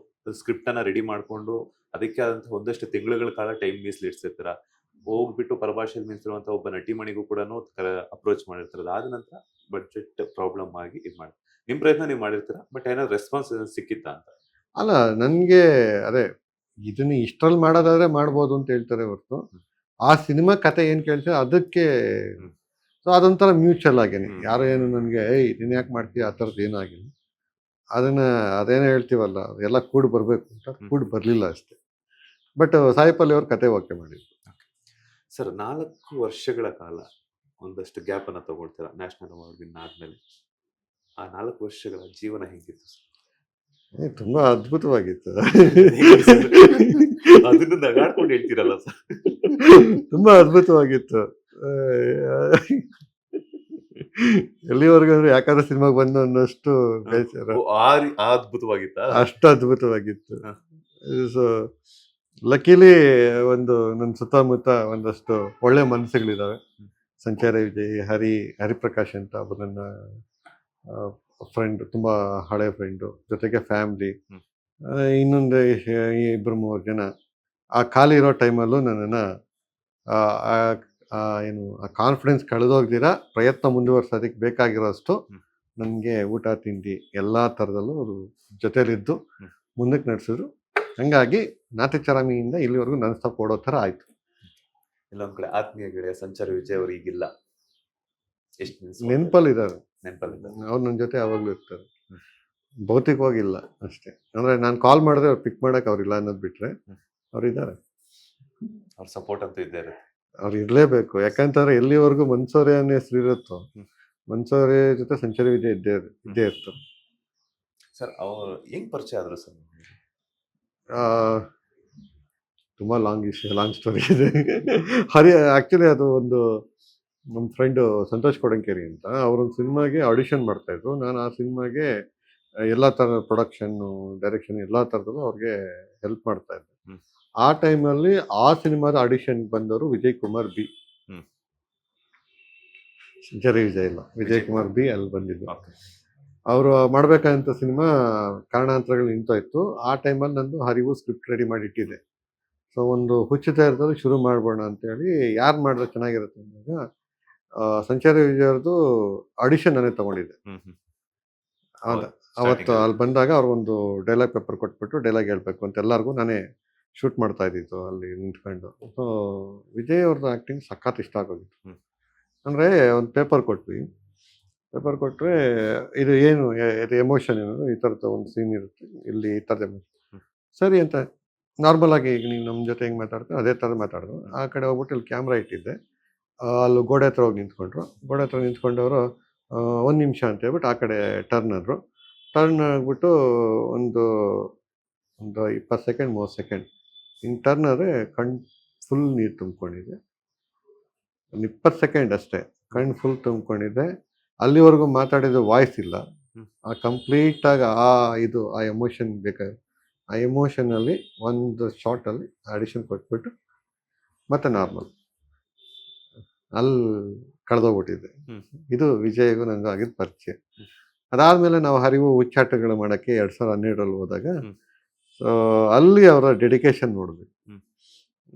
ಸ್ಕ್ರಿಪ್ಟ್ ಅನ್ನ ರೆಡಿ ಮಾಡ್ಕೊಂಡು ಅದಕ್ಕೆ ಆದಂತಹ ಒಂದಷ್ಟು ತಿಂಗಳುಗಳ ಕಾಲ ಟೈಮ್ ಮೀಸಲಿಡ್ಸಿರ್ತೀರ. ಹೋಗ್ಬಿಟ್ಟು ಪರಭಾಷೆಯಲ್ಲಿ ನಿಂತಿರುವಂತ ಒಬ್ಬ ನಟಿಮಣಿಗೂ ಕೂಡ ಅಪ್ರೋಚ್ ಮಾಡಿರ್ತಾರೆ. ಅದಾದ ನಂತರ ಬಡ್ಜೆಟ್ ಪ್ರಾಬ್ಲಮ್ ಆಗಿ ಇದು ಮಾಡಿ ನಿಮ್ ಪ್ರಯತ್ನ ನೀವು ಮಾಡಿರ್ತೀರಾ, ಬಟ್ ಏನಾದ್ರು ರೆಸ್ಪಾನ್ಸ್ ಸಿಕ್ಕಿತ್ತಾ ಅಂತ? ಅಲ್ಲ, ನನ್ಗೆ ಅದೇ ಇದನ್ನ ಇಷ್ಟ್ರಲ್ಲಿ ಮಾಡೋದಾದ್ರೆ ಮಾಡ್ಬೋದು ಅಂತ ಹೇಳ್ತಾರೆ ಹೊರತು ಆ ಸಿನಿಮಾ ಕತೆ ಏನ್ ಕೇಳ್ತಾರೆ ಅದಕ್ಕೆ ಸೊ ಅದೊಂಥರ ಮ್ಯೂಚುವಲ್ ಆಗೇನೆ. ಯಾರು ಏನು ನನಗೆ ನೀನ್ ಯಾಕೆ ಮಾಡ್ತೀಯ ಆ ಥರದ್ದು ಏನೂ ಆಗಿಲ್ಲ. ಅದನ್ನ ಅದೇನೋ ಹೇಳ್ತೀವಲ್ಲ, ಎಲ್ಲ ಕೂಡಿ ಬರ್ಬೇಕು ಅಂತ ಕೂಡಿ ಬರ್ಲಿಲ್ಲ ಅಷ್ಟೇ. ಬಟ್ ಸಾಯಿ ಪಲ್ಲವಿ ಅವ್ರ ಕತೆ ಓಕೆ ಮಾಡಿದ್ರು. ಸರ್, 4 ವರ್ಷಗಳ ಕಾಲ ಒಂದಷ್ಟು ಗ್ಯಾಪ್ ಅನ್ನ ತಗೊಳ್ತೀರಾ ನ್ಯಾಷನಲ್ ಅವಾರ್ಡ್ ವಿನ್ ಆದ್ಮೇಲೆ. ಆ 4 ವರ್ಷಗಳ ಜೀವನ ಹೇಗಿತ್ತು ಸರ್? ತುಂಬಾ ಅದ್ಭುತವಾಗಿತ್ತು. ಅದನ್ನು ನಗಾಡ್ಕೊಂಡು ಹೇಳ್ತೀರಲ್ಲ ಸರ್. ತುಂಬಾ ಅದ್ಭುತವಾಗಿತ್ತು. ಎಲ್ಲಿವರೆಗೂ ಅಂದ್ರೆ ಯಾಕಂದ್ರೆ ಸಿನಿಮಾಗೆ ಬಂದು ಅನ್ನೋಷ್ಟು ಬೇಸರ. ಅದ್ಭುತವಾಗಿತ್ತ? ಅಷ್ಟು ಅದ್ಭುತವಾಗಿತ್ತು. ಸೊ ಲಕಿಲಿ ಒಂದು ನನ್ನ ಸುತ್ತಮುತ್ತ ಒಂದಷ್ಟು ಒಳ್ಳೆ ಮನಸ್ಸುಗಳಿದಾವೆ. ಸಂಚಾರ ವಿಜಯ್, ಹರಿಪ್ರಕಾಶ್ ಅಂತ ಒಬ್ಬ ನನ್ನ ಫ್ರೆಂಡ್, ತುಂಬಾ ಹಳೆ ಫ್ರೆಂಡು, ಜೊತೆಗೆ ಫ್ಯಾಮಿಲಿ, ಇನ್ನೊಂದು 2-3 ಜನ ಆ ಖಾಲಿ ಇರೋ ಟೈಮಲ್ಲೂ ನನ್ನನ್ನು ಏನು ಆ ಕಾನ್ಫಿಡೆನ್ಸ್ ಕಳೆದೋಗ್ದಿರ ಪ್ರಯತ್ನ ಮುಂದುವರ್ಸೋದಕ್ಕೆ ಬೇಕಾಗಿರೋಷ್ಟು ನನಗೆ ಊಟ ತಿಂಡಿ ಎಲ್ಲ ಥರದಲ್ಲೂ ಅವರು ಜೊತೆಲಿದ್ದು ಮುಂದಕ್ಕೆ ನಡೆಸಿದ್ರು. ಹಂಗಾಗಿ ನಾತಿಚರಾಮಿಯಿಂದ ಇಲ್ಲಿವರೆಗೂ ನನ್ನ ಸ್ಟಾಪ್ ಓಡೋ ಥರ ಆಯ್ತು. ಇಲ್ಲೊಂದ್ ಕಡೆ ಆತ್ಮೀಯ ಗೆಳೆಯ ಸಂಚಾರ ವಿಜಯ್ ಅವರು ಈಗಿಲ್ಲ, ಎಷ್ಟು ನೆನಪಲ್ಲಿದ್ದಾರೆ. ನೆನಪಲ್ಲಿದ್ದಾರೆ. ಅವ್ರು ನನ್ನ ಜೊತೆ ಯಾವಾಗಲೂ ಇರ್ತಾರೆ. ಭೌತಿಕವಾಗಿಲ್ಲ ಅಷ್ಟೇ. ಅಂದ್ರೆ ನಾನು ಕಾಲ್ ಮಾಡಿದ್ರೆ ಅವ್ರು ಪಿಕ್ ಮಾಡಕ್ ಅವ್ರಿಲ್ಲ ಅನ್ನೋದು ಬಿಟ್ರೆ ಅವ್ರಿದ್ದಾರೆ. ಅವ್ರ ಸಪೋರ್ಟ್ ಅಂತೂ ಇದ್ದೇ ಇರುತ್ತೆ. ಅವ್ರು ಇರ್ಲೇಬೇಕು. ಯಾಕಂತಂದ್ರೆ ಎಲ್ಲಿವರೆಗೂ ಮನ್ಸೂರೆ ಅನ್ನೋ ಹೆಸರು ಇರುತ್ತೋ, ಮನ್ಸೂರೆ ಜೊತೆ ಸಂಚಾರ ವಿಜಯ್ ಇದ್ದೇ ಇರ್ತಾರೆ. ಸರ್, ಅವ್ರು ಹೆಂಗ್ ಪರಿಚಯ ಆದ್ರು ಸರ್? ತುಂಬಾ ಲಾಂಗ್ ಸ್ಟೋರಿ ಇದೆ. ಆಕ್ಚುಲಿ ಅದು ಒಂದು ನಮ್ಮ ಫ್ರೆಂಡು ಸಂತೋಷ್ ಕೊಡಂಕೇರಿ ಅಂತ, ಅವರೊಂದು ಸಿನಿಮಾಗೆ ಆಡಿಷನ್ ಮಾಡ್ತಾ ಇದ್ರು. ನಾನು ಆ ಸಿನಿಮಾಗೆ ಎಲ್ಲ ಥರದ ಪ್ರೊಡಕ್ಷನ್ನು, ಡೈರೆಕ್ಷನ್ ಎಲ್ಲ ಥರದಲ್ಲೂ ಅವ್ರಿಗೆ ಹೆಲ್ಪ್ ಮಾಡ್ತಾ ಇದ್ದೆ. ಆ ಟೈಮಲ್ಲಿ ಆ ಸಿನಿಮಾದ ಆಡಿಷನ್ ಬಂದವರು ವಿಜಯ್ ಕುಮಾರ್ ಬಿ. ಸಂಚಾರಿ ವಿಜಯ್ ಇಲ್ಲ, ವಿಜಯ್ ಕುಮಾರ್ ಬಿ ಅಲ್ಲಿ ಬಂದಿದ್ದು. ಅವರು ಮಾಡ್ಬೇಕಂತ ಸಿನಿಮಾ ಕಾರಣಾಂತರಗಳು ನಿಂತೋಯ್ತು. ಆ ಟೈಮಲ್ಲಿ ನಂದು ಹರಿವು ಸ್ಕ್ರಿಪ್ಟ್ ರೆಡಿ ಮಾಡಿ ಇಟ್ಟಿದ್ದೆ. ಸೊ ಒಂದು ಹುಚ್ಚು ತಯಾರದಲ್ಲಿ ಶುರು ಮಾಡ್ಬೋಣ ಅಂತೇಳಿ ಯಾರು ಮಾಡಿದ್ರೆ ಚೆನ್ನಾಗಿರುತ್ತೆ ಅಂದಾಗ ಸಂಚಾರಿ ವಿಜಯ್ ಅವ್ರದ್ದು ಆಡಿಷನ್ ನಾನೇ ತಗೊಂಡಿದ್ದೆ. ಅವತ್ತು ಅಲ್ಲಿ ಬಂದಾಗ ಅವ್ರಿಗೊಂದು ಡೈಲಾಗ್ ಪೇಪರ್ ಕೊಟ್ಬಿಟ್ಟು ಡೈಲಾಗ್ ಹೇಳ್ಬೇಕು ಅಂತ ಎಲ್ಲರಿಗೂ ನಾನೇ ಶೂಟ್ ಮಾಡ್ತಾ ಇದ್ದಿತ್ತು ಅಲ್ಲಿ ನಿಂತ್ಕೊಂಡು. ಸೊ ವಿಜಯ್ ಅವ್ರದ್ದು ಆ್ಯಕ್ಟಿಂಗ್ ಸಖತ್ ಇಷ್ಟ ಆಗೋಗಿತ್ತು. ಅಂದರೆ ಒಂದು ಪೇಪರ್ ಕೊಟ್ವಿ. ಪೇಪರ್ ಕೊಟ್ಟರೆ ಇದು ಏನು ಇದು ಎಮೋಷನ್ ಏನು, ಈ ಥರದ ಒಂದು ಸೀನ್ ಇರುತ್ತೆ ಇಲ್ಲಿ, ಈ ಥರದ ಎಮೋಷನ್ ಸರಿ ಅಂತ ನಾರ್ಮಲ್ ಆಗಿ ಈಗ ನೀವು ನಮ್ಮ ಜೊತೆ ಹೆಂಗೆ ಮಾತಾಡ್ತಾರೆ ಅದೇ ಥರ ಮಾತಾಡಿದ್ರು. ಆ ಕಡೆ ಹೋಗ್ಬಿಟ್ಟು ಇಲ್ಲಿ ಕ್ಯಾಮ್ರಾ ಇಟ್ಟಿದ್ದೆ. ಅಲ್ಲಿ ಗೋಡೆ ಹತ್ರ ಹೋಗಿ ನಿಂತ್ಕೊಂಡ್ರು. ಗೋಡೆ ಹತ್ರ ನಿಂತ್ಕೊಂಡವರು 1 ನಿಮಿಷ ಅಂತ ಹೇಳ್ಬಿಟ್ಟು ಆ ಕಡೆ ಟರ್ನ್ ಆದರು. ಟರ್ನ್ ಆಗಿಬಿಟ್ಟು ಒಂದು 20 ಸೆಕೆಂಡ್ 30 ಸೆಕೆಂಡ್ ಹಿಂಗೆ ಟರ್ನ್ ಆದರೆ ಕಣ್ಣು ಫುಲ್ ನೀರು ತುಂಬ್ಕೊಂಡಿದೆ. ಒಂದು 20 ಸೆಕೆಂಡ್ ಅಷ್ಟೇ ಕಣ್ಣು ಫುಲ್ ತುಂಬ್ಕೊಂಡಿದ್ದೆ. ಅಲ್ಲಿವರೆಗೂ ಮಾತಾಡಿದ ವಾಯ್ಸ್ ಇಲ್ಲ. ಆ ಕಂಪ್ಲೀಟಾಗಿ ಆ ಎಮೋಷನ್ ಬೇಕಾದ್ರೆ ಆ ಎಮೋಷನಲ್ಲಿ ಒಂದು ಶಾರ್ಟಲ್ಲಿ ಆಡಿಷನ್ ಕೊಟ್ಬಿಟ್ಟು ಮತ್ತೆ ನಾರ್ಮಲ್ ಅಲ್ಲಿ ಕಳೆದೋಗ್ಬಿಟ್ಟಿದ್ದೆ. ಇದು ವಿಜಯ್ಗೂ ನನಗೂ ಆಗಿದ್ದು ಪರಿಚಯ. ಅದಾದಮೇಲೆ ನಾವು ಹರಿವು ಹುಚ್ಚಾಟಗಳು ಮಾಡೋಕ್ಕೆ 2012ರಲ್ಲಿ ಹೋದಾಗ ಸೊ ಅಲ್ಲಿ ಅವರ ಡೆಡಿಕೇಶನ್ ನೋಡಿದ್ವಿ.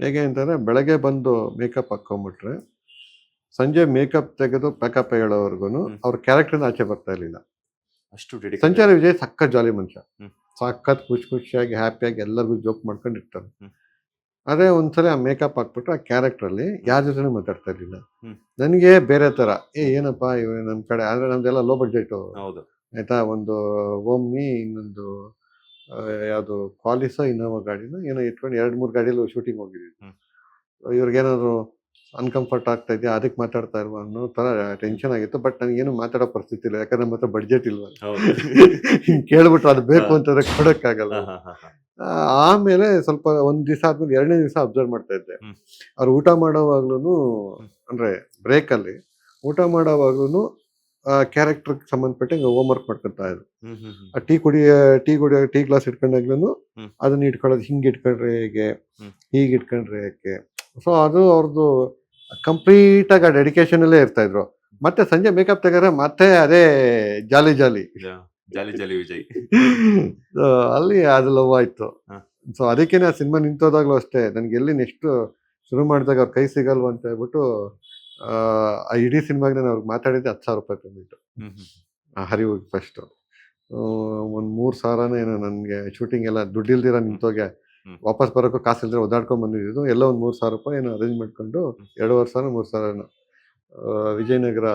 ಹೇಗೆ ಅಂತಂದರೆ ಬೆಳಗ್ಗೆ ಬಂದು ಮೇಕಪ್ ಹಾಕ್ಕೊಂಬಿಟ್ರೆ ಸಂಜೆ ಮೇಕಪ್ ತೆಗೆದು ಪ್ಯಾಕಪ್ ಹೇಳೋವರೆಗೂ ಅವ್ರ ಕ್ಯಾರೆಕ್ಟರ್ನ ಆಚೆ ಬರ್ತಾ ಇರಲಿಲ್ಲ. ಅಷ್ಟು ಸಂಚಾರ ವಿಜಯ್ ಸಖತ್ ಜಾಲಿ ಮನುಷ್ಯ, ಸಖತ್ ಖುಷಿಯಾಗಿ ಹ್ಯಾಪಿಯಾಗಿ ಎಲ್ಲರಿಗೂ ಜೋಕ್ ಮಾಡ್ಕೊಂಡು ಇರ್ತಾರೆ. ಅದೇ ಒಂದ್ಸಲ ಆ ಮೇಕಪ್ ಹಾಕ್ಬಿಟ್ರೆ ಆ ಕ್ಯಾರೆಕ್ಟ್ರಲ್ಲಿ ಯಾರ ಜೊತೆ ಮಾತಾಡ್ತಾ ಇರಲಿಲ್ಲ. ನನಗೆ ಬೇರೆ ಥರ ಏನಪ್ಪ ಇವ ನಮ್ಮ ಕಡೆ ಅಂದರೆ ನಮ್ದೆಲ್ಲ ಲೋ ಬಡ್ಜೆಟು ಆಯಿತಾ. ಒಂದು ಓಮ್ನಿ, ಇನ್ನೊಂದು ಯಾವುದು ಕ್ವಾಲಿಸೋ, ಇನ್ನೋವಾ ಗಾಡಿನ ಏನೋ ಇಟ್ಕೊಂಡು 2-3 ಗಾಡಿಯಲ್ಲಿ ಶೂಟಿಂಗ್ ಹೋಗಿದ್ದೀವಿ. ಇವ್ರಿಗೇನಾದ್ರು ಅನ್ಕಂಫರ್ಟ್ ಆಗ್ತಾ ಇದೆಯಾ, ಅದಕ್ಕೆ ಮಾತಾಡ್ತಾ ಇಲ್ವಾ ಅನ್ನೋ ಥರ ಟೆನ್ಷನ್ ಆಗಿತ್ತು. ಬಟ್ ನನಗೇನು ಮಾತಾಡೋ ಪರಿಸ್ಥಿತಿ ಇಲ್ಲ, ಯಾಕಂದ್ರೆ ನಮ್ಮ ಹತ್ರ ಬಡ್ಜೆಟ್ ಇಲ್ವಲ್ಲ. ಹೌದು. ಹಿಂಗೆ ಕೇಳ್ಬಿಟ್ರೆ ಅದು ಬೇಕು ಹಾ. ಅಂತಂದ್ರೆ ಕೊಡೋಕ್ಕಾಗಲ್ಲ. ಹಾ, ಹಾ, ಹಾ, ಹಾ. ಆಮೇಲೆ ಸ್ವಲ್ಪ ಒಂದು ದಿವಸ ಆದ್ಮೇಲೆ 2ನೇ ದಿವಸ ಅಬ್ಸರ್ವ್ ಮಾಡ್ತಾ ಇದ್ದೆ. ಹ್ಮ್. ಅವ್ರು ಊಟ ಮಾಡೋವಾಗ್ಲೂ, ಅಂದ್ರೆ ಬ್ರೇಕಲ್ಲಿ ಊಟ ಮಾಡೋವಾಗ್ಲೂ ಕ್ಯಾರೆಕ್ಟರ್ಗೆ ಸಂಬಂಧಪಟ್ಟಂಗೆ ಹೋಮ್ ವರ್ಕ್ ಮಾಡ್ಕೊತಾ ಇದ್ರು. ಹ್ಮ್, ಹ್ಮ್, ಹ್ಮ್. ಆ ಟೀ ಗ್ಲಾಸ್ ಇಟ್ಕೊಂಡಾಗ್ಲೂ ಹ್ಮ್. ಅದನ್ನ ಇಟ್ಕೊಳ್ಳೋದು ಹಿಂಗೆ ಇಟ್ಕೊಂಡ್ರೆ ಹೇಗೆ, ಹ್ಮ್. ಹೀಗೆ ಇಟ್ಕೊಂಡ್ರೆ ಯಾಕೆ. ಸೊ ಅದು ಅವ್ರದ್ದು ಕಂಪ್ಲೀಟ್ ಆಗಿ ಆ ಡೆಡಿಕೇಶನ್ ಅಲ್ಲೇ ಇರ್ತಾ ಇದ್ರು. ಮತ್ತೆ ಸಂಜೆ ಮೇಕಪ್ ತೆಗೆದ್ರೆ ಮತ್ತೆ ಅದೇ ಜಾಲಿ ಜಾಲಿ. ಜಾಲಿ ಜಾಲಿ ವಿಜಯ್. So, ಅಲ್ಲಿ ಅದು ಲವ್ ಆಯ್ತು. ಹ. ಸೊ ಅದಕ್ಕೇನೆ ಆ ಸಿನಿಮಾ ನಿಂತೋದಾಗ್ಲೂ ಅಷ್ಟೇ, ನನಗೆ ಎಲ್ಲಿ ನೆಕ್ಸ್ಟ್ ಶುರು ಮಾಡಿದಾಗ ಅವ್ರ ಕೈ ಸಿಗಲ್ವ ಅಂತ ಹೇಳ್ಬಿಟ್ಟು ಆ ಇಡೀ ಸಿನಿಮಾಗೆ ನಾನು ಅವ್ರಿಗೆ ಮಾತಾಡಿದ್ದೆ 10,000 ರೂಪಾಯಿ ಪೇಮೆಂಟ್. ಹ್ಮ್, ಹ್ಮ್. ಹರಿವಿಗೆ ಫಸ್ಟ್ ಒಂದು 3,000 ಏನೋ ನನಗೆ ಶೂಟಿಂಗ್ ಎಲ್ಲ ದುಡ್ಡಿಲ್ದಿರ ನಿಂತೋಗೆ ಹ್ಮ್. ವಾಪಸ್ ಬರೋಕ್ಕೂ ಕಾಸಿಲ್ದ್ರೆ ಓದಾಡ್ಕೊಂಡ್ ಬಂದಿದ್ದು. ಎಲ್ಲ ಒಂದು 3,000 ರೂಪಾಯಿ ಏನೋ ಅರೇಂಜ್ ಮಾಡ್ಕೊಂಡು 2,500 3,000 ವಿಜಯನಗರ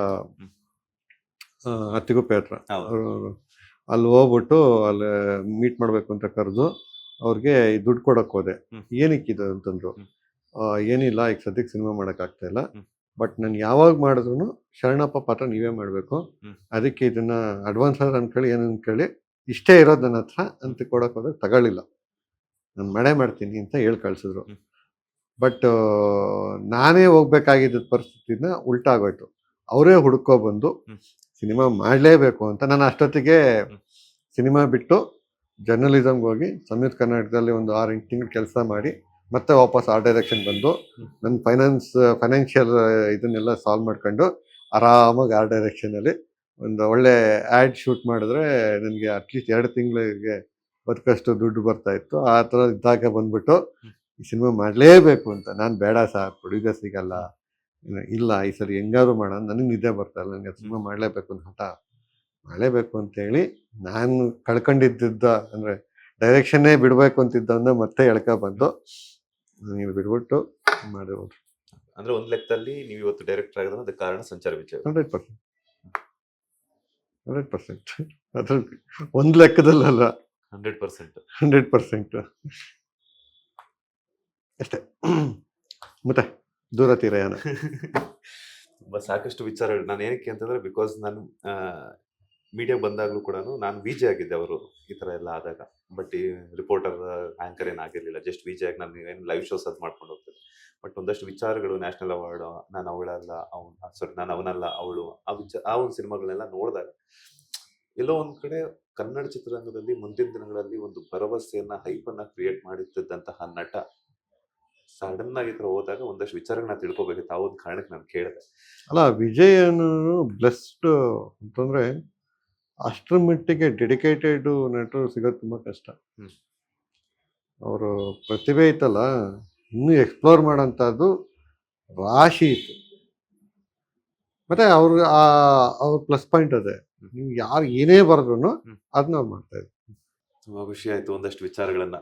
ಅತ್ತಿಗುಪ್ಪೆ ಹತ್ರ ಹೌದು. ಅಲ್ಲಿ ಹೋಗ್ಬಿಟ್ಟು ಅಲ್ಲಿ ಮೀಟ್ ಮಾಡಬೇಕು ಅಂತ ಕರೆದು ಅವ್ರಿಗೆ ದುಡ್ಡು ಕೊಡಕ್ಕೆ ಹೋದೆ. ಹ್ಮ್. ಏನಕ್ಕಿದು ಅಂತಂದ್ರು. ಹ್ಮ್. ಏನಿಲ್ಲ, ಈಗ ಸದ್ಯಕ್ಕೆ ಸಿನಿಮಾ ಮಾಡೋಕ್ಕಾಗ್ತಾ ಇಲ್ಲ, ಹ್ಮ್. ಬಟ್ ನಾನು ಯಾವಾಗ ಮಾಡಿದ್ರು ಶರಣಪ್ಪ ಪಾತ್ರ ನೀವೇ ಮಾಡಬೇಕು, ಹ್ಮ್. ಅದಕ್ಕೆ ಇದನ್ನ ಅಡ್ವಾನ್ಸ್ ಆದ್ರೆ ಅನ್ಕೊಳ್ಳಿ, ಏನು ಅನ್ಕೊಳ್ಳಿ, ಇಷ್ಟೇ ಇರೋದು ನನ್ನ ಹತ್ರ ಅಂತ ಕೊಡಕ್ಕೆ ಹೋದಾಗ ತಗೊಳ್ಳಿಲ್ಲ, ನಾನು ಮಾಡೇ ಮಾಡ್ತೀನಿ ಅಂತ ಹೇಳಿ ಕಳ್ಸಿದ್ರು. ಹ್ಮ್. ಬಟ್ ನಾನೇ ಹೋಗ್ಬೇಕಾಗಿದ್ದ ಪರಿಸ್ಥಿತಿನ ಉಲ್ಟಾ ಆಗೋಯ್ತು. ಅವರೇ ಹುಡ್ಕೋ ಬಂದು ಹ್ಮ್. ಸಿನಿಮಾ ಮಾಡಲೇಬೇಕು ಅಂತ. ನಾನು ಅಷ್ಟೊತ್ತಿಗೆ ಹ್ಮ್. ಸಿನಿಮಾ ಬಿಟ್ಟು ಜರ್ನಲಿಸಮ್ಗೆ ಹೋಗಿ ಸಂಯುಕ್ತ ಕರ್ನಾಟಕದಲ್ಲಿ ಒಂದು 6-8 ತಿಂಗಳು ಕೆಲಸ ಮಾಡಿ ಮತ್ತೆ ವಾಪಸ್ ಆರ್ಟ್ ಡೈರೆಕ್ಷನ್ ಬಂದು ನನ್ನ ಫೈನಾನ್ಷಿಯಲ್ ಇದನ್ನೆಲ್ಲ ಸಾಲ್ವ್ ಮಾಡ್ಕೊಂಡು ಆರಾಮಾಗಿ ಆರ್ಟ್ ಡೈರೆಕ್ಷನಲ್ಲಿ ಒಂದು ಒಳ್ಳೆ ಆ್ಯಡ್ ಶೂಟ್ ಮಾಡಿದ್ರೆ ನನಗೆ ಅಟ್ಲೀಸ್ಟ್ 2 ತಿಂಗಳಿಗೆ ಬದುಕಷ್ಟು ದುಡ್ಡು ಬರ್ತಾ ಇತ್ತು. ಆ ಥರ ಇದ್ದಾಗ ಬಂದ್ಬಿಟ್ಟು ಈ ಸಿನಿಮಾ ಮಾಡಲೇಬೇಕು ಅಂತ. ನಾನು ಬೇಡ ಸರ್, ಪ್ರೊಡ್ಯೂಸರ್ ಸಿಗಲ್ಲ, ಇಲ್ಲ ಈ ಸರಿ ಹೆಂಗಾದ್ರು ಮಾಡೋಣ, ನನಗೆ ನಿದ್ದೆ ಬರ್ತಾ ಇಲ್ಲ, ನನಗೆ ಸಿನಿಮಾ ಮಾಡಲೇಬೇಕು ಅಂತ ಹಠ ಮಾಡಲೇಬೇಕು ಅಂತೇಳಿ ನಾನು ಕಳ್ಕೊಂಡಿದ್ದ ಅಂದರೆ ಡೈರೆಕ್ಷನ್ನೇ ಬಿಡಬೇಕು ಅಂತಿದ್ದವನ್ನ ಮತ್ತೆ ಬಂದು ನೀವು ಬಿಡ್ಬಿಟ್ಟು ಮಾಡಿರೋದು. ಅಂದ್ರೆ ಒಂದ್ ಲೆಕ್ಕದಲ್ಲಿ ನೀವು ಇವತ್ತು ಡೈರೆಕ್ಟರ್ ಆಗಿದ್ರೆ ಅದಕ್ಕೆ ಕಾರಣ ಸಂಚಾರ ವಿಜಯ್. 100%. ಅದ್ರಲ್ಲಿ ಒಂದು ಲೆಕ್ಕದಲ್ಲಲ್ಲ, 100%. 100% ಅಷ್ಟೇ. ಮತ್ತೆ ದೂರ ತೀರಯಾನ ತುಂಬಾ ಸಾಕಷ್ಟು ವಿಚಾರಗಳು. ನಾನು ಏನಕ್ಕೆ ಅಂತಂದ್ರೆ ಬಿಕಾಸ್ ನಾನು ಮೀಡಿಯಾ ಬಂದಾಗ್ಲೂ ಕೂಡ ನಾನು ವಿಜೆ ಆಗಿದ್ದೆ ಅವರು ಈ ತರ ಎಲ್ಲ ಆದಾಗ. ಬಟ್ ಈ ರಿಪೋರ್ಟರ್ ಆಂಕರ್ ಏನಾಗಿರ್ಲಿಲ್ಲ, ಜಸ್ಟ್ ವಿಜೆ ಆಗಿ ನಾನು ಏನು ಲೈವ್ ಶೋಸ್ ಅದು ಮಾಡ್ಕೊಂಡು ಹೋಗ್ತಿದ್ದೆ. ಬಟ್ ಒಂದಷ್ಟು ವಿಚಾರಗಳು, ನ್ಯಾಷನಲ್ ಅವಾರ್ಡ್, ನಾನು ಅವಳಲ್ಲ ನಾನು ಅವನಲ್ಲ ಅವಳು, ಆ ಒಂದು ಸಿನಿಮಾಗಳನ್ನೆಲ್ಲ ನೋಡಿದಾಗ ಎಲ್ಲೋ ಒಂದ್ ಕಡೆ ಕನ್ನಡ ಚಿತ್ರರಂಗದಲ್ಲಿ ಮುಂದಿನ ದಿನಗಳಲ್ಲಿ ಒಂದು ಭರವಸೆಯನ್ನ, ಹೈಪನ್ನ ಕ್ರಿಯೇಟ್ ಮಾಡುತ್ತಿದ್ದಂತಹ ನಟ ಸಡನ್ ಆಗಿ ಈ ತರ ಹೋದಾಗ ಒಂದಷ್ಟು ವಿಚಾರಗಳನ್ನ ತಿಳ್ಕೊಬೇಕಿತ್ತು. ಆ ಒಂದು ಕಾರಣಕ್ಕೆ ನಾನು ಕೇಳಿದೆ. ಅಲ್ಲ, ವಿಜಯನು ಬ್ಲೆಸ್ಡ್ ಅಂತಂದ್ರೆ ಅಷ್ಟರ ಮಟ್ಟಿಗೆ ಡೆಡಿಕೇಟೆಡ್ ನಟರು ಸಿಗೋದು ತುಂಬಾ ಕಷ್ಟ. ಹ್ಮ್. ಅವರು ಪ್ರತಿಭೆ ಇತ್ತಲ್ಲ, ಇನ್ನೂ ಎಕ್ಸ್ಪ್ಲೋರ್ ಮಾಡೋಂಥದ್ದು ರಾಶಿ ಇತ್ತು. ಮತ್ತೆ ಅವ್ರ ಪ್ಲಸ್ ಪಾಯಿಂಟ್ ಅದೇ, ನೀವು ಯಾರು ಏನೇ ಬರೆದ್ರು ಅದನ್ನ ಅವ್ರು ಮಾಡ್ತಾ ಇದ್ರು. ತುಂಬಾ ಖುಷಿ ಆಯ್ತು ಒಂದಷ್ಟು ವಿಚಾರಗಳನ್ನ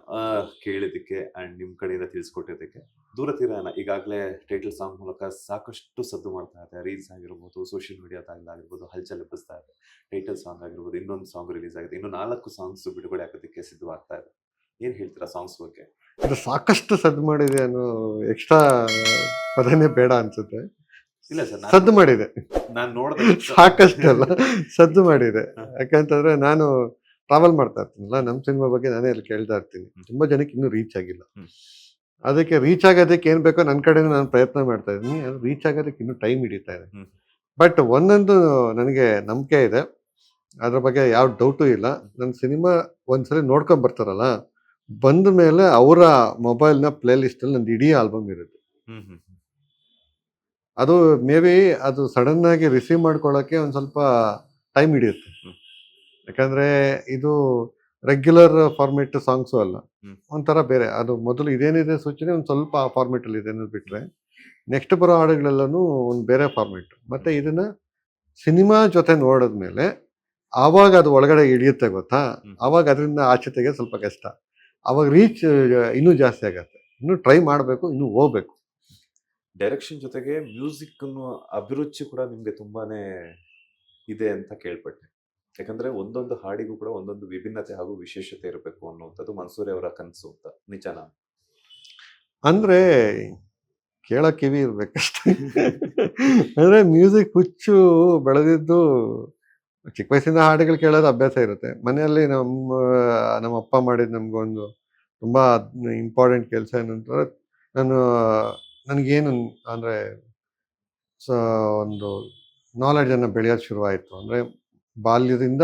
ಕೇಳಿದ್ದಕ್ಕೆ ಅಂಡ್ ನಿಮ್ ಕಡೆಯಿಂದ ತಿಳಿಸ್ಕೊಟ್ಟಿದ್ದಕ್ಕೆ. ದೂರ ತೀರನ ಈಗಾಗಲೇ ಟೈಟಲ್ ಸಾಂಗ್ ಮೂಲಕ ಸಾಕಷ್ಟು ಸದ್ದು ಮಾಡ್ತಾ ಇದೆ. ರೀಲ್ಸ್ ಆಗಿರ್ಬೋದು, ಸೋಷಿಯಲ್ ಮೀಡಿಯಾದಾಗಿರ್ಬೋದು ಹಲ್ಚಲ್ ಎಬ್ಬಿಸ್ತಾ ಇದೆ. ಟೈಟಲ್ ಸಾಂಗ್ ಆಗಿರ್ಬೋದು, ಇನ್ನೊಂದು ಸಾಂಗ್ ರಿಲೀಸ್ ಆಗಿದೆ, ಇನ್ನು 4 ಸಾಂಗ್ಸ್ ಬಿಡುಗಡೆ ಆಗೋದಕ್ಕೆ ಸಿದ್ಧವಾಗ್ತಾ ಇದೆ. ಏನ್ ಹೇಳ್ತೀರಾ ಸಾಂಗ್ಸ್ ಬಗ್ಗೆ? ಇದು ಸಾಕಷ್ಟು ಸದ್ದು ಮಾಡಿದೆ ಅನ್ನೋ ಎಕ್ಸ್ಟ್ರಾ ಪದನೇ ಬೇಡ ಅನ್ಸುತ್ತೆ. ಇಲ್ಲ ಸರ್, ಸದ್ದು ಮಾಡಿದೆ, ನಾನು ನೋಡಿದೆ ಸಾಕಷ್ಟಲ್ಲ ಸದ್ದು ಮಾಡಿದೆ. ಯಾಕಂತಂದ್ರೆ ನಾನು ಟ್ರಾವೆಲ್ ಮಾಡ್ತಾ ಇರ್ತೀನಲ್ಲ, ನಮ್ಮ ಸಿನಿಮಾ ಬಗ್ಗೆ ನಾನೇ ಅಲ್ಲಿ ಕೇಳ್ತಾ ಇರ್ತೀನಿ. ತುಂಬಾ ಜನಕ್ಕೆ ಇನ್ನೂ ರೀಚ್ ಆಗಿಲ್ಲ. ಅದಕ್ಕೆ ರೀಚ್ ಆಗೋದಕ್ಕೆ ಏನ್ ಬೇಕೋ ನನ್ನ ಕಡೆ ನಾನು ಪ್ರಯತ್ನ ಮಾಡ್ತಾ ಇದ್ದೀನಿ. ಅದು ರೀಚ್ ಆಗೋದಕ್ಕೆ ಇನ್ನೂ ಟೈಮ್ ಹಿಡಿತಾ ಇದೆ. ಬಟ್ ಒಂದೊಂದು ನನಗೆ ನಂಬಿಕೆ ಇದೆ, ಅದ್ರ ಬಗ್ಗೆ ಯಾವ ಡೌಟು ಇಲ್ಲ. ನನ್ನ ಸಿನಿಮಾ ಒಂದ್ಸಲಿ ನೋಡ್ಕೊಂಡ್ ಬರ್ತಾರಲ್ಲ, ಬಂದ ಮೇಲೆ ಅವರ ಮೊಬೈಲ್ನ ಪ್ಲೇ ಲಿಸ್ಟಲ್ಲಿ ನಂದು ಇಡೀ ಆಲ್ಬಮ್ ಇರುತ್ತೆ. ಅದು ಮೇ ಬಿ ಅದು ಸಡನ್ ಆಗಿ ರಿಸೀವ್ ಮಾಡ್ಕೊಳ್ಳೋಕ್ಕೆ ಒಂದು ಸ್ವಲ್ಪ ಟೈಮ್ ಹಿಡಿಯುತ್ತೆ. ಯಾಕಂದ್ರೆ ಇದು ರೆಗ್ಯುಲರ್ ಫಾರ್ಮೆಟ್ ಸಾಂಗ್ಸು ಅಲ್ಲ, ಒಂಥರ ಬೇರೆ. ಅದು ಮೊದಲು ಇದೇನಿದೆ ಸೂಚನೆ ಒಂದು ಸ್ವಲ್ಪ ಆ ಫಾರ್ಮೆಟಲ್ಲಿ ಇದೆ ಅನ್ನೋದು ಬಿಟ್ಟರೆ, ನೆಕ್ಸ್ಟ್ ಬರೋ ಹಾಡುಗಳೆಲ್ಲನೂ ಒಂದು ಬೇರೆ ಫಾರ್ಮೆಟ್. ಮತ್ತು ಇದನ್ನ ಸಿನಿಮಾ ಜೊತೆ ನೋಡಿದ್ಮೇಲೆ ಆವಾಗ ಅದು ಒಳಗಡೆ ಹಿಡಿಯುತ್ತೆ ಗೊತ್ತಾ, ಆವಾಗ ಅದರಿಂದ ಆಚೆ ತೆಗೆಯೋದು ಸ್ವಲ್ಪ ಕಷ್ಟ. ಆವಾಗ ರೀಚ್ ಇನ್ನೂ ಜಾಸ್ತಿ ಆಗತ್ತೆ. ಇನ್ನೂ ಟ್ರೈ ಮಾಡಬೇಕು, ಇನ್ನೂ ಹೋಗ್ಬೇಕು. ಡೈರೆಕ್ಷನ್ ಜೊತೆಗೆ ಮ್ಯೂಸಿಕ್ ಅಭಿರುಚಿ ಕೂಡ ನಿಮ್ಗೆ ತುಂಬಾನೇ ಇದೆ ಅಂತ ಕೇಳ್ಪಟ್ಟೆ. ಯಾಕಂದ್ರೆ ಒಂದೊಂದು ಹಾಡಿಗೂ ಕೂಡ ಒಂದೊಂದು ವಿಭಿನ್ನತೆ ಹಾಗೂ ವಿಶೇಷತೆ ಇರಬೇಕು ಅನ್ನುವಂಥದ್ದು ಮನ್ಸೂರಿ ಅವರ ಕನಸು ಅಂತ. ನಿಜನಾ? ಅಂದ್ರೆ ಕೇಳೋ ಕಿವಿ ಇರ್ಬೇಕಷ್ಟೇ. ಅಂದ್ರೆ ಮ್ಯೂಸಿಕ್ ಹುಚ್ಚು ಬೆಳೆದಿದ್ದು ಚಿಕ್ಕ ವಯಸ್ಸಿಂದ ಹಾಡುಗಳು ಕೇಳೋದು ಅಭ್ಯಾಸ ಇರುತ್ತೆ. ಮನೆಯಲ್ಲಿ ನಮ್ಮ ಅಪ್ಪ ಮಾಡಿದ ನಮ್ಗೊಂದು ತುಂಬಾ ಇಂಪಾರ್ಟೆಂಟ್ ಕೆಲಸ ಏನಂತಂದ್ರೆ, ನಾನು ನನಗೇನು ಅಂದ್ರೆ ಸೊ ಒಂದು ನಾಲೆಡ್ಜನ್ನು ಬೆಳೆಯೋದು ಶುರುವಾಯಿತು. ಅಂದರೆ ಬಾಲ್ಯದಿಂದ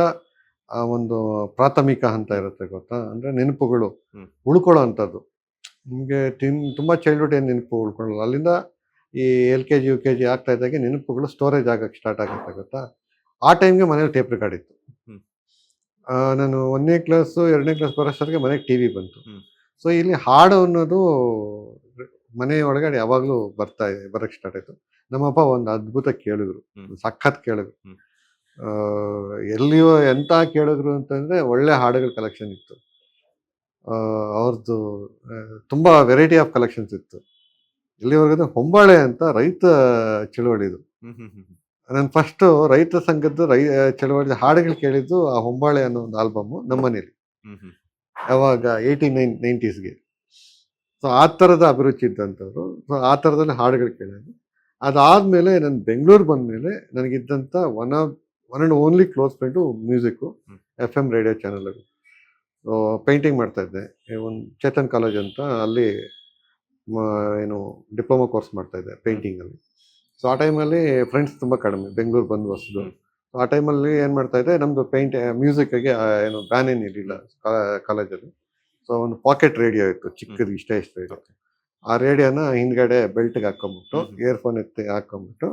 ಆ ಒಂದು ಪ್ರಾಥಮಿಕ ಹಂತ ಇರುತ್ತೆ ಗೊತ್ತಾ, ಅಂದರೆ ನೆನಪುಗಳು ಉಳ್ಕೊಳ್ಳೋ ಅಂಥದ್ದು. ನಿಮಗೆ ತುಂಬ ಚೈಲ್ಡ್ಹುಡ್ ಏನು ನೆನಪು ಉಳ್ಕೊಳ್ಳಲ್ಲ. ಅಲ್ಲಿಂದ ಈ LKG UKG ಆಗ್ತಾ ಇದ್ದಾಗೆ ನೆನಪುಗಳು ಸ್ಟೋರೇಜ್ ಆಗಕ್ಕೆ ಸ್ಟಾರ್ಟ್ ಆಗುತ್ತೆ ಗೊತ್ತಾ. ಆ ಟೈಮ್ಗೆ ಮನೇಲಿ ಟೇಪ್ ರೆಕಾರ್ಡ್ ಇತ್ತು. ನಾನು 1ನೇ ಕ್ಲಾಸು 2ನೇ ಕ್ಲಾಸ್ ಬರೋಷ್ಟೊತ್ತಿಗೆ ಮನೆಗೆ TV ಬಂತು. ಸೊ ಇಲ್ಲಿ ಹಾಡು ಅನ್ನೋದು ಮನೆ ಒಳಗಡೆ ಯಾವಾಗಲೂ ಬರಕ್ಕೆ ಸ್ಟಾರ್ಟ್ ಆಯಿತು. ನಮ್ಮಪ್ಪ ಒಂದು ಅದ್ಭುತ ಕೇಳಿದ್ರು, ಸಖತ್ ಕೇಳಿದ್ರು. ಎಲ್ಲಿಯೋ ಎಂತ ಕೇಳಿದ್ರು ಅಂತಂದ್ರೆ ಒಳ್ಳೆ ಹಾಡುಗಳ ಕಲೆಕ್ಷನ್ ಇತ್ತು. ಅವ್ರದ್ದು ತುಂಬಾ ವೆರೈಟಿ ಆಫ್ ಕಲೆಕ್ಷನ್ಸ್ ಇತ್ತು. ಇಲ್ಲಿವರೆಗೂ ಹೊಂಬಾಳೆ ಅಂತ ರೈತ ಚಳುವಳಿದು. ನಾನು ಫಸ್ಟ್ ರೈತ ಸಂಘದ್ದು ಚಳುವಳಿ ಹಾಡುಗಳು ಕೇಳಿದ್ದು ಆ ಹೊಂಬಾಳೆ ಅನ್ನೋ ಒಂದು ಆಲ್ಬಮ್ ನಮ್ಮ ಮನೇಲಿ, ಯಾವಾಗ 89-90ಸ್ಗೆ. ಸೊ ಆ ಥರದ ಅಭಿರುಚಿ ಇದ್ದಂಥವ್ರು. ಸೊ ಆ ಥರದಲ್ಲಿ ಹಾಡುಗಳು ಕೇಳೋದು. ಅದಾದಮೇಲೆ ನಾನು ಬೆಂಗಳೂರು ಬಂದಮೇಲೆ ನನಗಿದ್ದಂಥ one and only close friend music, FM radio channel. Painting ಮಾಡ್ತಾಯಿದ್ದೆ ಒಂದು ಚೇತನ್ ಕಾಲೇಜ್ ಅಂತ, ಅಲ್ಲಿ ಏನು ಡಿಪ್ಲೊಮಾ ಕೋರ್ಸ್ ಮಾಡ್ತಾಯಿದ್ದೆ ಪೇಂಟಿಂಗಲ್ಲಿ. ಸೊ ಆ ಟೈಮಲ್ಲಿ ಫ್ರೆಂಡ್ಸ್ ತುಂಬ ಕಡಿಮೆ, ಬೆಂಗಳೂರು ಬಂದು ಹೊಸದು. ಸೊ ಆ ಟೈಮಲ್ಲಿ ಏನು ಮಾಡ್ತಾಯಿದ್ದೆ, ನಮ್ಮದು ಮ್ಯೂಸಿಕ್ಕಿಗೆ ಏನು ಬ್ಯಾನ್ ಏನಿರಲಿಲ್ಲ ಕಾಲೇಜಲ್ಲಿ. ಸೊ ಒಂದು ಪಾಕೆಟ್ ರೇಡಿಯೋ ಇತ್ತು, ಚಿಕ್ಕದು ಇಷ್ಟೇ ರೇಡಿಯೋ. ಆ ರೇಡಿಯೋನ ಹಿಂದ್ಗಡೆ ಬೆಲ್ಟ್ಗೆ ಹಾಕೊಂಡ್ಬಿಟ್ಟು ಇಯರ್ಫೋನ್ ಎತ್ತಿ ಹಾಕೊಂಡ್ಬಿಟ್ಟು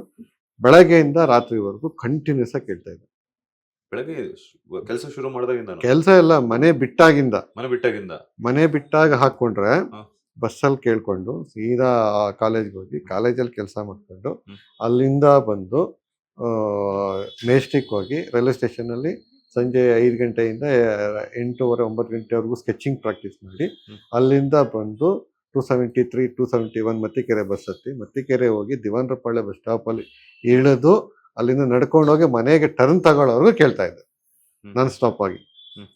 ಬೆಳಗ್ಗೆಯಿಂದ ರಾತ್ರಿವರೆಗೂ ಕಂಟಿನ್ಯೂಸ್ ಆಗಿ ಕೇಳ್ತಾ ಇದ್ದೆ. ಬೆಳಗ್ಗೆ ಕೆಲಸ ಶುರು ಮಾಡಿದಾಗಿಂದ? ಕೆಲಸ ಎಲ್ಲ ಮನೆ ಬಿಟ್ಟಾಗ ಹಾಕೊಂಡ್ರೆ ಬಸ್ಸಲ್ಲಿ ಕೇಳ್ಕೊಂಡು ಸೀದಾ ಕಾಲೇಜ್ಗೆ ಹೋಗಿ ಕಾಲೇಜಲ್ಲಿ ಕೆಲಸ ಮಾಡ್ಕೊಂಡು ಅಲ್ಲಿಂದ ಬಂದು ಮೆಜೆಸ್ಟಿಕ್ ಹೋಗಿ ರೈಲ್ವೆ ಸ್ಟೇಷನಲ್ಲಿ ಸಂಜೆ 5 ಗಂಟೆಯಿಂದ 8:30 9 ಗಂಟೆವರೆಗೂ ಸ್ಕೆಚಿಂಗ್ ಪ್ರಾಕ್ಟೀಸ್ ಮಾಡಿ, ಅಲ್ಲಿಂದ ಬಂದು 273 271 ಮತ್ತಿಕೆರೆ ಬಸ್ ಹತ್ತಿ ಮತ್ತಿಕೆರೆ ಹೋಗಿ ದಿವಾನ್ರಪಾಳ್ಯ ಬಸ್ ಸ್ಟಾಪಲ್ಲಿ ಇಳಿದು ಅಲ್ಲಿಂದ ನಡ್ಕೊಂಡು ಹೋಗಿ ಮನೆಗೆ ಟರ್ನ್ ತಗೊಳ್ಳೋವರೆಗೂ ಕೇಳ್ತಾ ಇದ್ದೆ ನಾನ್ ಸ್ಟಾಪ್ ಆಗಿ.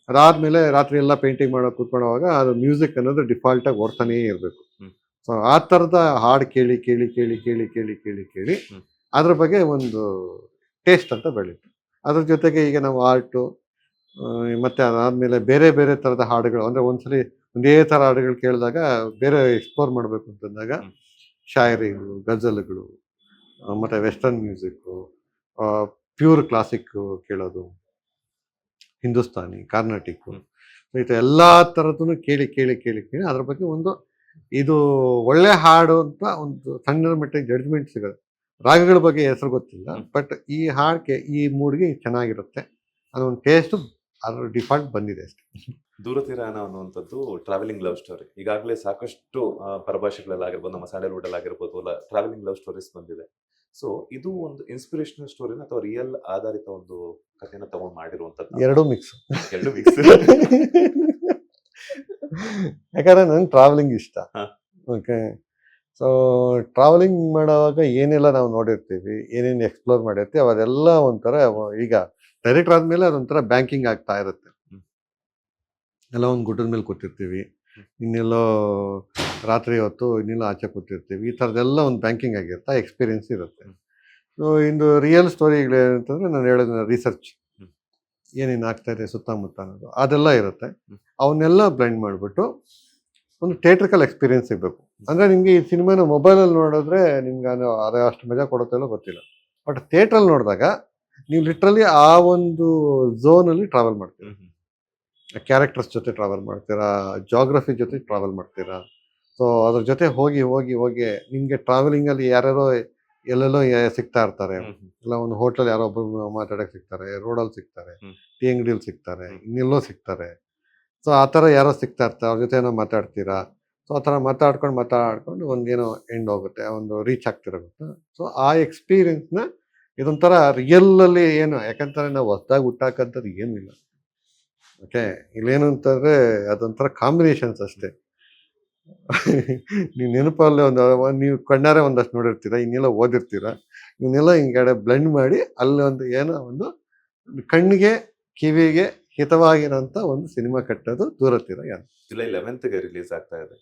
ಅದಾದ್ಮೇಲೆ ರಾತ್ರಿ ಎಲ್ಲ ಪೇಂಟಿಂಗ್ ಮಾಡೋ ಕೂತ್ಕೊಳ್ಳೋವಾಗ ಅದು ಮ್ಯೂಸಿಕ್ ಅನ್ನೋದು ಡಿಫಾಲ್ಟಾಗಿ ಓಡ್ತಾನೇ ಇರಬೇಕು. ಸೊ ಆ ಥರದ ಹಾಡು ಕೇಳಿ ಕೇಳಿ ಕೇಳಿ ಕೇಳಿ ಕೇಳಿ ಕೇಳಿ ಕೇಳಿ ಅದ್ರ ಬಗ್ಗೆ ಒಂದು ಟೇಸ್ಟ್ ಅಂತ ಬೆಳೀತು. ಅದ್ರ ಜೊತೆಗೆ ಈಗ ನಾವು ಆರ್ಟು ಮತ್ತು ಅದಾದಮೇಲೆ ಬೇರೆ ಬೇರೆ ಥರದ ಹಾಡುಗಳು, ಅಂದರೆ ಒಂದ್ಸಲಿ ಒಂದೇ ಥರ ಹಾಡುಗಳು ಕೇಳಿದಾಗ ಬೇರೆ ಎಕ್ಸ್ಪ್ಲೋರ್ ಮಾಡಬೇಕು ಅಂತಂದಾಗ ಶಾಯರಿಗಳು, ಗಜಲ್ಗಳು, ಮತ್ತು ವೆಸ್ಟರ್ನ್ ಮ್ಯೂಸಿಕ್ಕು, ಪ್ಯೂರ್ ಕ್ಲಾಸಿಕ್ಕು ಕೇಳೋದು, ಹಿಂದೂಸ್ತಾನಿ, ಕಾರ್ನಾಟಿಕ್ಕು, ಈ ಥರ ಎಲ್ಲ ಥರದೂ ಕೇಳಿ ಕೇಳಿ ಕೇಳಿ ಕೇಳಿ ಅದ್ರ ಬಗ್ಗೆ ಒಂದು ಇದು ಒಳ್ಳೆ ಹಾಡು ಅಂತ ಒಂದು ಸಣ್ಣ ಮಟ್ಟಿಗೆ ಜಡ್ಜ್ಮೆಂಟ್ ಸಿಗೋದು. ರಾಗಗಳ ಬಗ್ಗೆ ಹೆಸರು ಗೊತ್ತಿಲ್ಲ, ಬಟ್ ಈ ಹಾಡಿಗೆ ಈ ಮೂಡ್ಗೆ ಚೆನ್ನಾಗಿರುತ್ತೆ ಅನ್ನೋ ಒಂದು ಟೇಸ್ಟು ಅದ್ರ ಡಿಫಾಲ್ಟ್ ಬಂದಿದೆ ಅಷ್ಟೇ. ದೂರತೀರಾನ ಅನ್ನುವಂಥದ್ದು ಟ್ರಾವೆಲಿಂಗ್ ಲವ್ ಸ್ಟೋರಿ. ಈಗಾಗಲೇ ಸಾಕಷ್ಟು ಪರಭಾಷೆಗಳಲ್ಲಾಗಿರ್ಬೋದು, ನಮ್ಮ ಸ್ಯಾಂಡಲ್ವುಡ್ ಅಲ್ಲಿ ಆಗಿರ್ಬೋದು, ಅಲ್ಲ ಟ್ರಾವೆಲಿಂಗ್ ಲವ್ ಸ್ಟೋರೀಸ್ ಬಂದಿದೆ. ಸೊ ಇದು ಒಂದು ಇನ್ಸ್ಪಿರೇಷನಲ್ ಸ್ಟೋರಿನ ಅಥವಾ ರಿಯಲ್ ಆಧಾರಿತ ಒಂದು ಕಥೆನ ತಗೊಂಡು ಮಾಡಿರುವಂಥದ್ದು? ಎರಡೂ ಮಿಕ್ಸ್. ಯಾಕಂದ್ರೆ ನಂಗೆ ಟ್ರಾವೆಲಿಂಗ್ ಇಷ್ಟ. ಓಕೆ, ಸೊ ಟ್ರಾವೆಲಿಂಗ್ ಮಾಡುವಾಗ ಏನೆಲ್ಲ ನಾವು ನೋಡಿರ್ತೀವಿ, ಏನೇನು ಎಕ್ಸ್ಪ್ಲೋರ್ ಮಾಡಿರ್ತೀವಿ, ಅವೆಲ್ಲ ಒಂಥರ ಈಗ ಡೈರೆಕ್ಟರ್ ಆದಮೇಲೆ ಅದೊಂಥರ ಬ್ಯಾಂಕಿಂಗ್ ಆಗ್ತಾ ಇರುತ್ತೆ. ಎಲ್ಲ ಒಂದು ಗುಡ್ಡದ ಮೇಲೆ ಕೂತಿರ್ತೀವಿ, ಇನ್ನೆಲ್ಲೋ ರಾತ್ರಿ ಹೊತ್ತು ಇನ್ನೆಲ್ಲೋ ಆಚೆ ಕೂತಿರ್ತೀವಿ, ಈ ಥರದ್ದೆಲ್ಲ ಒಂದು ಬ್ಯಾಂಕಿಂಗ್ ಆಗಿರುತ್ತೆ, ಎಕ್ಸ್ಪೀರಿಯನ್ಸ್ ಇರುತ್ತೆ. ಸೊ ಇಂದು ರಿಯಲ್ ಸ್ಟೋರಿಗಳೇನಂತಂದರೆ ನಾನು ಹೇಳೋದು ರಿಸರ್ಚ್, ಏನೇನು ಆಗ್ತಾಯಿದೆ ಸುತ್ತಮುತ್ತ ಅನ್ನೋದು ಅದೆಲ್ಲ ಇರುತ್ತೆ. ಅವನ್ನೆಲ್ಲ ಬ್ಲೆಂಡ್ ಮಾಡಿಬಿಟ್ಟು ಒಂದು ಥಿಯೇಟ್ರಿಕಲ್ ಎಕ್ಸ್ಪೀರಿಯನ್ಸ್ ಸಿಗಬೇಕು. ಅಂದರೆ ನಿಮಗೆ ಈ ಸಿನಿಮಾನ ಮೊಬೈಲಲ್ಲಿ ನೋಡಿದ್ರೆ ನಿಮ್ಗೆ ಅದು ಅಷ್ಟು ಮಜಾ ಕೊಡುತ್ತಲ್ಲೋ ಗೊತ್ತಿಲ್ಲ, ಬಟ್ ಥಿಯೇಟ್ರಲ್ಲಿ ನೋಡಿದಾಗ ನೀವು ಲಿಟ್ರಲಿ ಆ ಒಂದು ಝೋನಲ್ಲಿ ಟ್ರಾವೆಲ್ ಮಾಡ್ತೀರಾ, ಕ್ಯಾರೆಕ್ಟರ್ಸ್ ಜೊತೆ ಟ್ರಾವೆಲ್ ಮಾಡ್ತೀರಾ, ಜಾಗ್ರಫಿ ಜೊತೆ ಟ್ರಾವೆಲ್ ಮಾಡ್ತೀರಾ. ಸೊ ಅದ್ರ ಜೊತೆ ಹೋಗಿ ಹೋಗಿ ಹೋಗಿ ನಿಮಗೆ ಟ್ರಾವೆಲಿಂಗಲ್ಲಿ ಯಾರ್ಯಾರೋ ಎಲ್ಲೆಲ್ಲೋ ಸಿಗ್ತಾ ಇರ್ತಾರೆ. ಇಲ್ಲ ಒಂದು ಹೋಟ್ಲಲ್ಲಿ ಯಾರೋ ಒಬ್ಬರು ಮಾತಾಡೋಕ್ಕೆ ಸಿಗ್ತಾರೆ, ರೋಡಲ್ಲಿ ಸಿಗ್ತಾರೆ, ಟೀ ಅಂಗಡಿಯಲ್ಲಿ ಸಿಗ್ತಾರೆ, ಇನ್ನೆಲ್ಲೋ ಸಿಗ್ತಾರೆ. ಸೊ ಆ ಥರ ಯಾರೋ ಸಿಗ್ತಾ ಇರ್ತಾರೆ, ಅವ್ರ ಜೊತೆ ಏನೋ ಮಾತಾಡ್ತೀರಾ. ಸೊ ಆ ಥರ ಮಾತಾಡ್ಕೊಂಡು ಒಂದೇನೋ ಎಂಡ್ ಹೋಗುತ್ತೆ, ಒಂದು ರೀಚ್ ಆಗ್ತಿರೋಗುತ್ತೆ. ಸೊ ಆ ಎಕ್ಸ್ಪೀರಿಯನ್ಸ್ನ ಇದೊಂಥರ ರಿಯಲ್ಲಲ್ಲಿ ಏನು, ಯಾಕಂತಾರೆ ನಾವು ಹೊಸ್ದಾಗಿ ಹುಟ್ಟಾಕಂಥದ್ದು ಏನೂ ಇಲ್ಲ. ಓಕೆ, ಇಲ್ಲೇನು ಅಂತಂದರೆ ಅದೊಂಥರ ಕಾಂಬಿನೇಷನ್ಸ್ ಅಷ್ಟೇ. ನೀವು ನೆನಪಲ್ಲಿ ನೀವು ಕಣ್ಣಾರೆ ಒಂದಷ್ಟು ನೋಡಿರ್ತೀರ, ಇನ್ನೆಲ್ಲ ಓದಿರ್ತೀರ, ಇವನ್ನೆಲ್ಲ ಹಿಂಗಡೆ ಬ್ಲೆಂಡ್ ಮಾಡಿ ಅಲ್ಲಿ ಒಂದು ಏನೋ ಒಂದು ಕಣ್ಣಿಗೆ ಕಿವಿಗೆ ಹಿತವಾಗಿರೋಂಥ ಒಂದು ಸಿನಿಮಾ ಕಟ್ಟೋದು ದೂರತೀರ. ಜುಲೈ 11ಗೆ ರಿಲೀಸ್ ಆಗ್ತಾ ಇದೆ.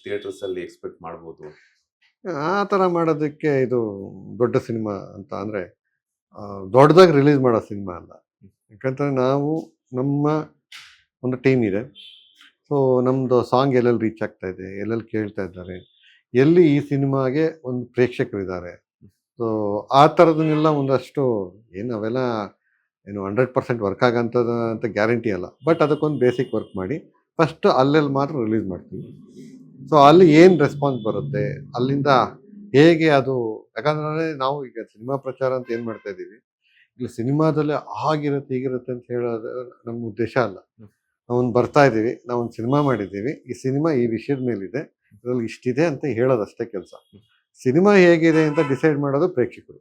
ಥಿಯೇಟರ್ಸ್ ಅಲ್ಲಿ ಎಕ್ಸ್ಪೆಕ್ಟ್ ಮಾಡ್ಬೋದು? ಆ ಥರ ಮಾಡೋದಕ್ಕೆ ಇದು ದೊಡ್ಡ ಸಿನಿಮಾ ಅಂತ ಅಂದರೆ ದೊಡ್ಡದಾಗಿ ರಿಲೀಸ್ ಮಾಡೋ ಸಿನಿಮಾ ಅಲ್ಲ. ಯಾಕಂತಂದರೆ ನಾವು ನಮ್ಮ ಒಂದು ಟೀಮ್ ಇದೆ. ಸೊ ನಮ್ಮದು ಸಾಂಗ್ ಎಲ್ಲೆಲ್ಲಿ ರೀಚ್ ಆಗ್ತಾ ಇದೆ, ಎಲ್ಲೆಲ್ಲಿ ಕೇಳ್ತಾ ಇದ್ದಾರೆ, ಎಲ್ಲಿ ಈ ಸಿನಿಮಾಗೆ ಒಂದು ಪ್ರೇಕ್ಷಕರಿದ್ದಾರೆ. ಸೊ ಆ ಥರದನ್ನೆಲ್ಲ ಒಂದಷ್ಟು ಏನು ಅವೆಲ್ಲ ಏನು 100% ವರ್ಕ್ ಆಗೋಂಥದ್ದು ಅಂತ ಗ್ಯಾರಂಟಿ ಅಲ್ಲ. ಬಟ್ ಅದಕ್ಕೊಂದು ಬೇಸಿಕ್ ವರ್ಕ್ ಮಾಡಿ ಫಸ್ಟ್ ಅಲ್ಲೆಲ್ಲಿ ಮಾತ್ರ ರಿಲೀಸ್ ಮಾಡ್ತೀವಿ. ಸೊ ಅಲ್ಲಿ ಏನು ರೆಸ್ಪಾನ್ಸ್ ಬರುತ್ತೆ, ಅಲ್ಲಿಂದ ಹೇಗೆ ಅದು, ಯಾಕಂದರೆ ನಾವು ಈಗ ಸಿನಿಮಾ ಪ್ರಚಾರ ಅಂತ ಏನು ಮಾಡ್ತಾ ಇದ್ದೀವಿ, ಇಲ್ಲಿ ಸಿನಿಮಾದಲ್ಲಿ ಆಗಿರುತ್ತೆ ಹೀಗಿರುತ್ತೆ ಅಂತ ಹೇಳೋದು ನಮ್ಮ ಉದ್ದೇಶ ಅಲ್ಲ. ನಾವೊಂದು ಬರ್ತಾ ಇದ್ದೀವಿ, ನಾವೊಂದು ಸಿನಿಮಾ ಮಾಡಿದ್ದೀವಿ, ಈ ಸಿನಿಮಾ ಈ ವಿಷಯದ ಮೇಲಿದೆ, ಇದರಲ್ಲಿ ಇಷ್ಟಿದೆ ಅಂತ ಹೇಳೋದಷ್ಟೇ ಕೆಲಸ. ಸಿನಿಮಾ ಹೇಗಿದೆ ಅಂತ ಡಿಸೈಡ್ ಮಾಡೋದು ಪ್ರೇಕ್ಷಕರು.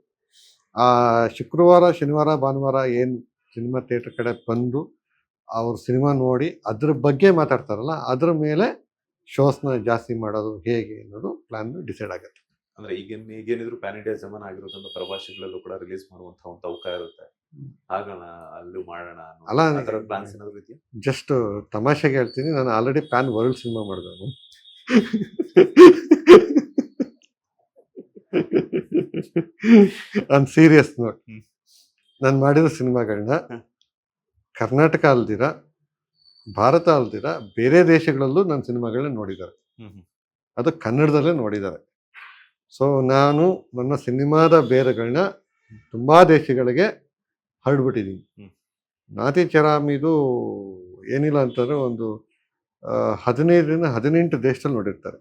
ಶುಕ್ರವಾರ, ಶನಿವಾರ, ಭಾನುವಾರ ಏನು ಸಿನಿಮಾ ಥಿಯೇಟ್ರ್ ಕಡೆ ಬಂದು ಅವ್ರು ಸಿನಿಮಾ ನೋಡಿ ಅದ್ರ ಬಗ್ಗೆ ಮಾತಾಡ್ತಾರಲ್ಲ, ಅದ್ರ ಮೇಲೆ ಶೋಸ್ನ ಜಾಸ್ತಿ ಮಾಡೋದು ಹೇಗೆ ಅನ್ನೋದು ಪ್ಲಾನ್ ಡಿಸೈಡ್ ಆಗುತ್ತೆ. ಅಂದ್ರೆ ಈಗೇನಿದ್ರು ಪ್ಯಾನ್ ಇಂಡಿಯಾ ಜಮಾನ ಆಗಿರೋದ್ರಿಂದ ಪ್ರವಾಸಿಗಳಲ್ಲೂ ಕೂಡ ರಿಲೀಸ್ ಮಾಡುವಂತ ಒಂದು ಅವಕಾಶ ಇರುತ್ತೆ. ಆಗೋಣ, ಅಲ್ಲೂ ಮಾಡೋಣ ಅಲ್ಲ, ಪ್ಲಾನ್ಸ್ ಏನಾದ್ರು ಇದೆಯಾ? ಜಸ್ಟ್ ತಮಾಷೆಗೆ ಹೇಳ್ತೀನಿ, ನಾನು ಆಲ್ರೆಡಿ ಪ್ಯಾನ್ ವರ್ಲ್ಡ್ ಸಿನಿಮಾ ಮಾಡಿದವನು. ನಾನು ಸೀರಿಯಸ್ ನೋಟ್, ನಾನು ಮಾಡಿರೋ ಸಿನಿಮಾಗಳನ್ನ ಕರ್ನಾಟಕ ಅಲ್ದಿರ, ಭಾರತ ಅಲ್ದಿರ ಬೇರೆ ದೇಶಗಳಲ್ಲೂ ನನ್ನ ಸಿನಿಮಾಗಳನ್ನ ನೋಡಿದ್ದಾರೆ. ಅದು ಕನ್ನಡದಲ್ಲೇ ನೋಡಿದ್ದಾರೆ. ಸೊ ನಾನು ನನ್ನ ಸಿನಿಮಾದ ಬೇರುಗಳನ್ನ ತುಂಬ ದೇಶಗಳಿಗೆ ಹರಡ್ಬಿಟ್ಟಿದ್ದೀನಿ. ನಾತಿ ಚರಾಮಿದು ಏನಿಲ್ಲ ಅಂತಂದರೆ ಒಂದು 15-18 ದೇಶದಲ್ಲಿ ನೋಡಿರ್ತಾರೆ.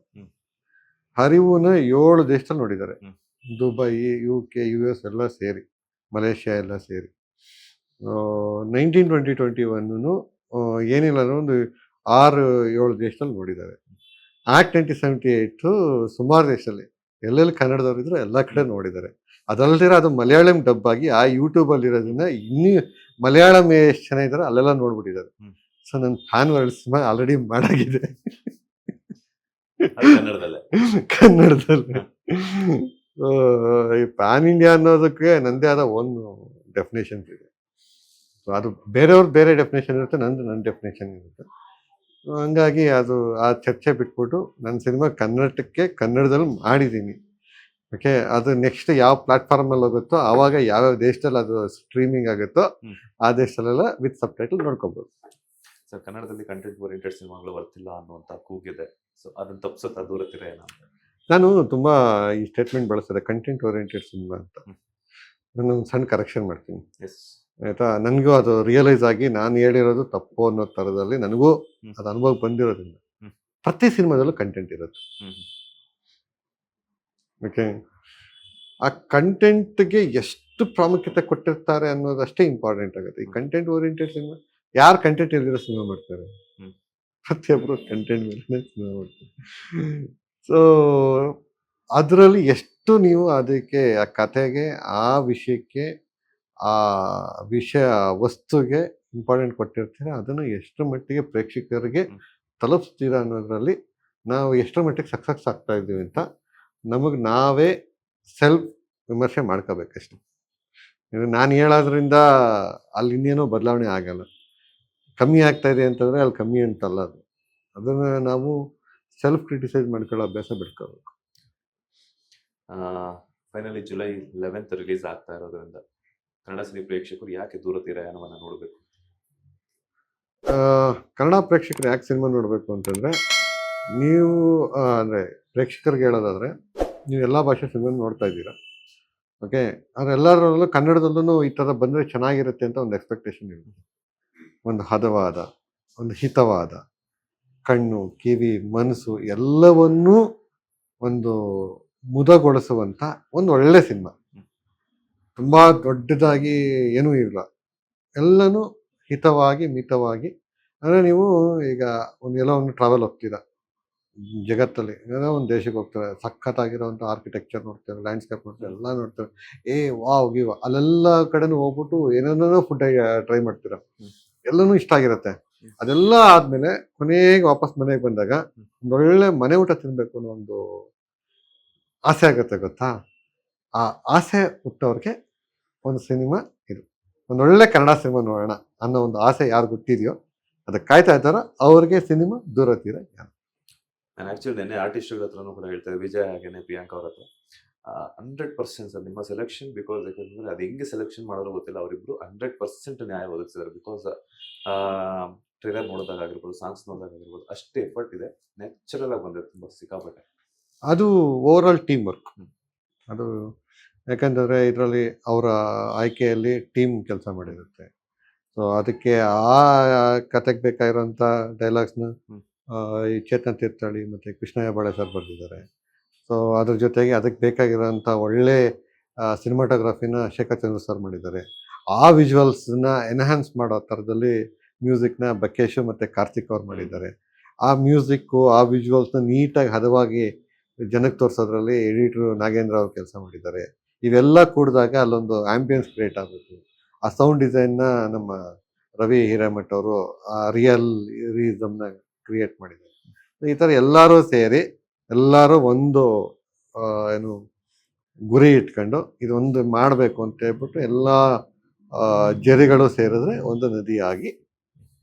ಹರಿವುನ 7 ದೇಶದಲ್ಲಿ ನೋಡಿದ್ದಾರೆ. ದುಬೈ, UK, US ಎಲ್ಲ ಸೇರಿ, ಮಲೇಷ್ಯಾ ಎಲ್ಲ ಸೇರಿ. 1920-21 ಏನಿಲ್ಲ ಅಂದ್ರೆ ಒಂದು 6-7 ದೇಶದಲ್ಲಿ ನೋಡಿದ್ದಾರೆ. ಆಕ್ಟ್ 1978 ಸುಮಾರು ದೇಶದಲ್ಲಿ, ಎಲ್ಲೆಲ್ಲಿ ಕನ್ನಡದವ್ರು ಇದ್ರು ಎಲ್ಲ ಕಡೆ ನೋಡಿದ್ದಾರೆ. ಅದಲ್ದಿರ ಅದು ಮಲಯಾಳಂ ಡಬ್ ಆಗಿ ಆ ಯೂಟ್ಯೂಬಲ್ಲಿ ಇರೋದನ್ನ ಇನ್ನೂ ಮಲಯಾಳಂ ಎಷ್ಟು ಜನ ಇದ್ದಾರೆ ಅಲ್ಲೆಲ್ಲ ನೋಡ್ಬಿಟ್ಟಿದ್ದಾರೆ. ಸೊ ನನ್ನ ಫ್ಯಾನ್ ವರ್ಲ್ಡ್ ಸಿನಿಮಾ ಆಲ್ರೆಡಿ ಮಾಡಾಗಿದೆ ಕನ್ನಡದಲ್ಲಿ. ಈ ಪ್ಯಾನ್ ಇಂಡಿಯಾ ಅನ್ನೋದಕ್ಕೆ ನಂದೇ ಆದ ಒಂದು ಡೆಫಿನೇಷನ್ ಇದೆ. ಸೊ ಅದು ಬೇರೆಯವ್ರದ್ದು ಬೇರೆ ಡೆಫಿನೇಷನ್ ಇರುತ್ತೆ, ನನ್ನ ಡೆಫಿನೇಷನ್ ಇರುತ್ತೆ. ಹಂಗಾಗಿ ಅದು ಆ ಚರ್ಚೆ ಬಿಟ್ಬಿಟ್ಟು ನನ್ನ ಸಿನಿಮಾ ಕನ್ನಡದಲ್ಲಿ ಮಾಡಿದ್ದೀನಿ. ಓಕೆ, ಅದು ನೆಕ್ಸ್ಟ್ ಯಾವ ಪ್ಲಾಟ್ಫಾರ್ಮಲ್ಲಿ ಹೋಗುತ್ತೋ ಆವಾಗ ಯಾವ್ಯಾವ ದೇಶದಲ್ಲಿ ಅದು ಸ್ಟ್ರೀಮಿಂಗ್ ಆಗುತ್ತೋ ಆ ದೇಶದಲ್ಲೆಲ್ಲ ವಿತ್ ಸಬ್ ಟೈಟಲ್ ನೋಡ್ಕೊಬೋದು. ಸರ್, ಕನ್ನಡದಲ್ಲಿ ಕಂಟೆಂಟ್ ಓರಿಯೆಂಟೆಡ್ ಸಿನಿಮಾಗಳು ಬರ್ತಿಲ್ಲ ಅನ್ನುವಂಥ ಕೂಗಿದೆ. ಸೊ ಅದನ್ನು ತಪ್ಪಿಸುತ್ತಾ ದೂರತ್ತಿರ ಏನಂತ ನಾನು ತುಂಬ ಈ ಸ್ಟೇಟ್ಮೆಂಟ್ ಬಳಸಿದೆ, ಕಂಟೆಂಟ್ ಓರಿಯೆಂಟೆಡ್ ಸಿನಿಮಾ ಅಂತ. ನಾನು ಒಂದು ಸಣ್ಣ ಕರೆಕ್ಷನ್ ಮಾಡ್ತೀನಿ, ಆಯಿತಾ? ನನಗೂ ಅದು ರಿಯಲೈಸ್ ಆಗಿ ನಾನು ಹೇಳಿರೋದು ತಪ್ಪು ಅನ್ನೋ ಥರದಲ್ಲಿ ನನಗೂ ಅದು ಅನುಭವ ಬಂದಿರೋದ್ರಿಂದ ಪ್ರತಿ ಸಿನಿಮಾದಲ್ಲೂ ಕಂಟೆಂಟ್ ಇರುತ್ತೆ. ಓಕೆ, ಆ ಕಂಟೆಂಟ್ಗೆ ಎಷ್ಟು ಪ್ರಾಮುಖ್ಯತೆ ಕೊಟ್ಟಿರ್ತಾರೆ ಅನ್ನೋದಷ್ಟೇ ಇಂಪಾರ್ಟೆಂಟ್ ಆಗುತ್ತೆ. ಈ ಕಂಟೆಂಟ್ ಓರಿಯೆಂಟೆಡ್ ಸಿನಿಮಾ, ಯಾರು ಕಂಟೆಂಟ್ ಇಲ್ದಿರೋ ಸಿನಿಮಾ ಮಾಡ್ತಾರೆ? ಪ್ರತಿಯೊಬ್ಬರು ಕಂಟೆಂಟ್ ಮೇಲೆ ಸಿನಿಮಾ ಮಾಡ್ತಾರೆ. ಸೊ ಅದರಲ್ಲಿ ಎಷ್ಟು ನೀವು ಅದಕ್ಕೆ, ಆ ಕಥೆಗೆ, ಆ ವಿಷಯಕ್ಕೆ, ಆ ವಿಷಯ ವಸ್ತುಗೆ ಇಂಪಾರ್ಟೆಂಟ್ ಕೊಟ್ಟಿರ್ತೀರ, ಅದನ್ನು ಎಷ್ಟು ಮಟ್ಟಿಗೆ ಪ್ರೇಕ್ಷಕರಿಗೆ ತಲುಪಿಸ್ತೀರ ಅನ್ನೋದ್ರಲ್ಲಿ ನಾವು ಎಷ್ಟರ ಮಟ್ಟಿಗೆ ಸಕ್ಸಸ್ ಆಗ್ತಾ ಇದ್ದೀವಿ ಅಂತ ನಮಗೆ ನಾವೇ ಸೆಲ್ಫ್ ವಿಮರ್ಶೆ ಮಾಡ್ಕೋಬೇಕಷ್ಟೆ. ನಾನು ಹೇಳೋದ್ರಿಂದ ಅಲ್ಲಿ ಇನ್ನೇನೋ ಬದಲಾವಣೆ ಆಗಲ್ಲ. ಕಮ್ಮಿ ಆಗ್ತಾ ಇದೆ ಅಂತಂದರೆ ಅಲ್ಲಿ ಕಮ್ಮಿ ಅಂತಲ್ಲ, ಅದನ್ನು ನಾವು ಸೆಲ್ಫ್ ಕ್ರಿಟಿಸೈಸ್ ಮಾಡ್ಕೊಳ್ಳೋ ಅಭ್ಯಾಸ ಬಿಟ್ಕೋಬೇಕು. ಫೈನಲಿ ಜುಲೈ 11th ರಿಲೀಸ್ ಆಗ್ತಾ ಇರೋದ್ರಿಂದ ಕನ್ನಡ ಸಿನಿ ಪ್ರೇಕ್ಷಕರು ಯಾಕೆ ದೂರತೀರಯಾನವನ್ನು ನೋಡಬೇಕು? ಕನ್ನಡ ಪ್ರೇಕ್ಷಕರು ಯಾಕೆ ಸಿನಿಮಾ ನೋಡಬೇಕು ಅಂತಂದರೆ, ನೀವು ಅಂದರೆ ಪ್ರೇಕ್ಷಕರಿಗೆ ಹೇಳೋದಾದರೆ, ನೀವು ಎಲ್ಲ ಭಾಷೆ ಸಿನಿಮಾ ನೋಡ್ತಾ ಇದ್ದೀರಾ. ಓಕೆ, ಆದರೆ ಎಲ್ಲರಲ್ಲೂ ಕನ್ನಡದಲ್ಲೂ ಈ ಥರ ಬಂದರೆ ಚೆನ್ನಾಗಿರುತ್ತೆ ಅಂತ ಒಂದು ಎಕ್ಸ್ಪೆಕ್ಟೇಷನ್ ಇರುತ್ತೆ. ಒಂದು ಹದವಾದ, ಒಂದು ಹಿತವಾದ, ಕಣ್ಣು, ಕಿವಿ, ಮನಸ್ಸು ಎಲ್ಲವನ್ನೂ ಒಂದು ಮುದಗೊಳಿಸುವಂಥ ಒಂದು ಒಳ್ಳೆ ಸಿನಿಮಾ. ತುಂಬ ದೊಡ್ಡದಾಗಿ ಏನೂ ಇಲ್ಲ, ಎಲ್ಲನೂ ಹಿತವಾಗಿ, ಮಿತವಾಗಿ. ಅಂದರೆ ನೀವು ಈಗ ಎಲ್ಲೋ ಒಂದು ಟ್ರಾವೆಲ್ ಹೋಗ್ತೀರಾ ಜಗತ್ತಲ್ಲಿ, ಏನೋ ಒಂದು ದೇಶಕ್ಕೆ ಹೋಗ್ತಾರೆ, ಸಖತ್ತಾಗಿರೋವಂಥ ಆರ್ಕಿಟೆಕ್ಚರ್ ನೋಡ್ತಾರೆ, ಲ್ಯಾಂಡ್ಸ್ಕೇಪ್ ನೋಡ್ತಾರೆ, ಎಲ್ಲ ನೋಡ್ತಾರೆ, ವಾವ್ ಗಿವ್, ಅಲ್ಲೆಲ್ಲ ಕಡೆನೂ ಹೋಗ್ಬಿಟ್ಟು ಏನೇನೋ ಫುಡ್ ಟ್ರೈ ಮಾಡ್ತೀರಾ, ಎಲ್ಲನೂ ಇಷ್ಟ ಆಗಿರುತ್ತೆ. ಅದೆಲ್ಲ ಆದಮೇಲೆ ಕೊನೆಗೆ ವಾಪಸ್ ಮನೆಗೆ ಬಂದಾಗ ಒಂದೊಳ್ಳೆ ಮನೆ ಊಟ ತಿನ್ನಬೇಕು ಅನ್ನೋ ಒಂದು ಆಸೆ ಆಗುತ್ತೆ, ಗೊತ್ತಾ? ಆ ಆಸೆ ಹುಟ್ಟೋರಿಗೆ ಒಂದು ಸಿನಿಮಾ ಇದು. ಒಂದೊಳ್ಳೆ ಕನ್ನಡ ಸಿನಿಮಾ ನೋಡೋಣ ಅನ್ನೋ ಒಂದು ಆಸೆ ಯಾರು ಗೊತ್ತಿದೆಯೋ, ಅದಕ್ಕೆ ಕಾಯ್ತಾ ಇದ್ದಾರೋ ಅವ್ರಿಗೆ ಸಿನಿಮಾ ದೂರತೀರ. ನಾನು ಆಕ್ಚುಲಿ ನೆನ್ನೆ ಆರ್ಟಿಸ್ಟ್ಗಳ ಹತ್ರನೂ ಕೂಡ ಹೇಳ್ತಾರೆ, ವಿಜಯ್ ಹಾಗೇನೆ ಪ್ರಿಯಾಂಕಾ ಅವ್ರ ಹತ್ರ 100% ಸರ್ ನಿಮ್ಮ ಸೆಲೆಕ್ಷನ್. ಬಿಕಾಸ್ ಯಾಕಂದ್ರೆ ಅದು ಹೆಂಗೆ ಸೆಲೆಕ್ಷನ್ ಮಾಡೋದು ಗೊತ್ತಿಲ್ಲ, ಅವರಿಬ್ರು 100% ನ್ಯಾಯ ಒದಗಿಸಿದ್ದಾರೆ. ಬಿಕಾಸ್ ಟ್ರೇಲರ್ ನೋಡಿದಾಗ ಆಗಿರ್ಬೋದು, ಸಾಂಗ್ಸ್ ನೋಡಿದಾಗ ಆಗಿರ್ಬೋದು, ಅಷ್ಟೇ ಎಫರ್ಟ್ ಇದೆ. ನ್ಯಾಚುರಲ್ ಆಗಿ ಬಂದಿದೆ ತುಂಬಾ ಸಿಕ್ಕಾಪಟ್ಟೆ. ಅದು ಓವರ್ ಆಲ್ ಟೀಮ್ ವರ್ಕ್. ಹ್ಮ್. ಅದು ಯಾಕಂತಂದರೆ ಇದರಲ್ಲಿ ಅವರ ಆಯ್ಕೆಯಲ್ಲಿ ಟೀಮ್ ಕೆಲಸ ಮಾಡಿರುತ್ತೆ. ಸೊ ಅದಕ್ಕೆ ಆ ಕತೆಗೆ ಬೇಕಾಗಿರೋಂಥ ಡೈಲಾಗ್ಸ್ನ ಹ್ಮ್. ಈ ಚೇತನ್ ತೀರ್ಥಹಳ್ಳಿ ಮತ್ತು ಕೃಷ್ಣ ಹೆಬ್ಬಾಳೆ ಸರ್ ಬರೆದಿದ್ದಾರೆ. ಸೊ ಅದ್ರ ಜೊತೆಗೆ ಅದಕ್ಕೆ ಬೇಕಾಗಿರೋಂಥ ಒಳ್ಳೆ ಸಿನಿಮಾಟೋಗ್ರಫಿನ ಶೇಖರ್ ಚಂದ್ರ ಸರ್ ಮಾಡಿದ್ದಾರೆ. ಆ ವಿಜುವಲ್ಸ್ನ ಎನ್ಹ್ಯಾನ್ಸ್ ಮಾಡೋ ಥರದಲ್ಲಿ ಮ್ಯೂಸಿಕ್ನ ಬಕೇಶು ಮತ್ತು ಕಾರ್ತಿಕ್ ಅವ್ರು ಮಾಡಿದ್ದಾರೆ. ಆ ಮ್ಯೂಸಿಕ್ಕು ಆ ವಿಜುವಲ್ಸ್ನ ನೀಟಾಗಿ ಹದವಾಗಿ ಜನಕ್ಕೆ ತೋರಿಸೋದ್ರಲ್ಲಿ ಎಡಿಟ್ರು ನಾಗೇಂದ್ರ ಅವ್ರು ಕೆಲಸ ಮಾಡಿದ್ದಾರೆ. ಇವೆಲ್ಲ ಕೂಡಿದಾಗ ಅಲ್ಲೊಂದು ಆ್ಯಂಬಿಯನ್ಸ್ ಕ್ರಿಯೇಟ್ ಆಗಬೇಕು. ಆ ಸೌಂಡ್ ಡಿಸೈನ್ನ ನಮ್ಮ ರವಿ ಹಿರೇಮಠ್ ಅವರು ಆ ರಿಯಲಿಸಮ್ನ ಕ್ರಿಯೇಟ್ ಮಾಡಿದ್ದಾರೆ. ಈ ಥರ ಎಲ್ಲರೂ ಸೇರಿ ಎಲ್ಲರೂ ಒಂದು ಏನು ಗುರಿ ಇಟ್ಕೊಂಡು ಇದೊಂದು ಮಾಡಬೇಕು ಅಂತ ಹೇಳ್ಬಿಟ್ಟು ಎಲ್ಲ ಜರಿಗಳು ಸೇರಿದ್ರೆ ಒಂದು ನದಿಯಾಗಿ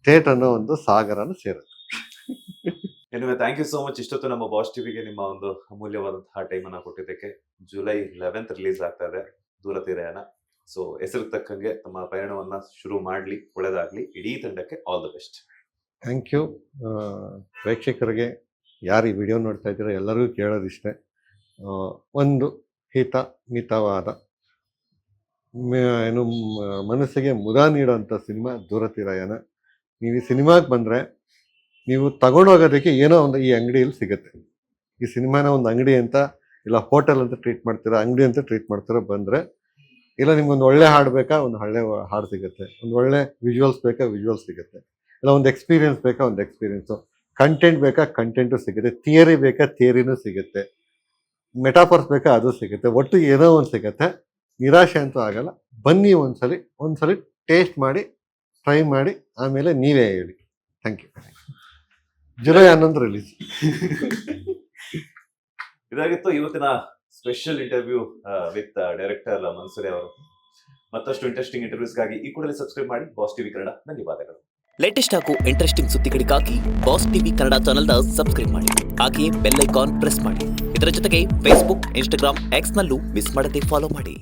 ಥೇಟ್ ಅನ್ನೋ ಒಂದು ಸಾಗರನ ಸೇರುತ್ತೆ. Anyway thank you so much. ಇಷ್ಟೊತ್ತು ನಮ್ಮ ಬಾಸ್ ಟಿವಿಗೆ ನಿಮ್ಮ ಒಂದು ಅಮೂಲ್ಯವಾದಂತಹ ಟೈಮ್ ಅನ್ನ ಕೊಟ್ಟಿದ್ದಕ್ಕೆ. ಜುಲೈ 11th ರಿಲೀಸ್ ಆಗ್ತಾ ಇದೆ ದೂರತೀರಯಾನ. ಸೊ ಹೆಸರು ತಕ್ಕಂಗೆ ತಮ್ಮ ಪಯಣವನ್ನ ಶುರು ಮಾಡ್ಲಿ, ಒಳ್ಳೇದಾಗ್ಲಿ. ಇಡೀ ತಂಡಕ್ಕೆ all the best. Thank you. ಪ್ರೇಕ್ಷಕರಿಗೆ ಯಾರು ಈ ವಿಡಿಯೋ ನೋಡ್ತಾ ಇದ್ದೀರೋ ಎಲ್ಲರಿಗೂ ಕೇಳೋದಿಷ್ಟೇ, ಒಂದು ಮಿತವಾದ ಏನು ಮನಸ್ಸಿಗೆ ಮುದ ನೀಡೋಂಥ ಸಿನಿಮಾ ದೂರತೀರಯಾನ. ನೀವು ಈ ಸಿನಿಮಾಗೆ ಬಂದರೆ ನೀವು ತಗೊಂಡೋಗೋದಕ್ಕೆ ಏನೋ ಒಂದು ಈ ಅಂಗಡಿಯಲ್ಲಿ ಸಿಗುತ್ತೆ. ಈ ಸಿನಿಮಾನ ಒಂದು ಅಂಗಡಿ ಅಂತ ಇಲ್ಲ ಹೋಟೆಲ್ ಅಂತ ಟ್ರೀಟ್ ಮಾಡ್ತೀರಾ, ಅಂಗಡಿ ಅಂತ ಟ್ರೀಟ್ ಮಾಡ್ತೀರಾ ಬಂದರೆ, ಇಲ್ಲ ನಿಮ್ಗೊಂದು ಒಳ್ಳೆ ಹಾಡು ಬೇಕಾ, ಒಂದು ಒಳ್ಳೆ ಹಾಡು ಸಿಗುತ್ತೆ. ಒಂದು ಒಳ್ಳೆ ವಿಜುವಲ್ಸ್ ಬೇಕಾ, ವಿಜುವಲ್ಸ್ ಸಿಗುತ್ತೆ. ಇಲ್ಲ ಒಂದು ಎಕ್ಸ್ಪೀರಿಯನ್ಸ್ ಬೇಕಾ, ಒಂದು ಎಕ್ಸ್ಪೀರಿಯನ್ಸು. ಕಂಟೆಂಟ್ ಬೇಕಾ, ಕಂಟೆಂಟು ಸಿಗುತ್ತೆ. ಥಿಯರಿ ಬೇಕಾ, ಥಿಯರಿನೂ ಸಿಗುತ್ತೆ. ಮೆಟಾಫರ್ಸ್ ಬೇಕಾ, ಅದು ಸಿಗುತ್ತೆ. ಒಟ್ಟು ಏನೋ ಒಂದು ಸಿಗುತ್ತೆ. ನಿರಾಶೆ ಅಂತೂ ಆಗಲ್ಲ. ಬನ್ನಿ ಒಂದ್ಸಲಿ ಟೇಸ್ಟ್ ಮಾಡಿ, ಟ್ರೈ ಮಾಡಿ, ಆಮೇಲೆ ನೀವೇ ಹೇಳಿ. Thank you. July 11 release. ಇದಾಗಿತ್ತು ಇವತ್ತಿನ special interview with director Mansoori ಅವರು. ಮತ್ತಷ್ಟು ಇಂಟ್ರೆಸ್ಟಿಂಗ್ ಇಂಟರ್ವ್ಯೂಸ್ಗಾಗಿ ಈ ಕೂಡಲೇ ಸಬ್ಸ್ಕ್ರೈಬ್ ಮಾಡಿ ಬಾಸ್ ಟಿವಿ ಕನ್ನಡ. ಧನ್ಯವಾದಗಳು. ಲೇಟೆಸ್ಟ್ ಹಾಗೂ ಇಂಟ್ರೆಸ್ಟಿಂಗ್ ಸುದ್ದಿಗಳಿಗಾಗಿ ಬಾಸ್ ಟಿವಿ ಕನ್ನಡ ಚಾನೆಲ್ನ ಸಬ್ಸ್ಕ್ರೈಬ್ ಮಾಡಿ. ಹಾಗೆಯೇ ಬೆಲ್ ಐಕಾನ್ ಪ್ರೆಸ್ ಮಾಡಿ. ಇದರ ಜೊತೆಗೆ ಫೇಸ್ಬುಕ್, ಇನ್ಸ್ಟಾಗ್ರಾಮ್, ಎಕ್ಸ್ನಲ್ಲೂ ಮಿಸ್ ಮಾಡದೆ ಫಾಲೋ ಮಾಡಿ.